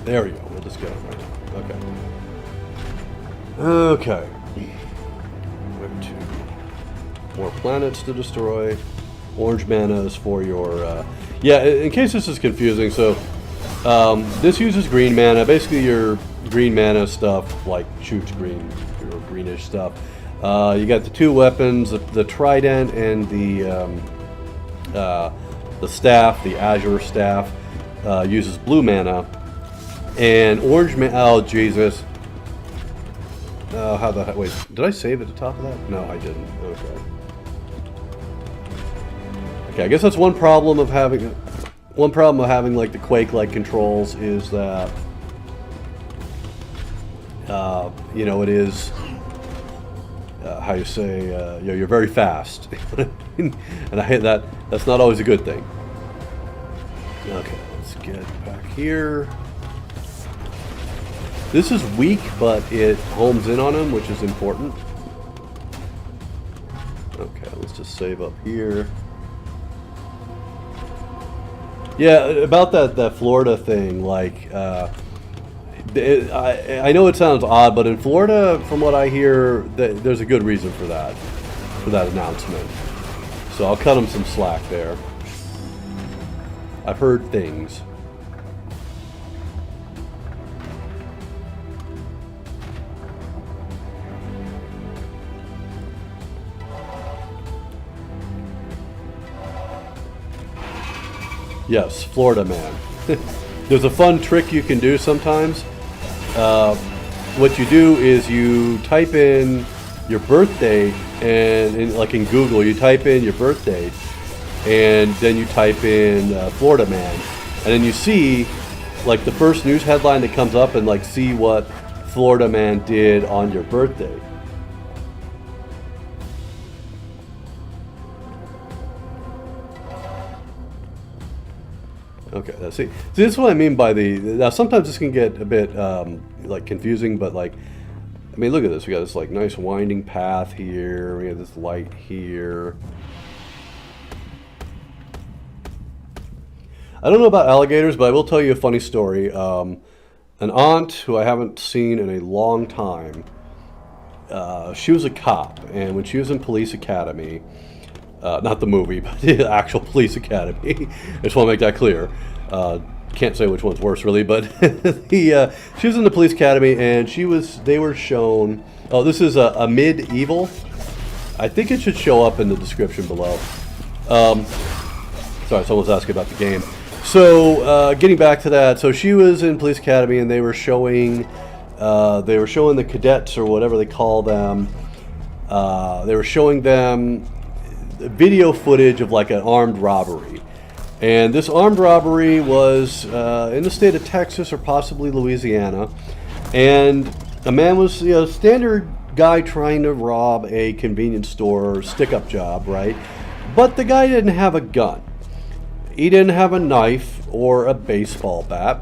There we go. We'll just get it right now. Okay. Okay. We have 2 more planets to destroy. Orange mana is for your... yeah, in case this is confusing, so... this uses green mana. Basically, your green mana stuff, like shoots green, or greenish stuff. You got the 2 weapons, the trident and the staff, the Azure staff, uses blue mana. And orange mana, oh Jesus. How the heck, wait, did I save at the top of that? No, I didn't. Okay. Okay, I guess that's one problem of having like the Quake-like controls is that, you know, it is, how you say, you know, you're very fast. And I hate that. That's not always a good thing. Okay, let's get back here. This is weak, but it homes in on him, which is important. Okay, let's just save up here. Yeah, about that Florida thing, like, I know it sounds odd, but in Florida, from what I hear, there's a good reason for that announcement. So I'll cut them some slack there. I've heard things. Yes, Florida man. There's a fun trick you can do sometimes. What you do is you type in your birth date, and like in Google, you type in your birth date, and then you type in Florida man, and then you see like the first news headline that comes up, and like see what Florida man did on your birthday. Okay, let's see. See, this is what I mean by now sometimes this can get a bit like confusing, but like, I mean, look at this. We got this like nice winding path here. We have this light here. I don't know about alligators, but I will tell you a funny story. An aunt who I haven't seen in a long time, she was a cop, and when she was in police academy, not the movie, but the actual police academy. I just want to make that clear. Can't say which one's worse, really, but she was in the police academy, and they were shown. Oh, this is a medieval. I think it should show up in the description below. Sorry, someone's asking about the game. So, getting back to that, so she was in police academy, and they were showing the cadets, or whatever they call them. They were showing them video footage of like an armed robbery, and this armed robbery was in the state of Texas or possibly Louisiana, and a man was, you know, standard guy trying to rob a convenience store stick-up job, right? But the guy didn't have a gun, he didn't have a knife or a baseball bat.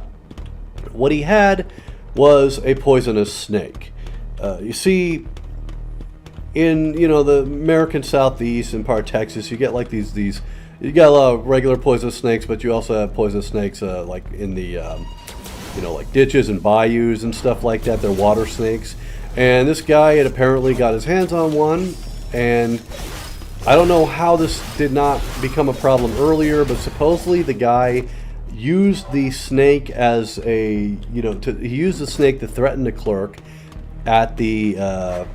What he had was a poisonous snake. You see, in, you know, the American Southeast and part of Texas, you get like these you got a lot of regular poisonous snakes, but you also have poisonous snakes like in the you know, like ditches and bayous and stuff like that. They're water snakes. And this guy had apparently got his hands on one, and I don't know how this did not become a problem earlier, but supposedly the guy used the snake as a, he used the snake to threaten the clerk at the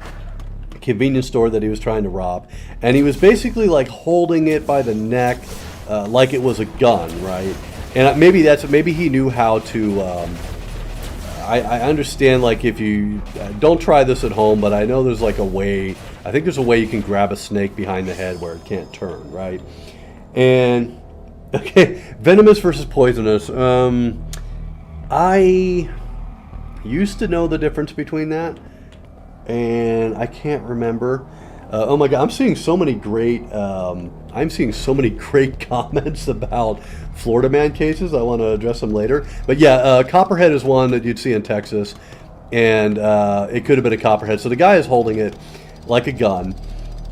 convenience store that he was trying to rob. And he was basically like holding it by the neck like it was a gun, right? And maybe he knew how to, I understand, like, if you don't try this at home, but I know there's like a way. I think there's a way you can grab a snake behind the head where it can't turn, right? And okay, venomous versus poisonous. I used to know the difference between that, and I can't remember. Oh my God, I'm seeing so many great comments about Florida Man cases. I want to address them later. But yeah, copperhead is one that you'd see in Texas, and it could have been a copperhead. So the guy is holding it like a gun,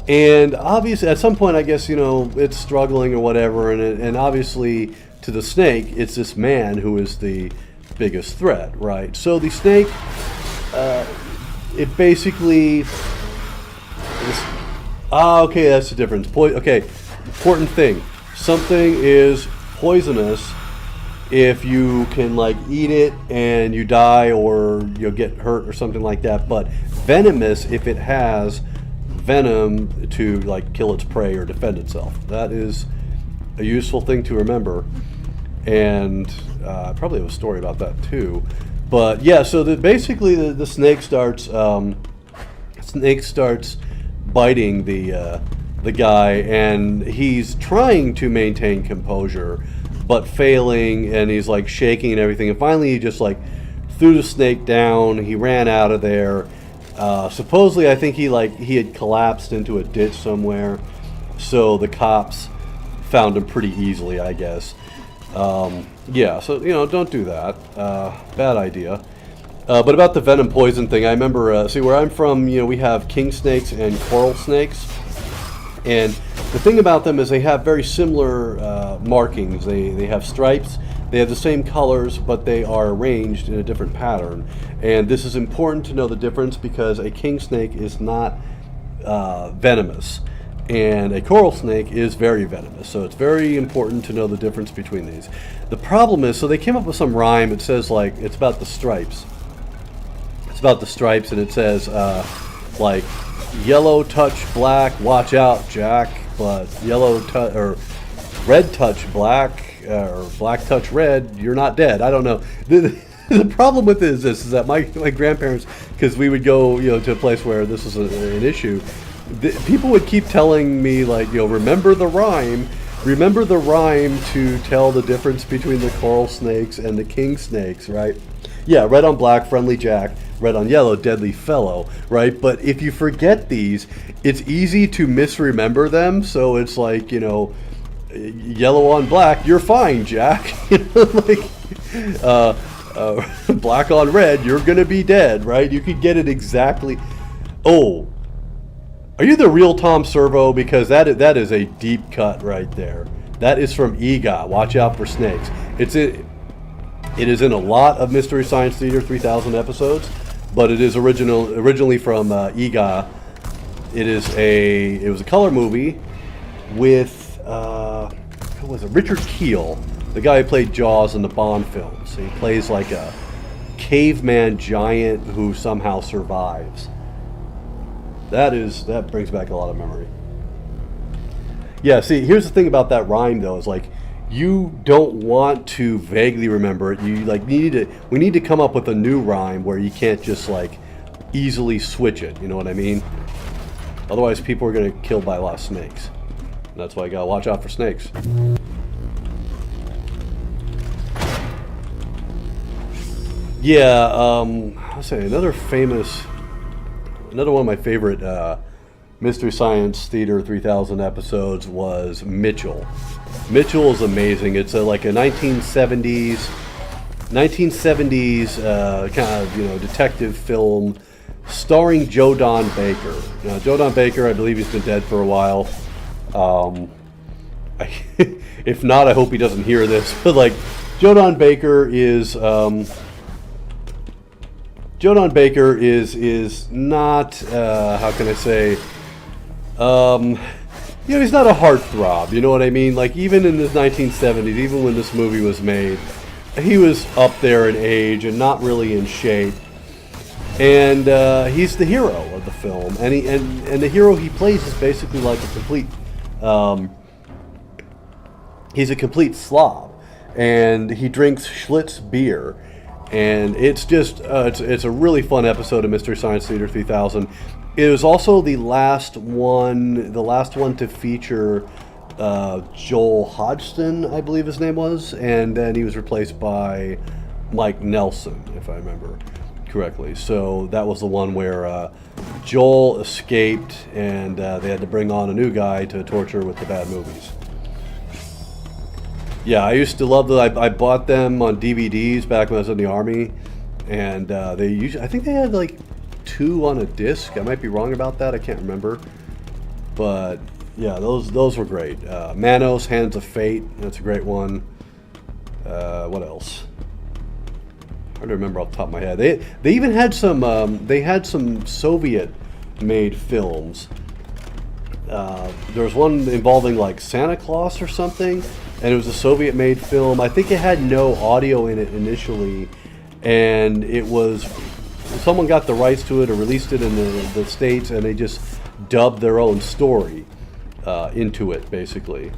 and obviously at some point, I guess, it's struggling or whatever, and obviously to the snake, it's this man who is the biggest threat, right? So the snake, it basically. Okay, that's the difference. Okay, important thing. Something is poisonous if you can, like, eat it and you die or you'll get hurt or something like that. But venomous if it has venom to, like, kill its prey or defend itself. That is a useful thing to remember. And I probably have a story about that too. But yeah, so basically the snake starts biting the guy, and he's trying to maintain composure but failing, and he's like shaking and everything, and finally he just like threw the snake down. He ran out of there. Supposedly, I think he had collapsed into a ditch somewhere, so the cops found him pretty easily, I guess. Yeah, so don't do that. Bad idea. But about the venom poison thing, I remember, see, where I'm from, we have king snakes and coral snakes. And the thing about them is they have very similar markings. They have stripes, they have the same colors, but they are arranged in a different pattern. And this is important to know the difference because a king snake is not venomous. And a coral snake is very venomous. So it's very important to know the difference between these. The problem is, so they came up with some rhyme. It says, like, it's about the stripes. It's about the stripes, and it says, like, yellow touch black, watch out, Jack. But yellow touch, or red touch black, or black touch red, you're not dead. I don't know. The problem with it is this, is that my grandparents, because we would go, to a place where this was an issue, people would keep telling me, like, remember the rhyme to tell the difference between the coral snakes and the king snakes, right? Yeah, red on black, friendly Jack. Red on yellow, deadly fellow, right? But if you forget these, it's easy to misremember them. So it's like, yellow on black, you're fine, Jack. Black on red, you're gonna be dead, right? You could get it exactly. Oh, are you the real Tom Servo? Because that is a deep cut right there. That is from EGOT. Watch out for snakes. It is in a lot of Mystery Science Theater 3000 episodes, but it is originally from EGOT. It was a color movie with who was it? Richard Kiel, the guy who played Jaws in the Bond films. He plays like a caveman giant who somehow survives. That brings back a lot of memory. Yeah, see, here's the thing about that rhyme though, is like, you don't want to vaguely remember it. We need to come up with a new rhyme where you can't just like easily switch it, you know what I mean? Otherwise people are gonna get killed by a lot of snakes. And that's why you gotta watch out for snakes. Yeah, I'll say another one of my favorite Mystery Science Theater 3000 episodes was Mitchell. Mitchell is amazing. It's like a 1970s kind of detective film starring Joe Don Baker. Now, Joe Don Baker, I believe he's been dead for a while. If not, I hope he doesn't hear this. But like, Joe Don Baker is Joe Don Baker is not how can I say, he's not a heartthrob. You know what I mean? Like even in the 1970s, even when this movie was made, he was up there in age and not really in shape. And he's the hero of the film, and the hero he plays is basically like a complete. He's a complete slob, and he drinks Schlitz beer, and it's just it's a really fun episode of Mystery Science Theater 3000. It was also the last one to feature Joel Hodgson, I believe his name was, and then he was replaced by Mike Nelson, if I remember correctly. So that was the one where Joel escaped, and they had to bring on a new guy to torture with the bad movies. Yeah, I used to love them. I bought them on DVDs back when I was in the Army, and I think they had like 2 on a disc. I might be wrong about that. I can't remember. But yeah, those were great. Manos, Hands of Fate. That's a great one. What else? Hard to remember off the top of my head. They even had some Soviet-made films. There was one involving like Santa Claus or something, and it was a Soviet-made film. I think it had no audio in it initially, and it was someone got the rights to it or released it in the States, and they just dubbed their own story into it, basically,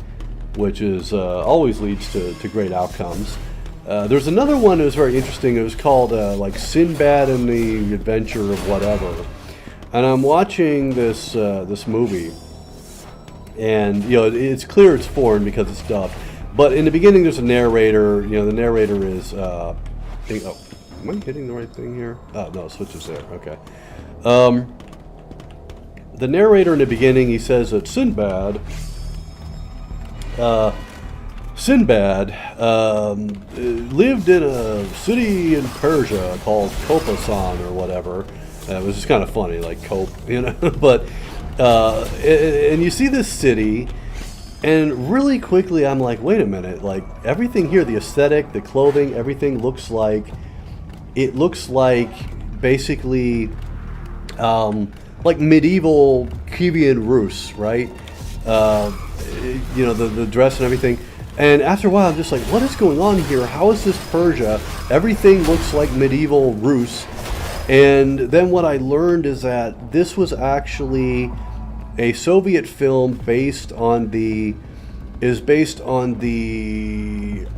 which is always leads to great outcomes. There's another one that was very interesting. It was called like Sinbad and the Adventure of Whatever. And I'm watching this movie, and it's clear it's foreign because it's dubbed. But in the beginning, there's a narrator. The narrator is. Am I hitting the right thing here? Oh no, switches there. Okay. The narrator in the beginning, he says that Sinbad lived in a city in Persia called Khorasan or whatever. It was just kind of funny, like Cope, But and you see this city, and really quickly I'm like, wait a minute, like everything here, the aesthetic, the clothing, everything looks like basically like medieval Kievan Rus, right? The dress and everything. And after a while, I'm just like, what is going on here? How is this Persia? Everything looks like medieval Rus. And then what I learned is that this was actually a Soviet film based on the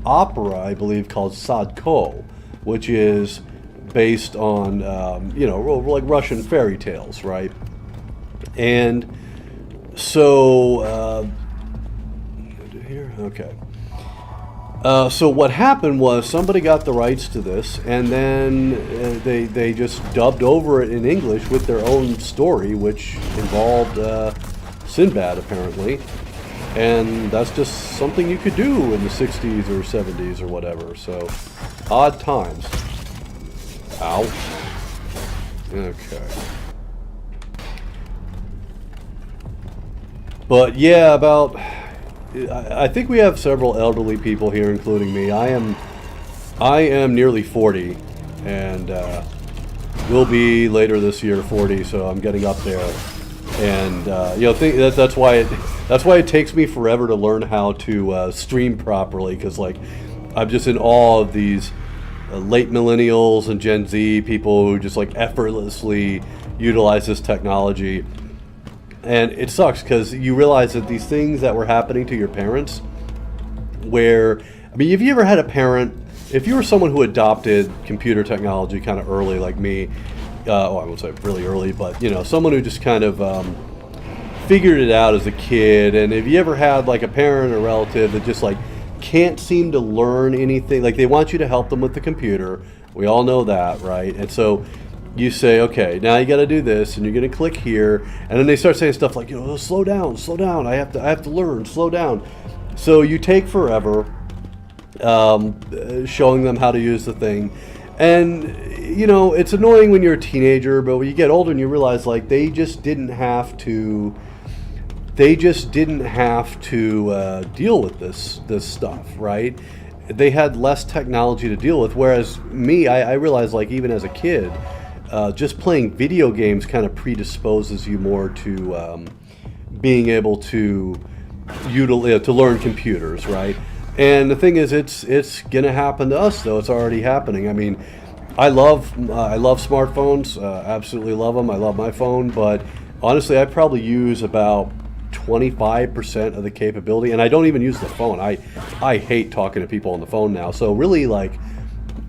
opera, I believe, called Sadko, which is based on, like Russian fairy tales, right? And so, here, okay. So what happened was somebody got the rights to this, and then they just dubbed over it in English with their own story, which involved Sinbad, apparently. And that's just something you could do in the 60s or 70s or whatever. So, odd times. Ow. Okay. But yeah, I think we have several elderly people here, including me. I am nearly 40, and will be later this year 40. So I'm getting up there, and that's why it takes me forever to learn how to stream properly, because like I'm just in awe of these late millennials and Gen Z people who just like effortlessly utilize this technology. And it sucks because you realize that these things that were happening to your parents, have you ever had a parent, if you were someone who adopted computer technology kind of early like me, I won't say really early, but someone who just kind of figured it out as a kid, and if you ever had like a parent or relative that just like can't seem to learn anything, like they want you to help them with the computer, we all know that, right? And so you say, okay, now you got to do this, and you're going to click here, and then they start saying stuff like, slow down, I have to learn, slow down. So you take forever showing them how to use the thing, and it's annoying when you're a teenager, but when you get older and you realize like they just didn't have to deal with this stuff, right? They had less technology to deal with, whereas me, I realized like even as a kid, just playing video games kind of predisposes you more to being able to to learn computers, right? And the thing is, it's gonna happen to us, though. It's already happening. I mean, I love smartphones, absolutely love them. I love my phone, but honestly, I probably use about 25% of the capability, and I don't even use the phone. I hate talking to people on the phone now. So really, like,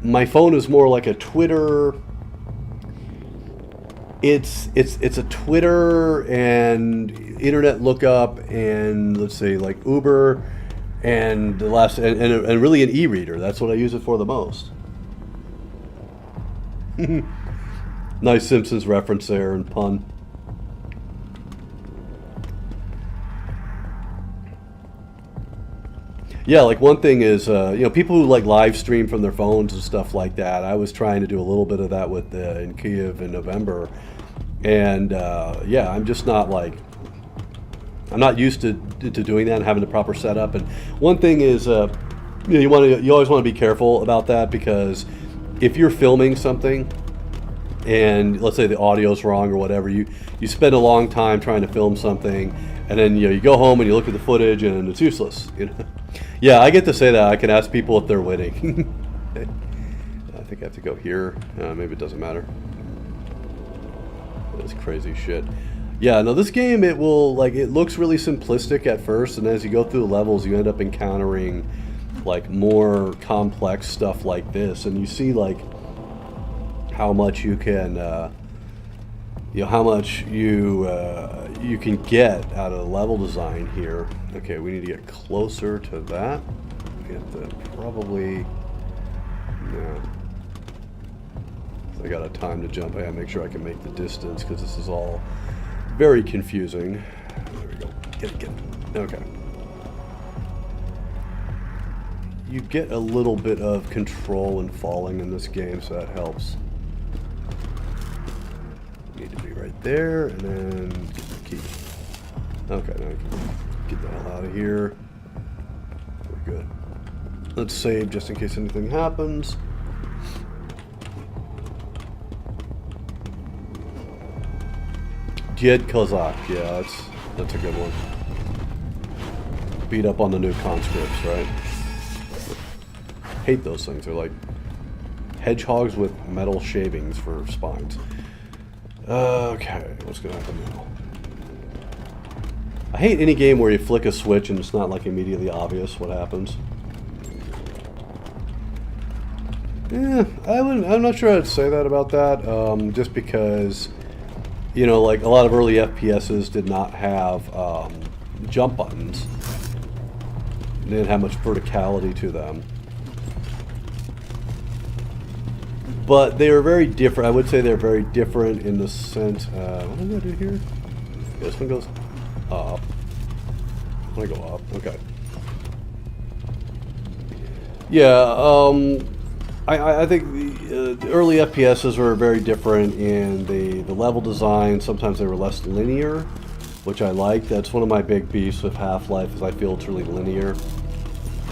my phone is more like a Twitter. It's a Twitter and internet lookup, and let's say like Uber, and the last and really an e-reader. That's what I use it for the most. Nice Simpsons reference there and pun. Yeah, like one thing is, people who like live stream from their phones and stuff like that. I was trying to do a little bit of that with in Kiev in November, and yeah, I'm just not like, I'm not used to doing that and having the proper setup. And one thing is, you always want to be careful about that, because if you're filming something and let's say the audio's wrong or whatever, you spend a long time trying to film something, and then you go home and you look at the footage and it's useless. Yeah, I get to say that. I can ask people if they're winning. I think I have to go here. Maybe it doesn't matter. That's crazy shit. Yeah, no, this game, it looks really simplistic at first, and as you go through the levels, you end up encountering like more complex stuff like this, and you see like how much you can, how much you can get out of the level design here. Okay, we need to get closer to that. We have to probably, yeah. So I got a time to jump. I gotta make sure I can make the distance, because this is all very confusing. There we go. Get it. Okay. You get a little bit of control when falling in this game, so that helps. Need to be right there, and then get the key. Okay, now I can get the hell out of here. We're good. Let's save just in case anything happens. Jed Kozak, yeah, that's a good one. Beat up on the new conscripts, right? Hate those things. They're like hedgehogs with metal shavings for spines. Okay, what's gonna happen now? I hate any game where you flick a switch and it's not like immediately obvious what happens. Yeah, I'm not sure I'd say that about that, just because, like a lot of early FPSs did not have jump buttons. They didn't have much verticality to them. But they were very different. I would say they're very different in the sense, what do I do here? Yeah, this one goes up. I want to go up, okay. Yeah, I think the early FPSs were very different in the level design. Sometimes they were less linear, which I like. That's one of my big beefs with Half-Life, is I feel it's really linear,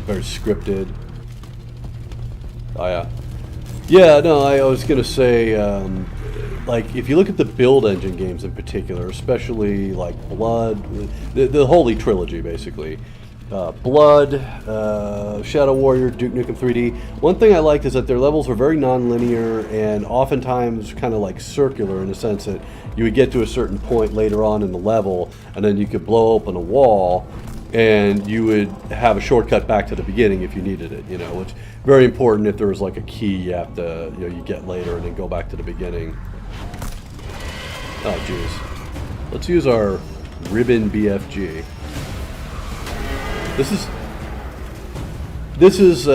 very scripted. Oh yeah. Yeah, no, I was going to say, like, if you look at the build engine games in particular, especially like Blood, the Holy Trilogy, basically, Blood, Shadow Warrior, Duke Nukem 3D, one thing I liked is that their levels were very non-linear and oftentimes kind of like circular, in the sense that you would get to a certain point later on in the level, and then you could blow open a wall, and you would have a shortcut back to the beginning if you needed it, which is very important if there was like a key you have to, you get later and then go back to the beginning. Oh, jeez. Let's use our Ribbon BFG. This is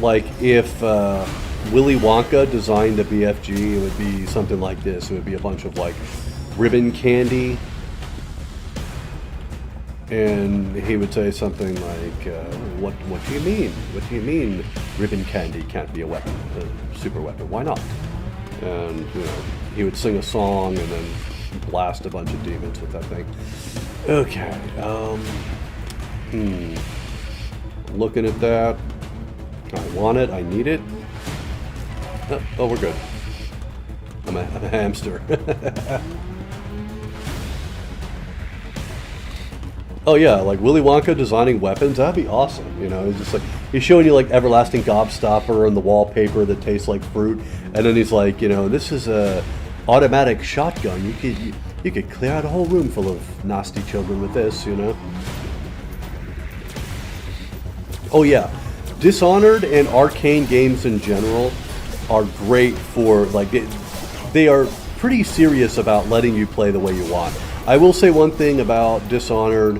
like if Willy Wonka designed a BFG, it would be something like this. It would be a bunch of like ribbon candy. And he would say something like, what do you mean? What do you mean ribbon candy can't be a weapon, a super weapon? Why not? And, he would sing a song and then blast a bunch of demons with that thing. Okay, looking at that. I want it, I need it. Oh, we're good. I'm a hamster. Oh yeah, like Willy Wonka designing weapons, that'd be awesome. You know, he's just like, he's showing you like everlasting gobstopper and the wallpaper that tastes like fruit, and then he's like, you know, this is a automatic shotgun. You could clear out a whole room full of nasty children with this, you know. Oh yeah, Dishonored and Arcane games in general are great for like they are pretty serious about letting you play the way you want. I will say one thing about Dishonored.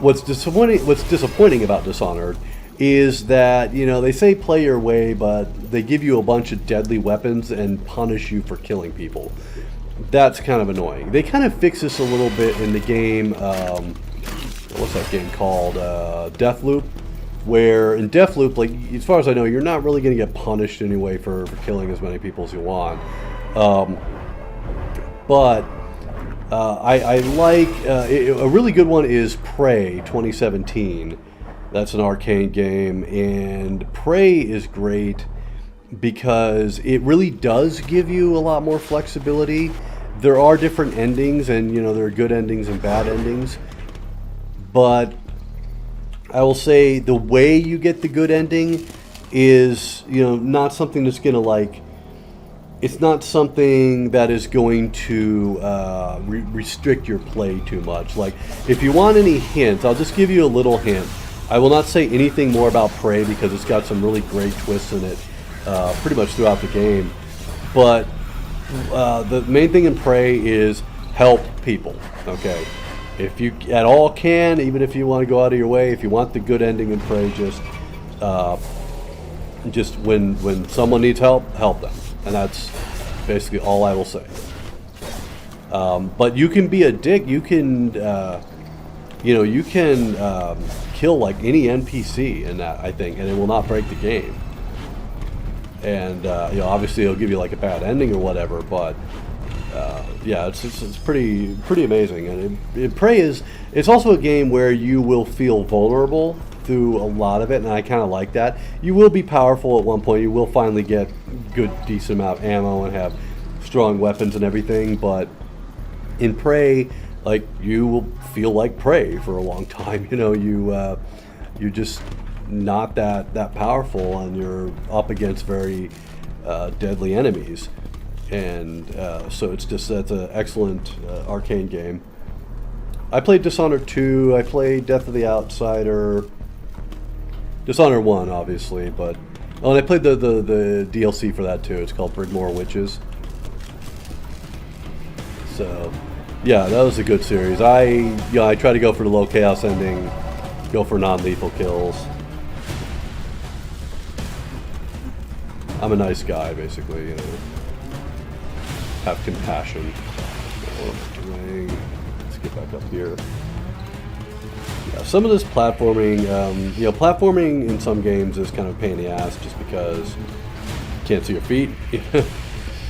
What's disappointing about Dishonored is that, you know, they say play your way, but they give you a bunch of deadly weapons and punish you for killing people. That's kind of annoying. They kind of fix this a little bit in the game. What's that game called? Deathloop. Where in Deathloop, like as far as I know, you're not really going to get punished anyway for killing as many people as you want. But I like a really good one is Prey 2017. That's an Arcane game, and Prey is great because it really does give you a lot more flexibility. There are different endings, and you know there are good endings and bad endings, but I will say the way you get the good ending is, you know, not something that's going to like, it's not something that is going to restrict your play too much. Like, if you want any hints, I'll just give you a little hint. I will not say anything more about Prey because it's got some really great twists in it pretty much throughout the game. But the main thing in Prey is help people, okay? If you at all can, even if you want to go out of your way, if you want the good ending in Prey, just when someone needs help, help them. And that's basically all I will say. But you can be a dick. You can, you can kill like any NPC in that, I think, and it will not break the game. And obviously it'll give you like a bad ending or whatever, but yeah, it's pretty amazing. And Prey it's also a game where you will feel vulnerable through a lot of it, and I kind of like that. You will be powerful at one point. You will finally get good, decent amount of ammo and have strong weapons and everything. But in Prey, like you will feel like Prey for a long time. You know, you're just not that powerful, and you're up against very deadly enemies. And so that's an excellent Arcane game. I played Dishonored 2, I played Death of the Outsider, Dishonored 1 obviously, but and I played the DLC for that too. It's called Brigmore Witches. So yeah, that was a good series. I try to go for the low chaos ending, go for non-lethal kills. I'm a nice guy basically, you know. Have compassion. What am I doing? Let's get back up here. Yeah, some of this platforming, platforming in some games is kind of a pain in the ass just because you can't see your feet.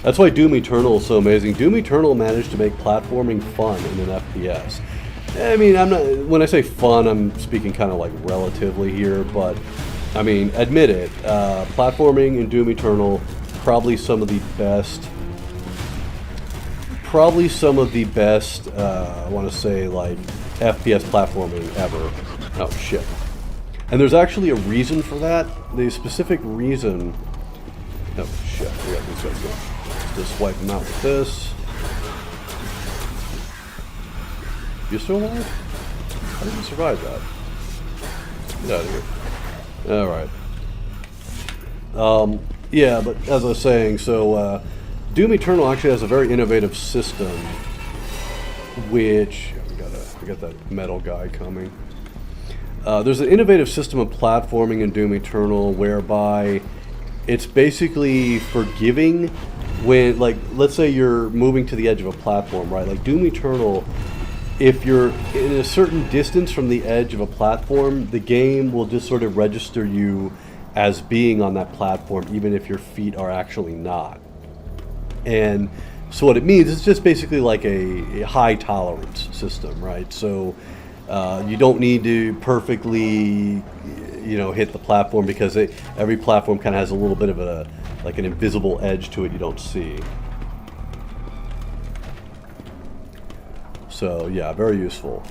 That's why Doom Eternal is so amazing. Doom Eternal managed to make platforming fun in an FPS. I mean, when I say fun, I'm speaking kind of like relatively here, but I mean, admit it, platforming in Doom Eternal, probably some of the best, I want to say, like, FPS platforming ever. Oh, shit. And there's actually a reason for that. The specific reason... Oh, shit. We got these guys going. Just wipe them out with this. You still alive? How did you survive that? Get out of here. Alright. Yeah, but as I was saying, so... Doom Eternal actually has a very innovative system, which we got that metal guy coming. There's an innovative system of platforming in Doom Eternal whereby it's basically forgiving when, like, let's say you're moving to the edge of a platform, right? Like Doom Eternal, if you're in a certain distance from the edge of a platform, the game will just sort of register you as being on that platform, even if your feet are actually not. And so what it means is just basically like a high tolerance system, right? So you don't need to perfectly, hit the platform because every platform kind of has a little bit of an invisible edge to it you don't see. So yeah, very useful.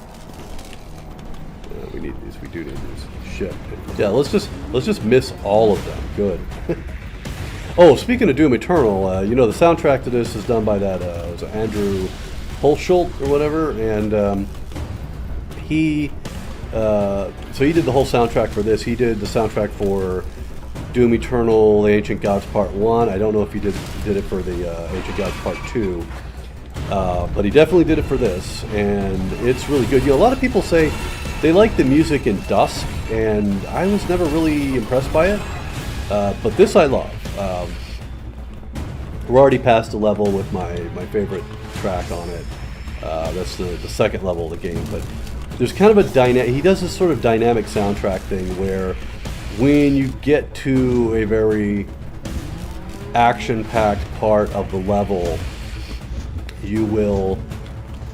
We need these. We do need these. Shit. Yeah, let's just miss all of them. Good. Oh, speaking of Doom Eternal, you know, the soundtrack to this is done by that was it Andrew Hulshult or whatever, and he so he did the whole soundtrack for this. He did the soundtrack for Doom Eternal: The Ancient Gods Part 1. I don't know if he did it for the Ancient Gods Part 2. But he definitely did it for this, and it's really good. You know, a lot of people say they like the music in Dusk, and I was never really impressed by it. But this I love. We're already past the level with my favorite track on it. That's the second level of the game. But there's kind of a dynamic. He does this sort of dynamic soundtrack thing where when you get to a very action-packed part of the level, you will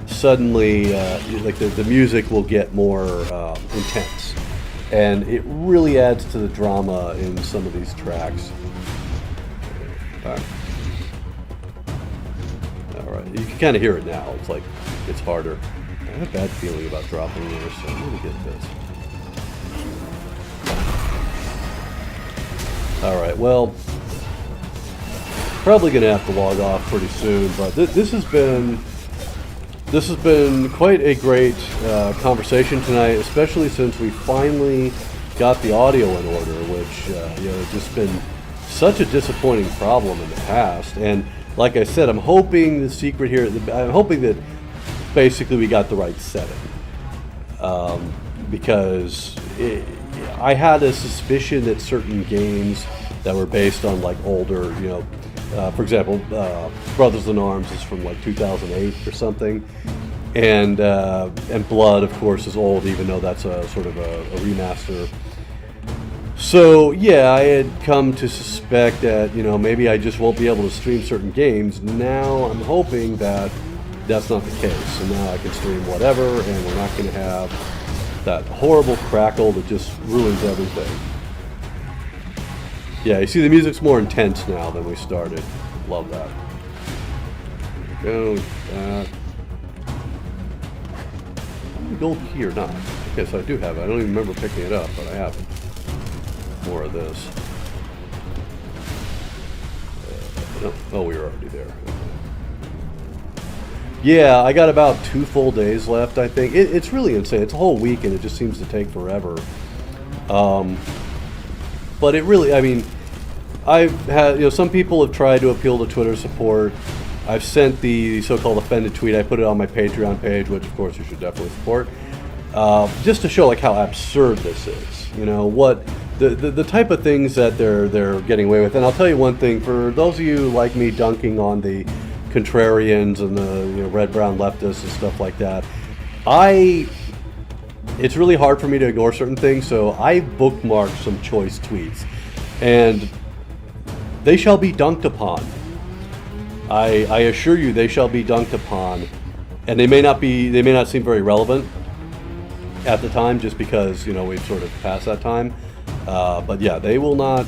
suddenly, like the music will get more intense. And it really adds to the drama in some of these tracks. Alright, you can kind of hear it now. It's like, it's harder. I have a bad feeling about dropping this, so I'm going to get this. Alright, well, probably going to have to log off pretty soon, but this has been quite a great conversation tonight, especially since we finally got the audio in order, which you know, has just been such a disappointing problem in the past. And like I said, I'm hoping the secret here, I'm hoping that basically we got the right setting, because I had a suspicion that certain games that were based on like older, you know, for example, Brothers in Arms is from like 2008 or something, and Blood, of course, is old, even though that's a sort of a remaster. So yeah, I had come to suspect that, you know, maybe I just won't be able to stream certain games. Now I'm hoping that that's not the case, so now I can stream whatever, and we're not going to have that horrible crackle that just ruins everything. Yeah, you see the music's more intense now than we started. Love that. Go with that. Gold key or not? Okay, so I do have it. I don't even remember picking it up, but I have it. More of this. No, oh, we were already there. Yeah, I got about 2 full days left, I think. It's really insane. It's a whole week, and it just seems to take forever. But it really, I mean, I've had, you know, some people have tried to appeal to Twitter support. I've sent the so-called offended tweet. I put it on my Patreon page, which of course you should definitely support, just to show like how absurd this is. You know, what the type of things that they're getting away with. And I'll tell you one thing: for those of you like me dunking on the contrarians and the, you know, red-brown leftists and stuff like that, it's really hard for me to ignore certain things. So I bookmarked some choice tweets, and they shall be dunked upon. I assure you, they shall be dunked upon, and they may not seem very relevant at the time, just because, you know, we've sort of passed that time. But yeah, they will not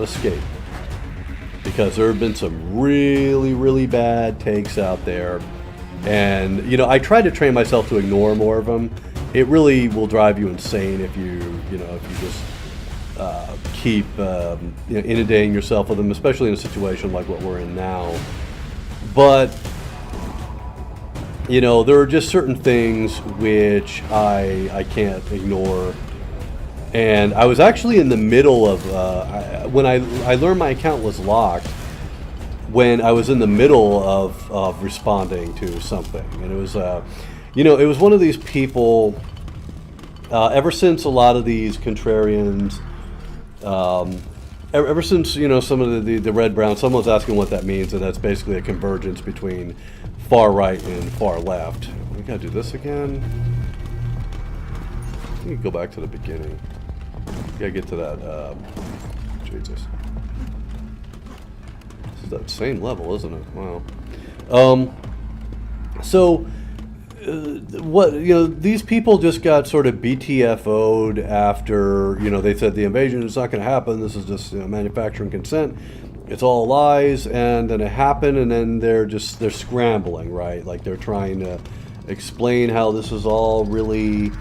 escape, because there have been some really, really bad takes out there, and you know, I try to train myself to ignore more of them. It really will drive you insane if you just keep inundating yourself with them, especially in a situation like what we're in now. But you know, there are just certain things which I can't ignore. And I was actually in the middle of when I learned my account was locked, when I was in the middle of responding to something, and it was you know, it was one of these people. Ever since a lot of these contrarians, ever since, you know, some of the red-brown, someone's asking what that means, and that's basically a convergence between far right and far left. We gotta do this again. We can go back to the beginning. Gotta get to that. Jesus, this is that same level, isn't it? Wow. So. What, you know, these people just got sort of BTFO'd after, you know, they said the invasion is not going to happen, this is just, you know, manufacturing consent, it's all lies, and then it happened, and then they're scrambling, right? Like they're trying to explain how this is all really,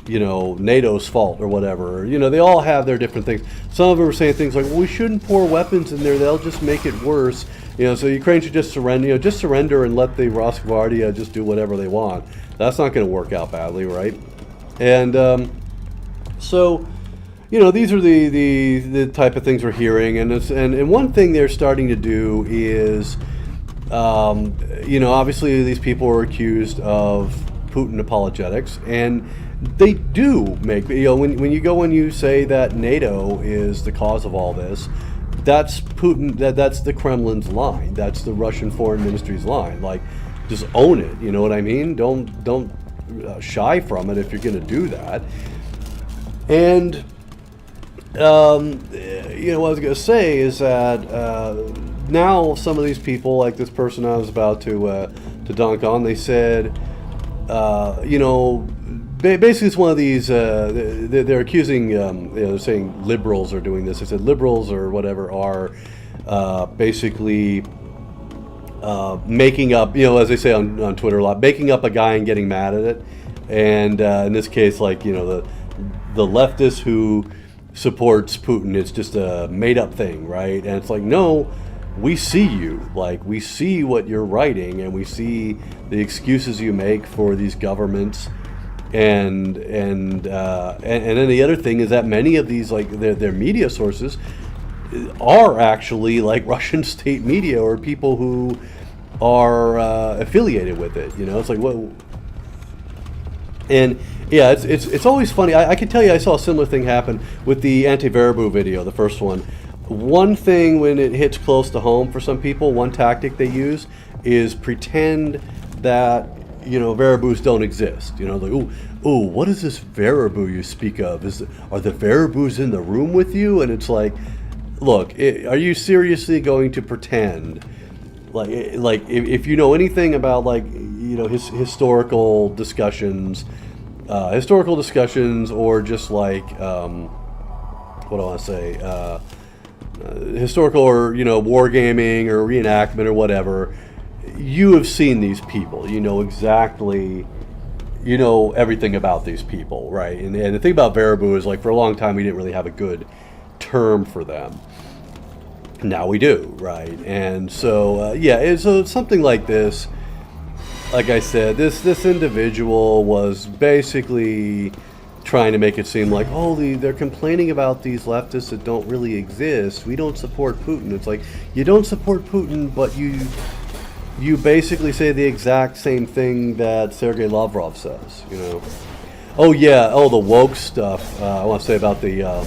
NATO's fault or whatever. They all have their different things. Some of them are saying things like, well, we shouldn't pour weapons in there; they'll just make it worse. So Ukraine should just surrender. Just surrender and let the Rosgvardia just do whatever they want. That's not going to work out badly, right? And so. These are the type of things we're hearing, and one thing they're starting to do is, obviously these people are accused of Putin apologetics, and they do make, when you go and you say that NATO is the cause of all this, that's Putin, that's the Kremlin's line, that's the Russian Foreign Ministry's line. Like, just own it. You know what I mean? Don't shy from it if you're going to do that. And what I was going to say is that now some of these people, like this person I was about to dunk on, they said, basically it's one of these, they're accusing, they're saying liberals are doing this. They said liberals or whatever are basically making up, as they say on Twitter a lot, making up a guy and getting mad at it. And in this case, like, the leftist who supports Putin, it's just a made-up thing, right? And it's like, no, we see you. Like, we see what you're writing, and we see the excuses you make for these governments. And then the other thing is that many of these, like, their media sources are actually like Russian state media or people who are affiliated with it. It's like, what? And yeah, it's always funny. I can tell you I saw a similar thing happen with the anti-Verbu video, the first one. One thing when it hits close to home for some people, one tactic they use is pretend that, Verabus don't exist. Like, ooh, what is this Verbu you speak of? Are the Verabus in the room with you? And it's like, look, are you seriously going to pretend like if you know anything about, like, historical discussions, or just like what do I want to say, historical or wargaming or reenactment or whatever, you have seen these people, exactly, everything about these people, right? And the thing about Verbu is, like, for a long time we didn't really have a good term for them. Now we do, right? And so so something like this. Like I said, this individual was basically trying to make it seem like, they're complaining about these leftists that don't really exist. We don't support Putin. It's like, you don't support Putin, but you basically say the exact same thing that Sergei Lavrov says. The woke stuff. I want to say about the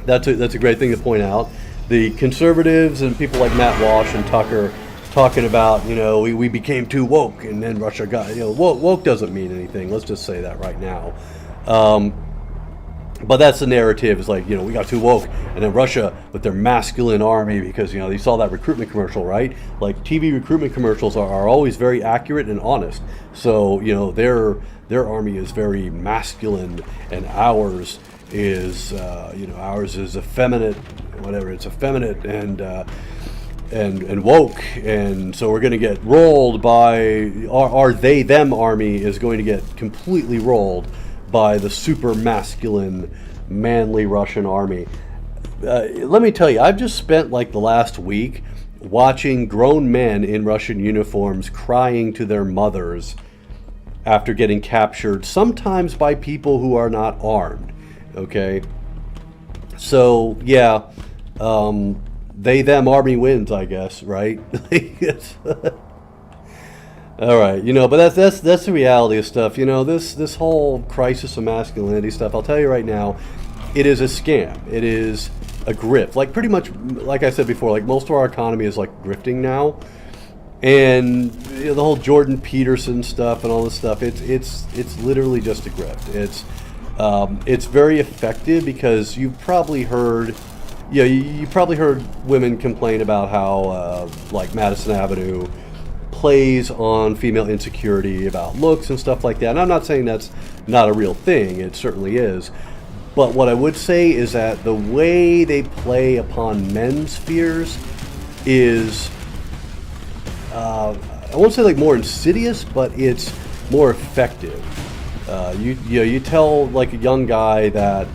that's a great thing to point out. The conservatives and people like Matt Walsh and Tucker talking about, we became too woke, and then Russia got, woke doesn't mean anything. Let's just say that right now. But that's the narrative. Is like, we got too woke, and then Russia with their masculine army, because, you saw that recruitment commercial, right? Like, TV recruitment commercials are always very accurate and honest. So, their army is very masculine, and ours is, ours is effeminate, whatever. It's effeminate and woke, and so we're going to get rolled by our they-them army is going to get completely rolled by the super masculine, manly Russian army. Let me tell you, I've just spent like the last week watching grown men in Russian uniforms crying to their mothers after getting captured, sometimes by people who are not armed. Okay, so yeah, they-them army wins, I guess, right? All right, but that's the reality of stuff. This whole crisis of masculinity stuff, I'll tell you right now, it is a scam. It is a grift. Like, pretty much, like I said before, like, most of our economy is like grifting now. And the whole Jordan Peterson stuff and all this stuff, it's literally just a grift. It's very effective because you've probably heard, you probably heard women complain about how like Madison Avenue plays on female insecurity about looks and stuff like that. And I'm not saying that's not a real thing. It certainly is. But what I would say is that the way they play upon men's fears is, I won't say like more insidious, but it's more effective. You tell like a young guy that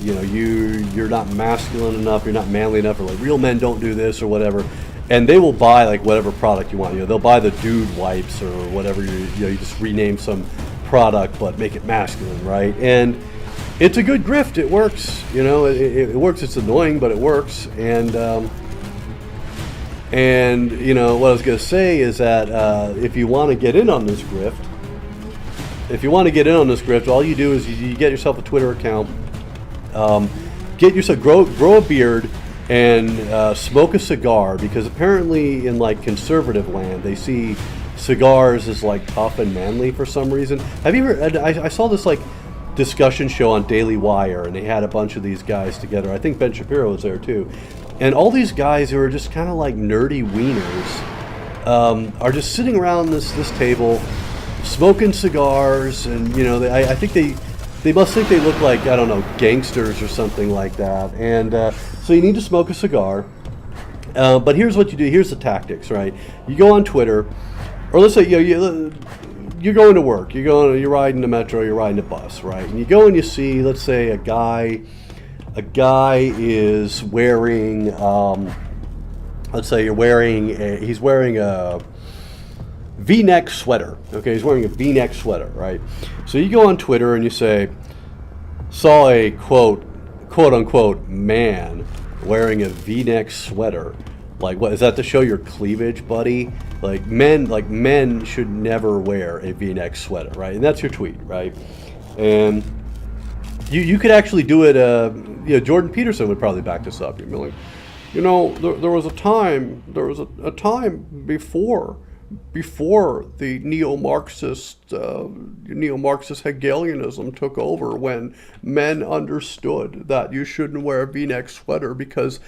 you're not masculine enough, you're not manly enough, or like real men don't do this or whatever, and they will buy like whatever product you want. They'll buy the dude wipes or whatever. You just rename some product but make it masculine, right? And it's a good grift. It works. It works. It's annoying, but it works. And what I was going to say is that if you want to get in on this grift, all you do is you get yourself a Twitter account, get yourself grow a beard, and smoke a cigar, because apparently in like conservative land they see cigars as like tough and manly for some reason. Have you ever? I saw this like discussion show on Daily Wire, and they had a bunch of these guys together. I think Ben Shapiro was there too, and all these guys who are just kind of like nerdy wieners are just sitting around this table, smoking cigars, and I think they must think they look like, I don't know, gangsters or something like that. And so you need to smoke a cigar. But here's what you do. Here's the tactics, right? You go on Twitter, or let's say you're going to work. You're riding the metro. You're riding the bus, right? And you go and you see, let's say, a guy is wearing, let's say he's wearing a V-neck sweater. Okay, he's wearing a V-neck sweater, right? So you go on Twitter and you say, saw a quote unquote man wearing a V-neck sweater. Like, what is that to show your cleavage, buddy? Like men should never wear a V-neck sweater, right? And that's your tweet, right? And you could actually do it. Jordan Peterson would probably back this up. You'd be like, there was a time before the neo-Marxist Hegelianism took over, when men understood that you shouldn't wear a V-neck sweater because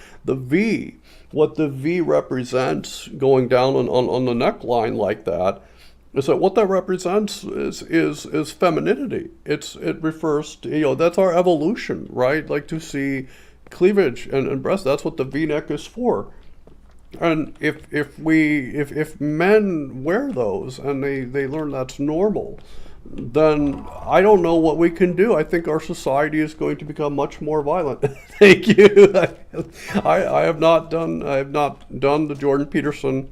what the V represents going down on the neckline like that, is that what that represents is femininity. It refers to, that's our evolution, right? Like to see cleavage and breast. That's what the V-neck is for. And if men wear those and they learn that's normal, then I don't know what we can do. I think our society is going to become much more violent. Thank you. I have not done the Jordan Peterson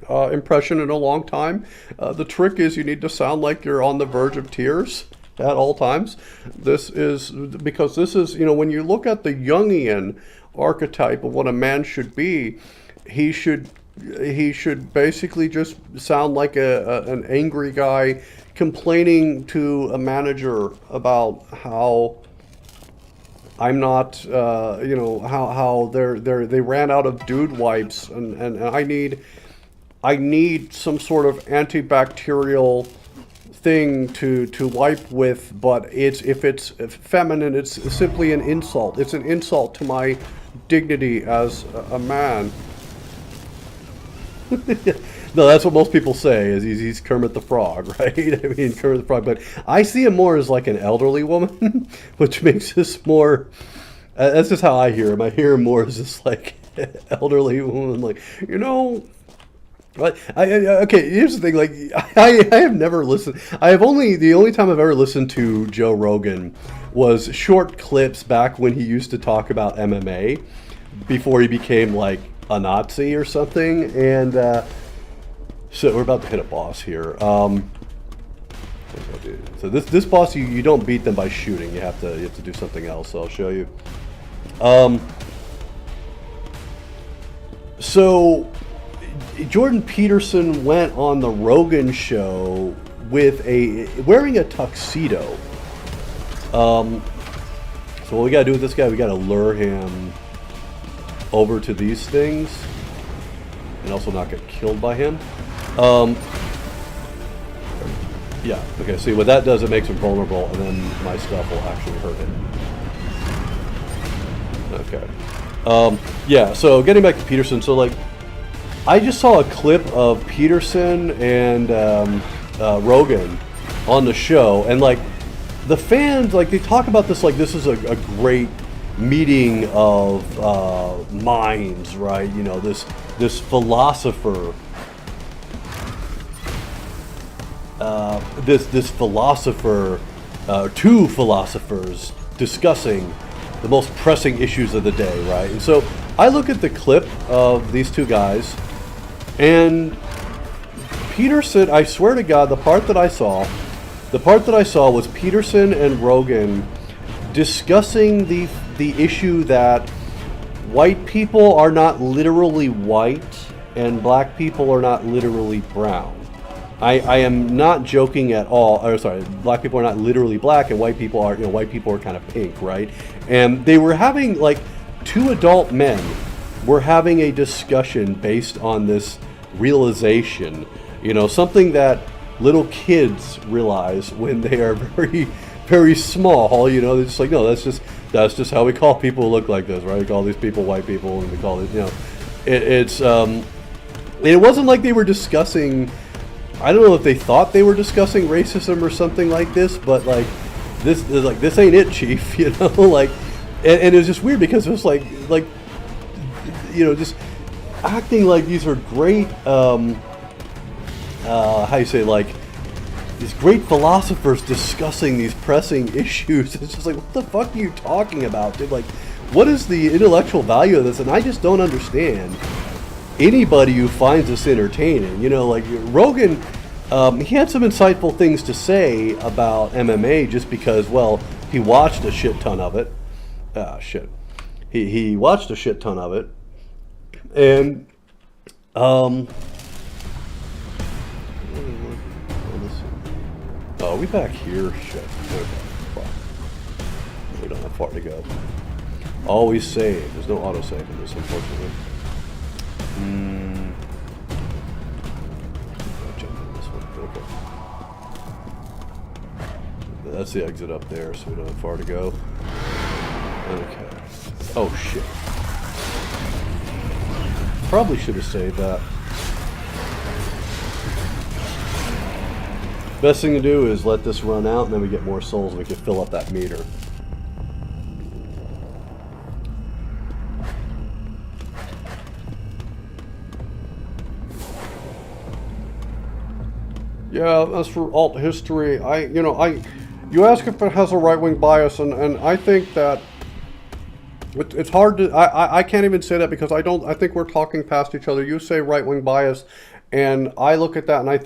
impression in a long time. The trick is you need to sound like you're on the verge of tears at all times. This is when you look at the Jungian archetype of what a man should be, he should basically just sound like an angry guy complaining to a manager about how I'm not, how they ran out of dude wipes, and I need some sort of antibacterial thing to wipe with, but if it's feminine, it's simply an insult. It's an insult to my dignity as a man. No, that's what most people say, is he's Kermit the Frog, right? I mean, Kermit the Frog. But I see him more as like an elderly woman, which makes this more... that's just how I hear him. I hear him more as this like elderly woman, like, But okay, here's the thing. Like, I have never listened. The only time I've ever listened to Joe Rogan was short clips back when he used to talk about MMA before he became like a Nazi or something. And so we're about to hit a boss here. So this boss, you don't beat them by shooting. You have to do something else. So I'll show you. So Jordan Peterson went on the Rogan show wearing a tuxedo. So what we gotta do with this guy, we gotta lure him over to these things and also not get killed by him. Yeah, okay, see what that does, it makes him vulnerable, and then my stuff will actually hurt him. Okay. Yeah, so getting back to Peterson, so like, I just saw a clip of Peterson and Rogan on the show, and like, the fans, like, they talk about this like this is a great meeting of minds, right? You know, this philosopher, two philosophers discussing the most pressing issues of the day, right? And so I look at the clip of these two guys, and Peterson, I swear to God, the part that I saw was Peterson and Rogan discussing the issue that white people are not literally white and black people are not literally brown. I am not joking at all. Or sorry, black people are not literally black, and white people are, white people are kind of pink, right? And they were having, like, two adult men were having a discussion based on this realization, something that little kids realize when they are very, very small. They're just like, no, that's just how we call people who look like this, right? We call these people white people, and we call it, it wasn't like they were discussing. I don't know if they thought they were discussing racism or something like this, but like this ain't it, Chief, like, and it was just weird because it was like just acting like these are great, how you say, like, these great philosophers discussing these pressing issues. It's just like, what the fuck are you talking about, dude? Like, what is the intellectual value of this? And I just don't understand anybody who finds this entertaining. Like Rogan, he had some insightful things to say about MMA just because, well, he watched a shit ton of it. He watched a shit ton of it. And, oh, we back here? Shit. Okay, fuck. We don't have far to go. Always save. There's no autosave in this, unfortunately. I'll jump in this one. Okay. That's the exit up there, so we don't have far to go. Okay. Oh, shit. Probably should have saved that. Best thing to do is let this run out, and then we get more souls, and we can fill up that meter. Yeah, as for alt history, you ask if it has a right-wing bias, and I think that it's hard to, I can't even say that because I think we're talking past each other. You say right-wing bias, and I look at that and I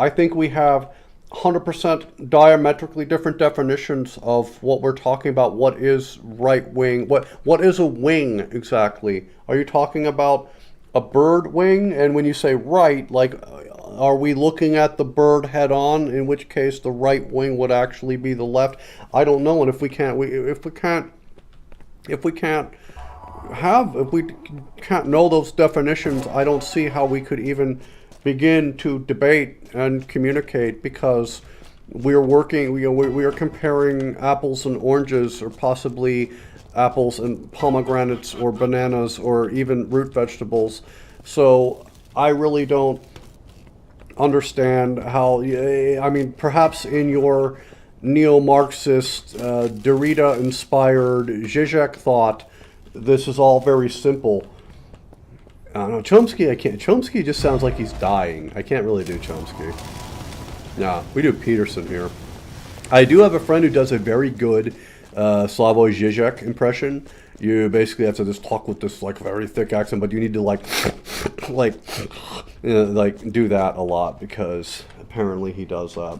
think we have 100% diametrically different definitions of what we're talking about. What is right-wing? What is a wing exactly? Are you talking about a bird wing? And when you say right, like, are we looking at the bird head on? In which case, the right wing would actually be the left. I don't know. And if we can't know those definitions, I don't see how we could even begin to debate and communicate, because we are comparing apples and oranges, or possibly apples and pomegranates, or bananas, or even root vegetables. So I really don't understand how, perhaps in your neo-Marxist, Derrida-inspired Zizek thought, this is all very simple. I don't know, Chomsky, I can't. Chomsky just sounds like he's dying. I can't really do Chomsky. Nah, we do Peterson here. I do have a friend who does a very good Slavoj Žižek impression. You basically have to just talk with this, like, very thick accent, but you need to like do that a lot, because apparently he does that.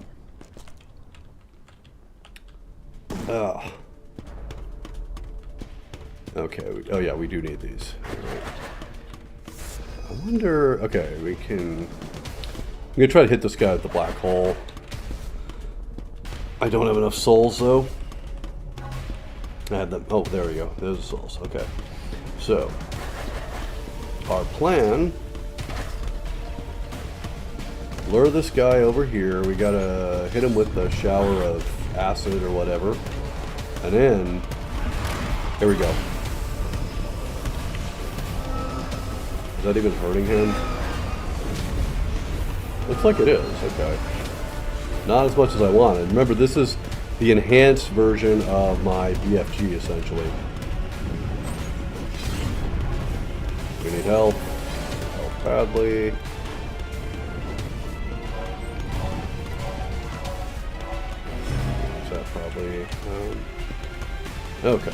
Okay. Oh yeah, we do need these. I wonder. Okay, we can. I'm gonna try to hit this guy with the black hole. I don't have enough souls though. I had them. Oh, there we go. There's the souls. Okay. So our plan: lure this guy over here. We gotta hit him with a shower of acid or whatever, and then there we go. Is that even hurting him? Looks like it is. Okay. Not as much as I wanted. Remember, this is the enhanced version of my BFG, essentially. We need help. Help badly. Is that probably... okay.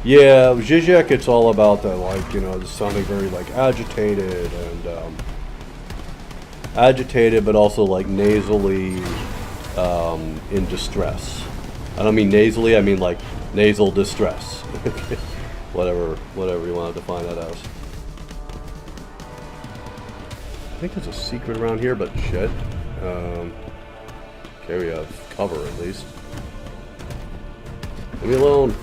Yeah, Zizek, it's all about that, like, you know, sounding very, like, agitated and, agitated, but also, like, nasally, in distress. I don't mean nasally, I mean, like, nasal distress. whatever you want to define that as. I think there's a secret around here, but shit. Okay, we have cover, at least. Leave me alone.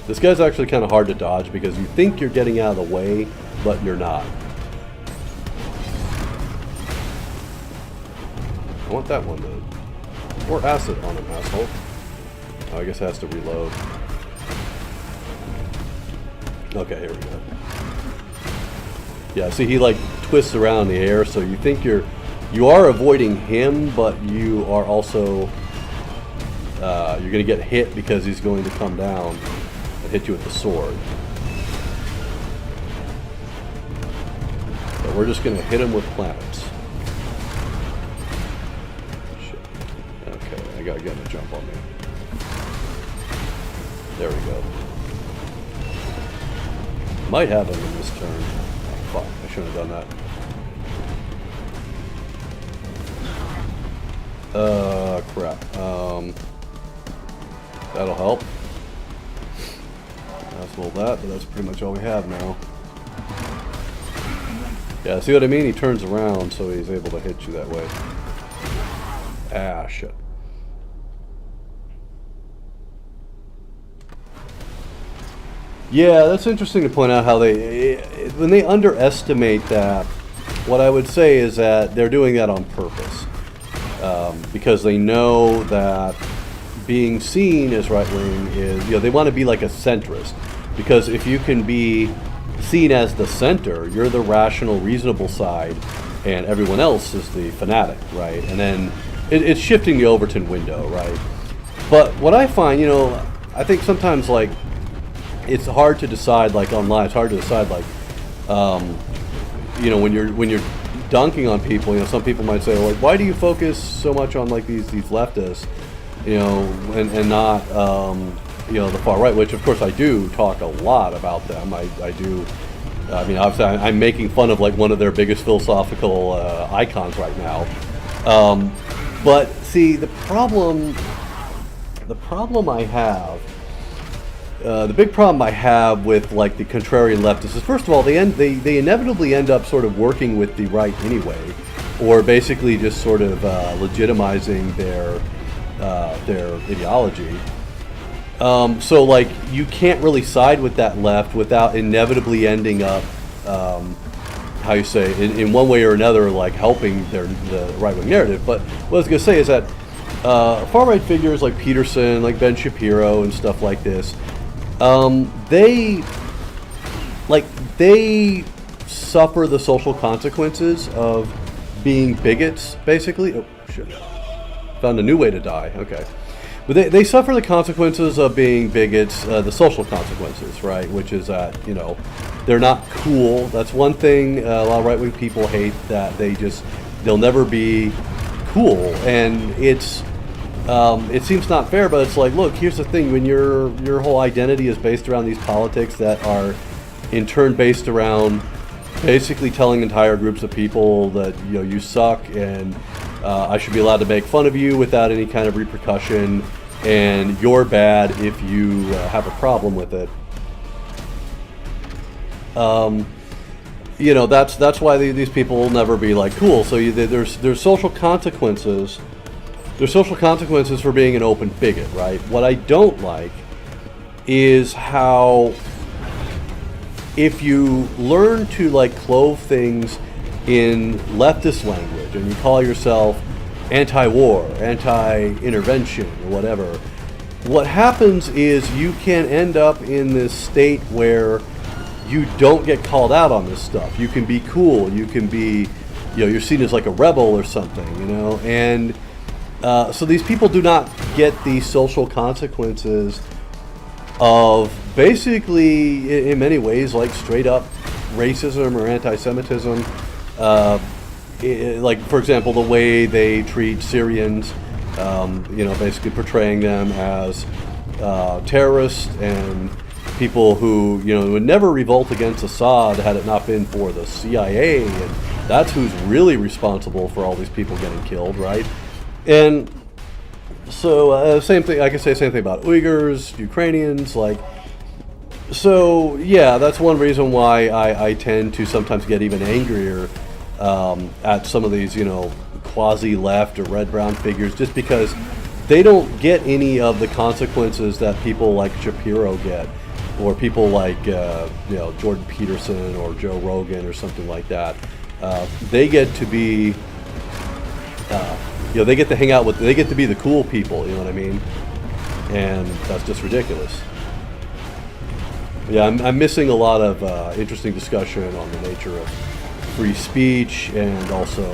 This guy's actually kind of hard to dodge because you think you're getting out of the way, but you're not. I want that one to... Pour acid on him, asshole. Oh, I guess it has to reload. Okay, here we go. Yeah, see, he like twists around in the air, so you think you are avoiding him, but you are also... you're going to get hit because he's going to come down and hit you with the sword. But we're just going to hit him with planets. Shit. Okay, I got to get him to jump on me. There we go. Might have him in this turn. Oh, fuck, I shouldn't have done that. Crap. That'll help. That's all that, but that's pretty much all we have now. Yeah, see what I mean? He turns around, so he's able to hit you that way. Ah, shit. Yeah, that's interesting to point out how when they underestimate that, what I would say is that they're doing that on purpose. Because they know that being seen as right-wing is, you know, they want to be like a centrist. Because if you can be seen as the center, you're the rational, reasonable side, and everyone else is the fanatic, right? And then it's shifting the Overton window, right? But what I find, you know, I think sometimes, like, it's hard to decide, like, online, it's hard to decide, like, you know, when you're dunking on people, you know, some people might say, like, why do you focus so much on, like, these leftists, you know, and not, you know, the far right, which, of course, I do talk a lot about them. I do, I mean, obviously, I'm making fun of, like, one of their biggest philosophical icons right now. But, see, the problem I have, the big problem I have with, like, the contrarian leftists is, first of all, they inevitably end up sort of working with the right anyway, or basically just sort of legitimizing their ideology. So, like, you can't really side with that left without inevitably ending up, how you say, in one way or another, like, helping the right-wing narrative. But what I was going to say is that far-right figures like Peterson, like Ben Shapiro and stuff like this, they suffer the social consequences of being bigots, basically. Oh, shit. Found a new way to die. Okay. But they suffer the consequences of being bigots, the social consequences, right? Which is that, you know, they're not cool. That's one thing a lot of right-wing people hate, that they'll never be cool. And it seems not fair, but it's like, look, here's the thing. When your whole identity is based around these politics that are in turn based around basically telling entire groups of people that, you know, you suck and I should be allowed to make fun of you without any kind of repercussion, and you're bad if you have a problem with it. You know, that's why these people will never be, like, cool. So there's social consequences. There's social consequences for being an open bigot, right? What I don't like is how, if you learn to, like, clothe things in leftist language and you call yourself anti-war, anti-intervention, or whatever, what happens is you can end up in this state where you don't get called out on this stuff. You can be cool. You can be, you know, you're seen as like a rebel or something, you know, and So these people do not get the social consequences of basically, in many ways, like straight up racism or anti-Semitism. Like, for example, the way they treat Syrians, basically portraying them as terrorists and people who, would never revolt against Assad had it not been for the CIA, and that's who's really responsible for all these people getting killed, right? And so, same thing, I can say same thing about Uyghurs, Ukrainians, so yeah, that's one reason why I tend to sometimes get even angrier at some of these, quasi-left or red-brown figures, just because they don't get any of the consequences that people like Shapiro get, or people like Jordan Peterson or Joe Rogan or something like that. They get to be, they get to hang out with, they get to be the cool people. You know what I mean? And that's just ridiculous. Yeah, I'm missing a lot of interesting discussion on the nature of free speech, and also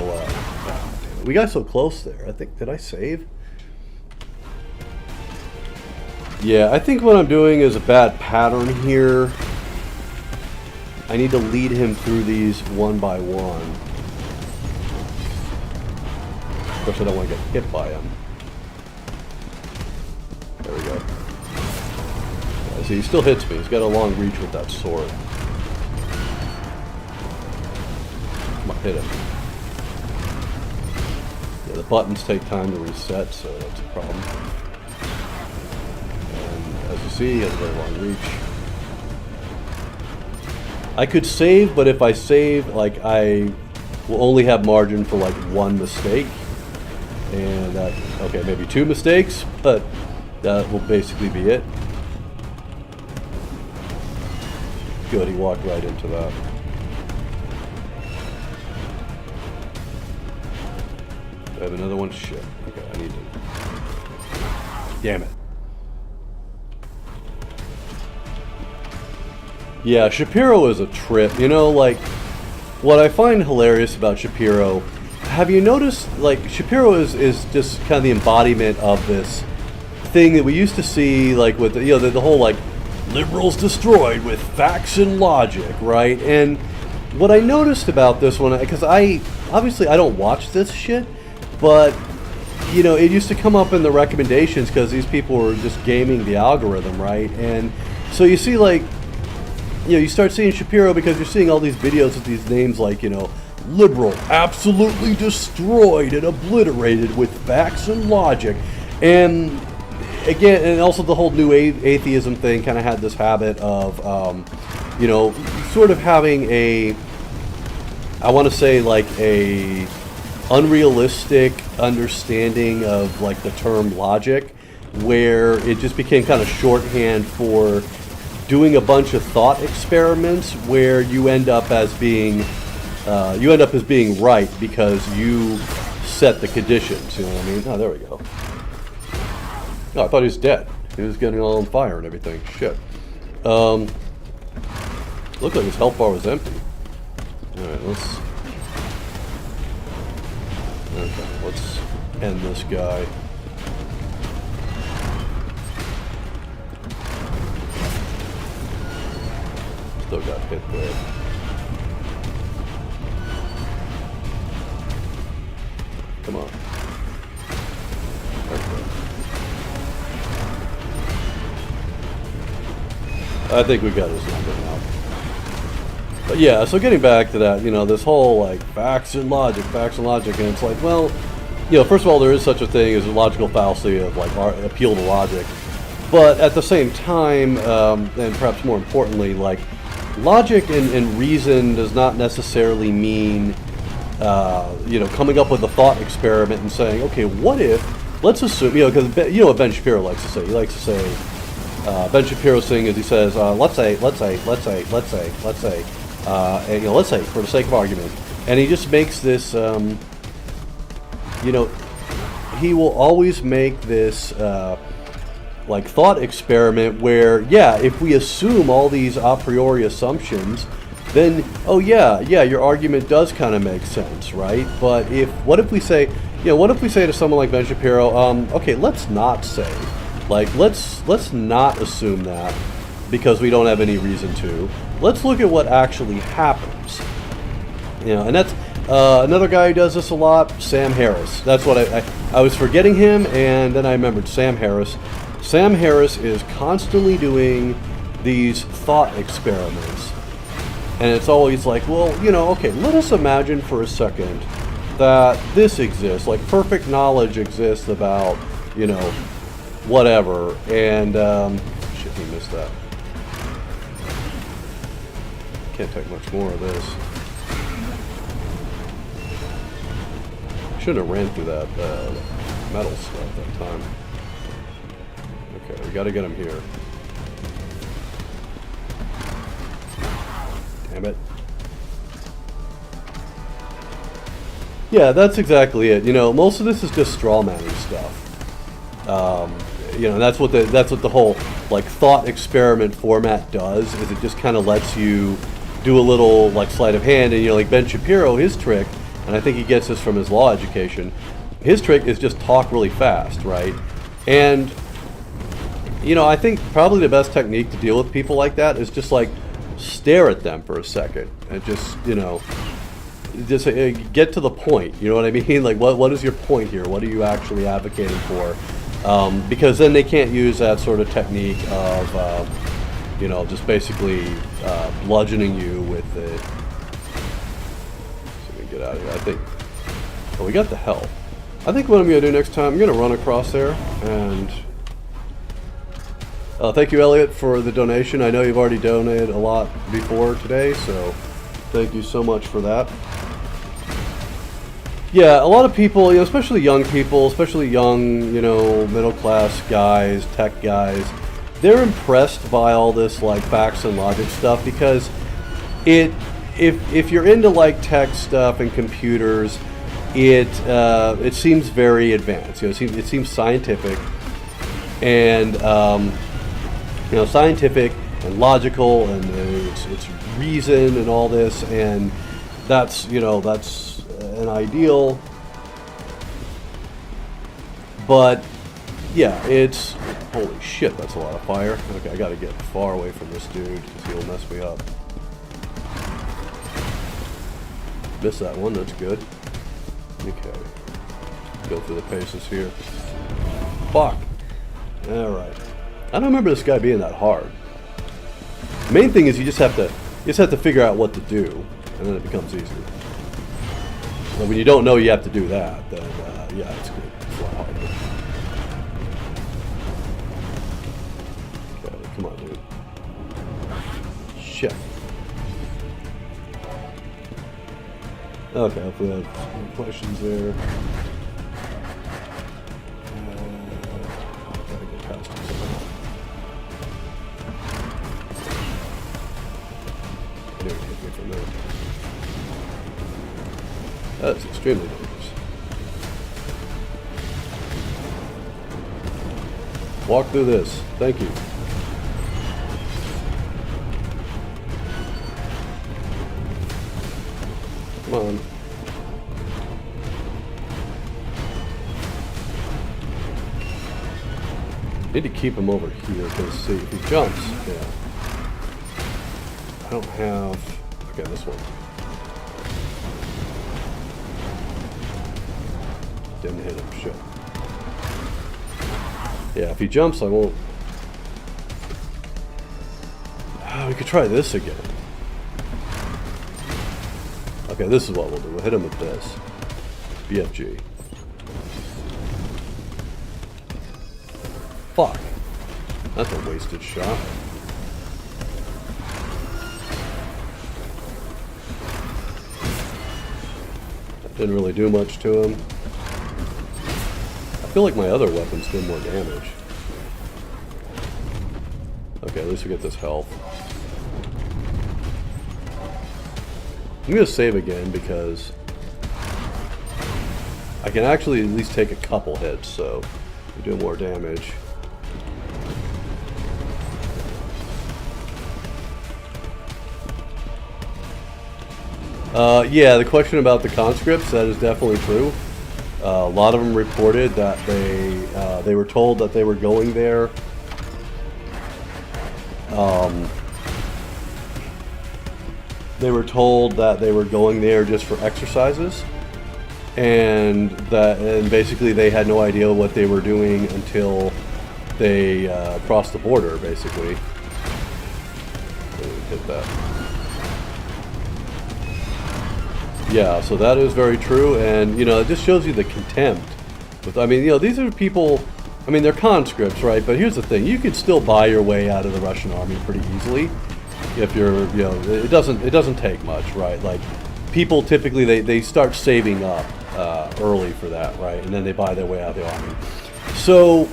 we got so close there. I think, did I save? Yeah, I think what I'm doing is a bad pattern here. I need to lead him through these one by one. Of course, I don't want to get hit by him. There we go. Yeah, see, he still hits me. He's got a long reach with that sword. Come on, hit him. Yeah, the buttons take time to reset, so that's a problem. As you see, he has a very long reach. I could save, but if I save, I will only have margin for one mistake. And okay, maybe 2 mistakes, but that will basically be it. Good, he walked right into that. Do I have another one? Shit. Okay, I need to... Damn it. Yeah, Shapiro is a trip. What I find hilarious about Shapiro, have you noticed, Shapiro is just kind of the embodiment of this thing that we used to see, with, the whole, liberals destroyed with facts and logic, right? And what I noticed about this one, because obviously I don't watch this shit, but, it used to come up in the recommendations because these people were just gaming the algorithm, right? And so you see, you start seeing Shapiro because you're seeing all these videos with these names liberal, absolutely destroyed and obliterated with facts and logic. And again, and also the whole new atheism thing kind of had this habit of, sort of having I want to say a unrealistic understanding of the term logic, where it just became kind of shorthand for doing a bunch of thought experiments where you end up as being right because you set the conditions. You know what I mean? Oh, there we go. No, I thought he was dead. He was getting all on fire and everything. Shit. Looked like his health bar was empty. All right, let's end this guy. Still got hit there. Come on. Okay. I think we got his number now. But yeah, so getting back to that, this whole facts and logic, and it's well, first of all, there is such a thing as a logical fallacy of appeal to logic. But at the same time, and perhaps more importantly, logic and reason does not necessarily mean, coming up with a thought experiment and saying, okay, what if, let's assume, because what Ben Shapiro likes to say. He likes to say, Ben Shapiro's thing is he says, let's say, and, let's say, for the sake of argument. And he just makes this, he will always make this, thought experiment where, yeah, if we assume all these a priori assumptions, then, oh yeah, your argument does kind of make sense, right? But what if we say, Yeah, what if we say to someone like Ben Shapiro, okay, let's not say, like, let's not assume that because we don't have any reason to. Let's look at what actually happens. You know, and that's another guy who does this a lot, Sam Harris. That's what I was forgetting him, and then I remembered Sam Harris. Sam Harris is constantly doing these thought experiments. And it's always like, well, you know, okay, let us imagine for a second that this exists, like perfect knowledge exists about, you know, whatever. And, shit, he missed that. Can't take much more of this. Shouldn't have ran through that metal stuff that time. Okay, we gotta get him here. Damn it. Yeah, that's exactly it. You know, most of this is just straw manning stuff. You know, that's what the whole like thought experiment format does. Is it just kind of lets you do a little like sleight of hand, and you know, like Ben Shapiro, his trick, and I think he gets this from his law education. His trick is just talk really fast, right? And you know, I think probably the best technique to deal with people like that is just like stare at them for a second and just, you know, just get to the point. You know what I mean? Like, what is your point here? What are you actually advocating for? Because then they can't use that sort of technique of, you know, just basically bludgeoning you with the. So we get out of here. I think. Oh, we got the hell. I think what I'm going to do next time, I'm going to run across there and. Thank you, Elliot, for the donation. I know you've already donated a lot before today, so thank you so much for that. Yeah, a lot of people, you know, especially young people, especially young, you know, middle-class guys, tech guys, they're impressed by all this, like, facts and logic stuff because if you're into, like, tech stuff and computers, it seems very advanced. You know, it seems scientific and you know, scientific and logical, and it's reason and all this, and that's, you know, that's an ideal. But yeah, it's holy shit, that's a lot of fire. Okay, I gotta get far away from this dude because he'll mess me up. Missed that one. That's good. Okay, go through the paces here. Fuck. All right. I don't remember this guy being that hard. The main thing is you just have to figure out what to do, and then it becomes easier. But when you don't know you have to do that, then yeah, it's good. It's a lot harder. Okay, come on, dude. Shit. Okay, hopefully I have some questions there. Gotta get past him somehow. From there. That's extremely dangerous. Walk through this. Thank you. Come on. Need to keep him over here because see if he jumps. Yeah. I don't have. Okay, this one. Didn't hit him. Shit. Yeah, if he jumps, I won't. We could try this again. Okay, this is what we'll do. We'll hit him with this. BFG. Fuck. That's a wasted shot. That didn't really do much to him. I feel like my other weapons did more damage. Okay, at least we get this health. I'm going to save again because I can actually at least take a couple hits, so we do more damage. Yeah, the question about the conscripts, that is definitely true. A lot of them reported that they were told that they were going there. They were told that they were going there just for exercises, and basically they had no idea what they were doing until they crossed the border. Basically, hit that. Yeah, so that is very true, and it just shows you the contempt. I mean, these are people. I mean, they're conscripts, right? But here's the thing: you can still buy your way out of the Russian army pretty easily if you're, it doesn't take much, right? Like, people typically they start saving up early for that, right? And then they buy their way out of the army. So,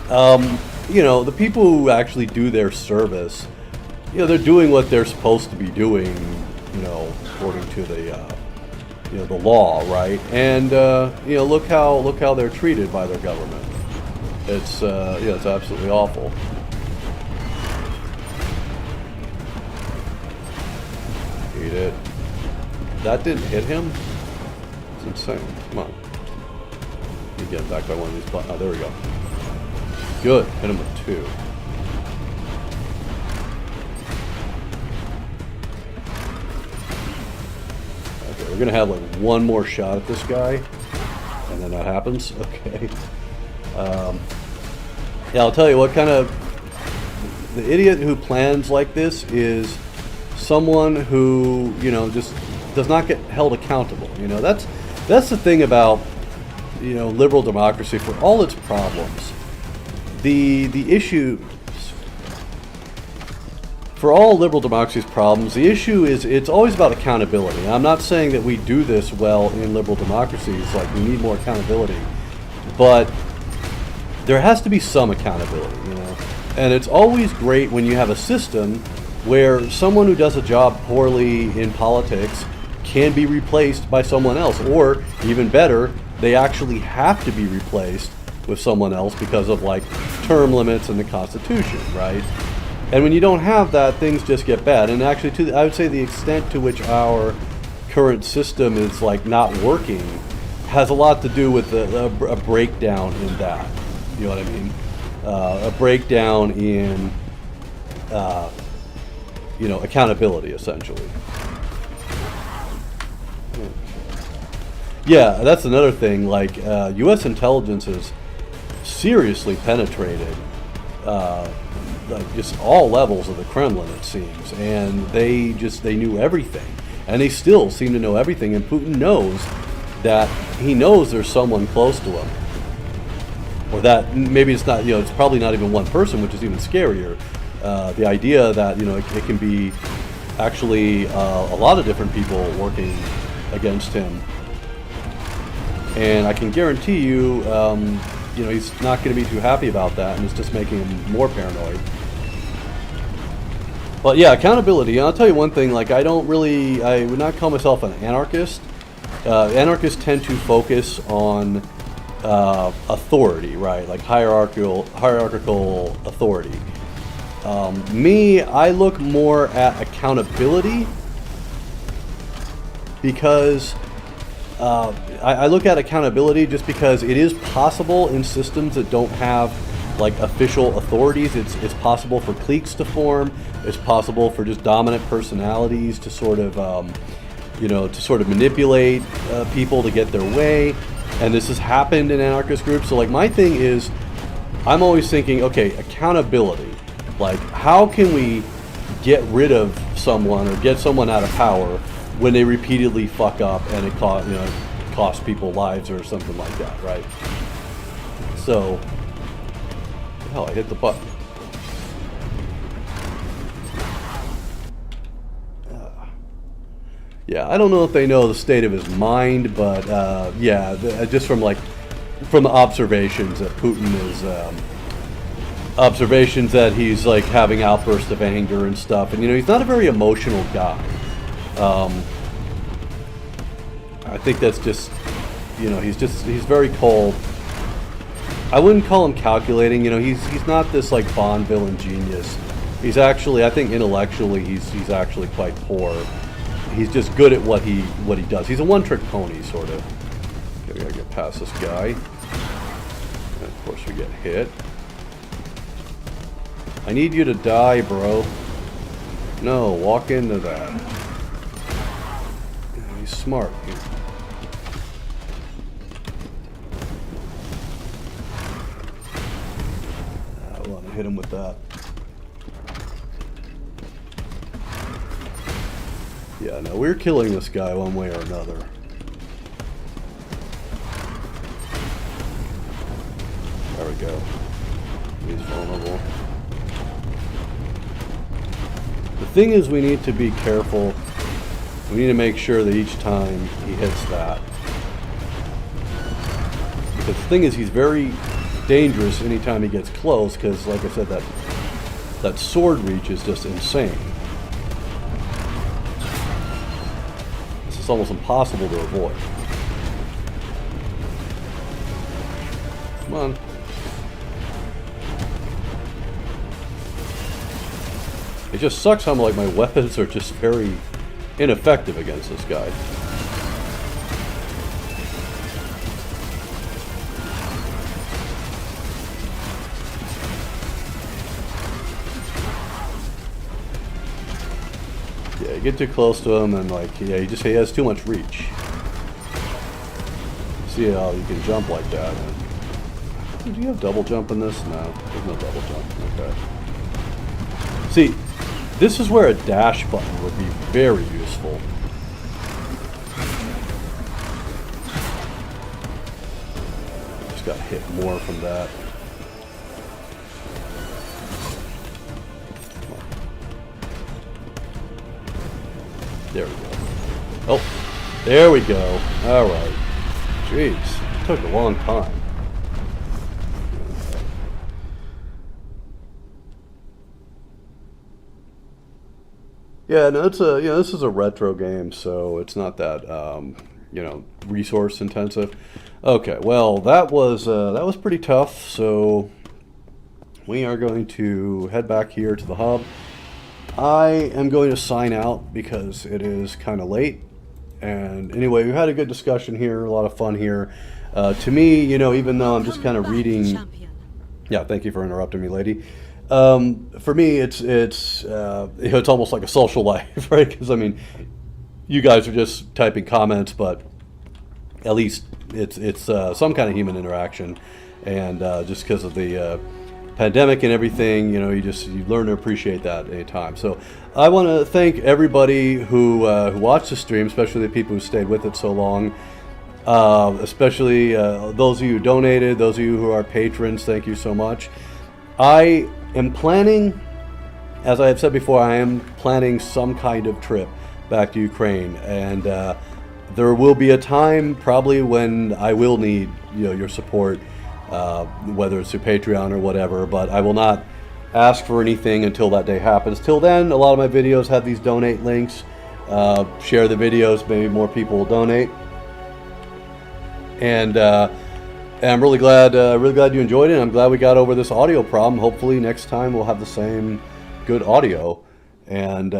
the people who actually do their service, they're doing what they're supposed to be doing, according to the law, right? And look how they're treated by their government. It's it's absolutely awful. Eat it. That didn't hit him? It's insane. Come on. You get back by one of these buttons. Oh, there we go. Good. Hit him with 2. Okay, we're gonna have like one more shot at this guy, and then that happens. Okay. Yeah, I'll tell you what kind of... The idiot who plans like this is someone who, just does not get held accountable. That's the thing about, liberal democracy. For all its problems, the issue... For all liberal democracy's problems, the issue is it's always about accountability. And I'm not saying that we do this well in liberal democracies, like we need more accountability, but there has to be some accountability, And it's always great when you have a system where someone who does a job poorly in politics can be replaced by someone else, or even better, they actually have to be replaced with someone else because of like term limits in the Constitution, right? And when you don't have that, things just get bad. And actually, I would say the extent to which our current system is like not working has a lot to do with a breakdown in that. You know what I mean? A breakdown in, accountability, essentially. Yeah, that's another thing. Like, U.S. intelligence has seriously penetrated, like just all levels of the Kremlin, it seems, and they knew everything, and they still seem to know everything. And Putin knows that he knows there's someone close to him. Or that maybe it's not, it's probably not even one person, which is even scarier. The idea that, it can be actually a lot of different people working against him. And I can guarantee you, he's not going to be too happy about that, and it's just making him more paranoid. But yeah, accountability. And I'll tell you one thing, like I would not call myself an anarchist. Anarchists tend to focus on authority, right? Like hierarchical authority. Me, I look more at accountability because I look at accountability just because it is possible in systems that don't have like official authorities. It's possible for cliques to form. It's possible for just dominant personalities to sort of manipulate people to get their way. And this has happened in anarchist groups. So like my thing is, I'm always thinking, okay, accountability. Like how can we get rid of someone or get someone out of power when they repeatedly fuck up and it costs people lives or something like that, right? So, hell, I hit the button. Yeah, I don't know if they know the state of his mind, but just from the observations that Putin is, observations that he's like having outbursts of anger and stuff, and he's not a very emotional guy. I think that's just, he's very cold. I wouldn't call him calculating. He's not this like Bond villain genius. He's actually, I think intellectually, he's actually quite poor. He's just good at what he does. He's a one-trick pony, sort of. we gotta get past this guy. And of course we get hit. I need you to die, bro. No, walk into that. Yeah, he's smart. I want to hit him with that. Yeah, no, we're killing this guy one way or another. There we go. He's vulnerable. The thing is, we need to be careful. We need to make sure that each time he hits that. Because the thing is, he's very dangerous anytime he gets close, because, like I said, that sword reach is just insane. It's almost impossible to avoid. Come on. It just sucks how like my weapons are just very ineffective against this guy. Yeah, you get too close to him and like, yeah, he has too much reach. See how you can jump like that. Do you have double jump in this? No, there's no double jump. Okay. See, this is where a dash button would be very useful. Just got hit more from that. There we go. Oh, there we go. All right. Jeez, took a long time. Yeah, no, it's a this is a retro game, so it's not that resource intensive. Okay, well that was pretty tough. So we are going to head back here to the hub. I am going to sign out because it is kind of late. And anyway, we've had a good discussion here, a lot of fun here. To me, even though I'm just kind of reading. Yeah, thank you for interrupting me, lady. For me, it's almost like a social life, right? Because I mean, you guys are just typing comments, but at least it's some kind of human interaction, and just because of the pandemic and everything, you learn to appreciate that anytime. So I want to thank everybody who watched the stream, especially the people who stayed with it so long. Especially those of you who donated, those of you who are patrons, thank you so much. I am planning, as I have said before, I am planning some kind of trip back to Ukraine, and there will be a time probably when I will need your support, whether it's through Patreon or whatever, but I will not ask for anything until that day happens. Till then, a lot of my videos have these donate links. Share the videos, maybe more people will donate. And I'm really glad you enjoyed it. I'm glad we got over this audio problem. Hopefully next time we'll have the same good audio. And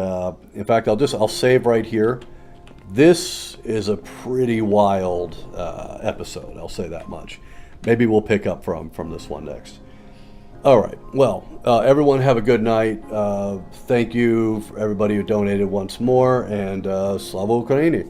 in fact, I'll save right here. This is a pretty wild episode. I'll say that much. Maybe we'll pick up from this one next. All right. Well, everyone have a good night. Thank you for everybody who donated once more. And Slava Ukraini.